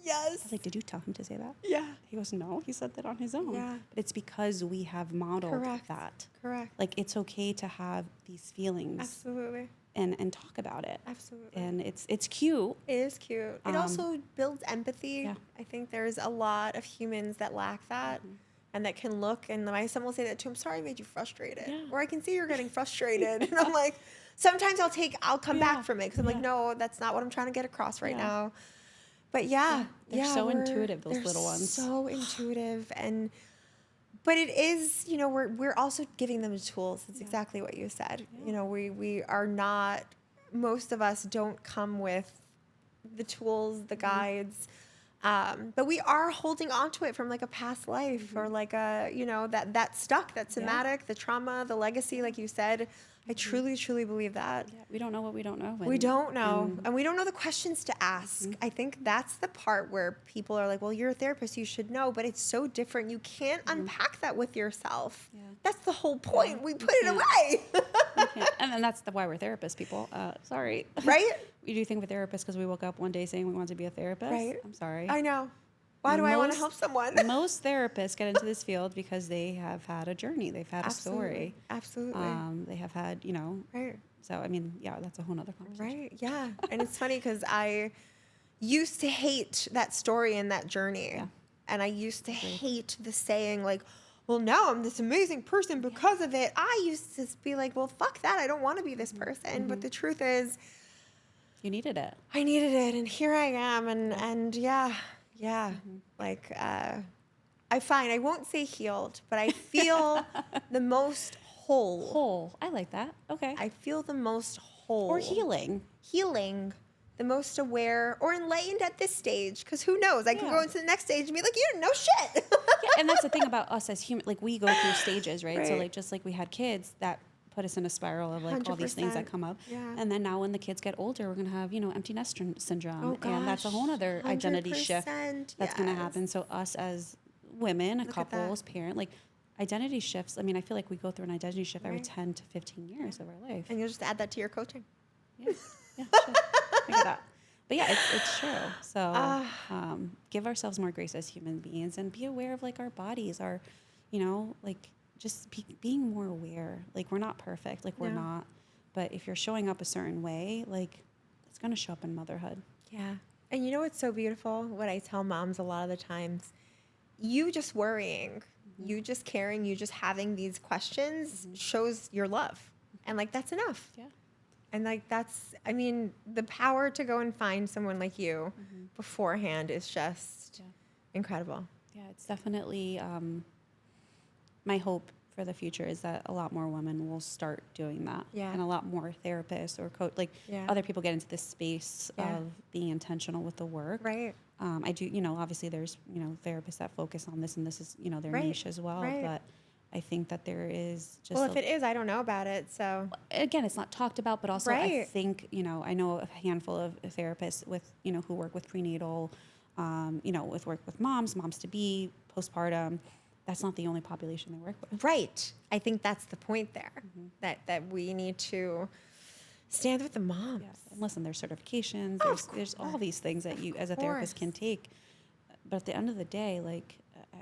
yes. I was like, did you tell him to say that? Yeah. He goes, no, he said that on his own. Yeah. But it's because we have modeled that. Correct. Like, it's okay to have these feelings. Absolutely. And talk about it. Absolutely. And it's cute. It is cute. It also builds empathy. Yeah. I think there's a lot of humans that lack that and that can look, and my son will say that too, I'm sorry I made you frustrated. Yeah. Or I can see you're getting frustrated. And I'm like, sometimes I'll come back from it because I'm like, no, that's not what I'm trying to get across right now. But they're so intuitive, those little ones. So intuitive. And But it is, you know, we're also giving them the tools. It's exactly what you said. Yeah. You know, we are not, most of us don't come with the tools, the guides, but we are holding on to it from like a past life or like a, you know, that stuck, that somatic, the trauma, the legacy, like you said. I truly, truly believe that. Yeah, we don't know what we don't know. We don't know. And we don't know the questions to ask. I think that's the part where people are like, well, you're a therapist, you should know. But it's so different. You can't unpack that with yourself. Yeah. That's the whole point. Yeah, we you put it can't. away. And then that's why we're therapists, people. Sorry. Right? We do think we're therapists because we woke up one day saying we want to be a therapist. Right. I'm sorry. I know. Why do I want to help someone? Most therapists get into this field because they have had a journey. They've had a story. Absolutely. They have had, you know. Right. So, I mean, yeah, that's a whole nother conversation. Right. Yeah. And it's funny because I used to hate that story and that journey. Yeah. And I used to hate the saying like, well, now I'm this amazing person because of it. I used to be like, well, fuck that. I don't want to be this person. But the truth is, You needed it. I needed it. And here I am. And yeah. Like, I won't say healed, but I feel the most whole. Whole. I like that. Okay. I feel the most whole. Or healing. Healing, the most aware or enlightened at this stage. Because who knows? I can go into the next stage and be like, you didn't know shit. Yeah, and that's the thing about us as human. Like, we go through stages, right? So, Right. like, just like we had kids, that put us in a spiral of like all these things that 100%. come up. Yeah. And then now when the kids get older, we're going to have, you know, empty nest syndrome. Oh, and that's a whole other identity shift 100%, that's going to yes. happen. So us as women, Look at that. couples, parent, like identity shifts. I mean, I feel like we go through an identity shift every Right. 10 to 15 years of our life. And you'll just add that to your coaching. Yeah, yeah, sure. Look at that. But yeah, it's true. So give ourselves more grace as human beings and be aware of like our bodies, our, you know, like just being more aware. Like, we're not perfect, like we're No. not. But if you're showing up a certain way, like it's going to show up in motherhood. Yeah. And you know what's so beautiful? What I tell moms a lot of the times, you just worrying, you just caring, you just having these questions shows your love. And like, that's enough. Yeah. And like, that's, I mean, the power to go and find someone like you beforehand is just incredible. Yeah, it's definitely my hope for the future is that a lot more women will start doing that. Yeah. And a lot more therapists or Yeah. other people get into this space Yeah. of being intentional with the work. Right. I do, you know, obviously there's, you know, therapists that focus on this and this is, you know, their Right. niche as well. Right. But I think that there is just, Well, if it is, I don't know about it. So, again, it's not talked about, but also I Right. think, you know, I know a handful of therapists with, you know, who work with prenatal, you know, work with moms to be, postpartum. That's not the only population they work with. right. I think that's the point there, that we need to stand with the moms. Yes. And listen, there's certifications, Of there's all these things that you as a therapist can take. But at the end of the day, like,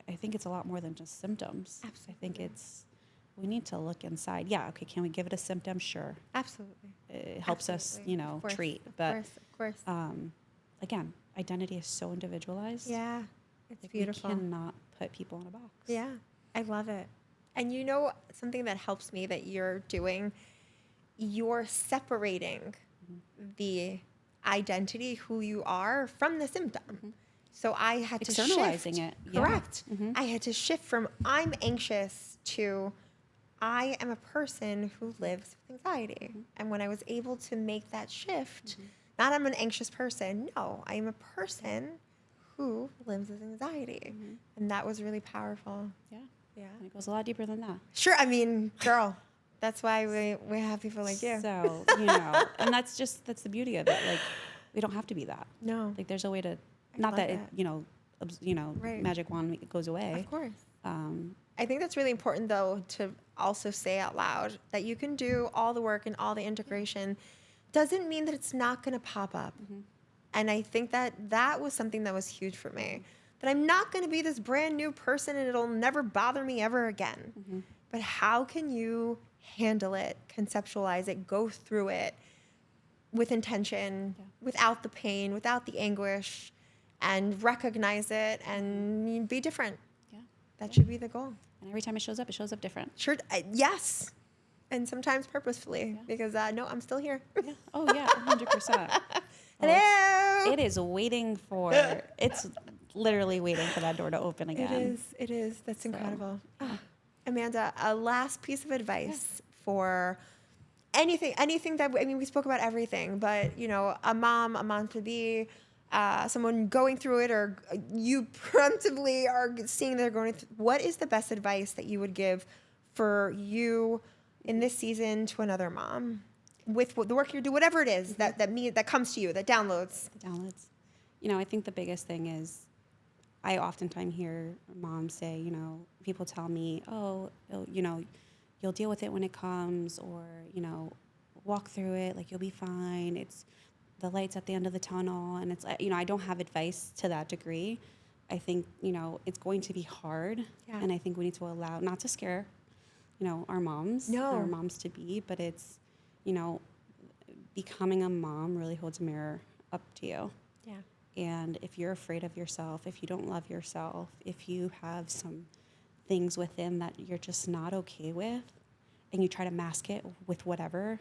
I think it's a lot more than just symptoms. I think we need to look inside. Yeah, okay, can we give it a symptom? Sure. Absolutely. It helps us, you know, Of course, treat. Of But course. again, identity is so individualized. Yeah. It's Like, beautiful. we cannot put people in a box. Yeah. I love it. And you know, something that helps me that you're doing, you're separating the identity, who you are, from the symptom. So I had to Externalizing shift. it. Yeah. Correct. I had to shift from I'm anxious to I am a person who lives with anxiety. And when I was able to make that shift, not I'm an anxious person. No, I am a person who lives with anxiety. And that was really powerful. Yeah. Yeah. And it goes a lot deeper than that. Sure. I mean, girl, that's why we have people like you. So, you know, and that's the beauty of it. Like, we don't have to be that. No. Like, there's a way to, I not love that, it, that. you know, Right. magic wand goes away. Of course. I think that's really important, though, to also say out loud that you can do all the work and all the integration. Doesn't mean that it's not going to pop up. And I think that was something that was huge for me. That I'm not going to be this brand new person and it'll never bother me ever again. But how can you handle it, conceptualize it, go through it with intention, without the pain, without the anguish, and recognize it and be different? Yeah. That should be the goal. And every time it shows up different. Sure. Yes. And sometimes purposefully because no, I'm still here. Yeah. Oh, yeah, 100%. Hello. It is waiting for, it's literally waiting for that door to open again. It is. That's incredible. Amanda, a last piece of advice for anything that, I mean, we spoke about everything, but, you know, a mom to be, someone going through it, or you preemptively are seeing they're going through, what is the best advice that you would give for you in this season to another mom with the work you do, whatever it is that comes to you, that downloads? You know, I think the biggest thing is, I oftentimes hear moms say, you know, people tell me, oh, you know, you'll deal with it when it comes, or, you know, walk through it, like, you'll be fine. It's the light's at the end of the tunnel. And it's, you know, I don't have advice to that degree. I think, you know, it's going to be hard. Yeah. And I think we need to allow, not to scare, you know, our moms, our moms to be, but it's, you know, becoming a mom really holds a mirror up to you. Yeah. And if you're afraid of yourself, if you don't love yourself, if you have some things within that you're just not okay with, and you try to mask it with whatever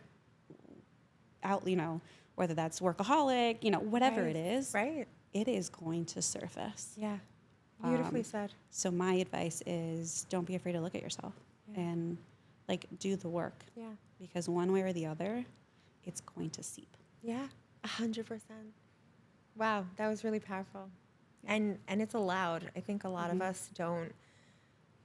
out, you know, whether that's workaholic, you know, whatever it is, it is going to surface. Yeah. Beautifully said. So my advice is, don't be afraid to look at yourself and, like, do the work. Yeah. Because one way or the other, it's going to seep. Yeah. 100%. Wow. That was really powerful. And it's allowed. I think a lot of us don't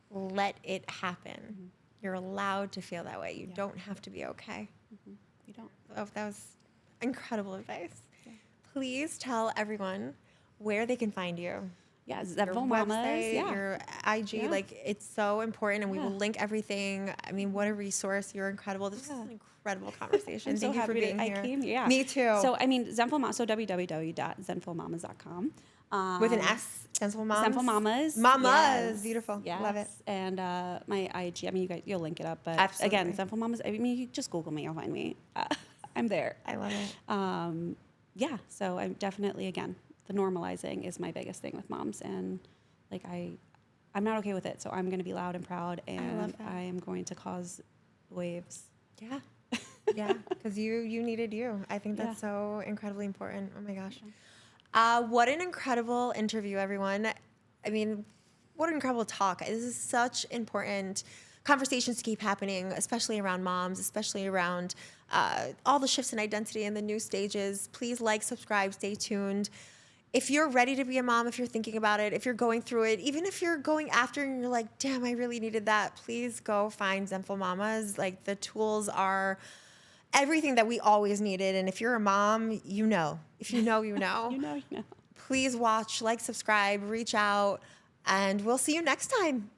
let it happen. You're allowed to feel that way. You don't have to be okay. You don't. Oh, that was incredible advice. Yeah. Please tell everyone where they can find you. Yeah, Zenful Mamas. Website, your IG, like, it's so important, and we will link everything. I mean, what a resource. You're incredible. This is an incredible conversation. Thank you for being here. I came, Me too. So, I mean, Zenful Mamas, so www.zenfulmamas.com. With an S, Zenful Mamas? Zenful Mamas. Mamas. Yes. Beautiful. Yes. Love it. And my IG, I mean, you guys, you'll link it up. But absolutely. Again, Zenful Mamas, I mean, you just Google me, you'll find me. I'm there. I love it. Yeah, so I'm definitely, again, the normalizing is my biggest thing with moms. And, like, I'm not okay with it. So I'm going to be loud and proud. And I am going to cause waves. Yeah. Yeah, because you needed you. I think that's so incredibly important. Oh, my gosh. What an incredible interview, everyone. I mean, what an incredible talk. This is such important conversations to keep happening, especially around moms, especially around all the shifts in identity and the new stages. Please like, subscribe, stay tuned. If you're ready to be a mom, if you're thinking about it, if you're going through it, even if you're going after and you're like, damn, I really needed that, please go find Zenful Mamas. Like, the tools are everything that we always needed. And if you're a mom, you know. If you know, you know. You know. Please watch, like, subscribe, reach out, and we'll see you next time.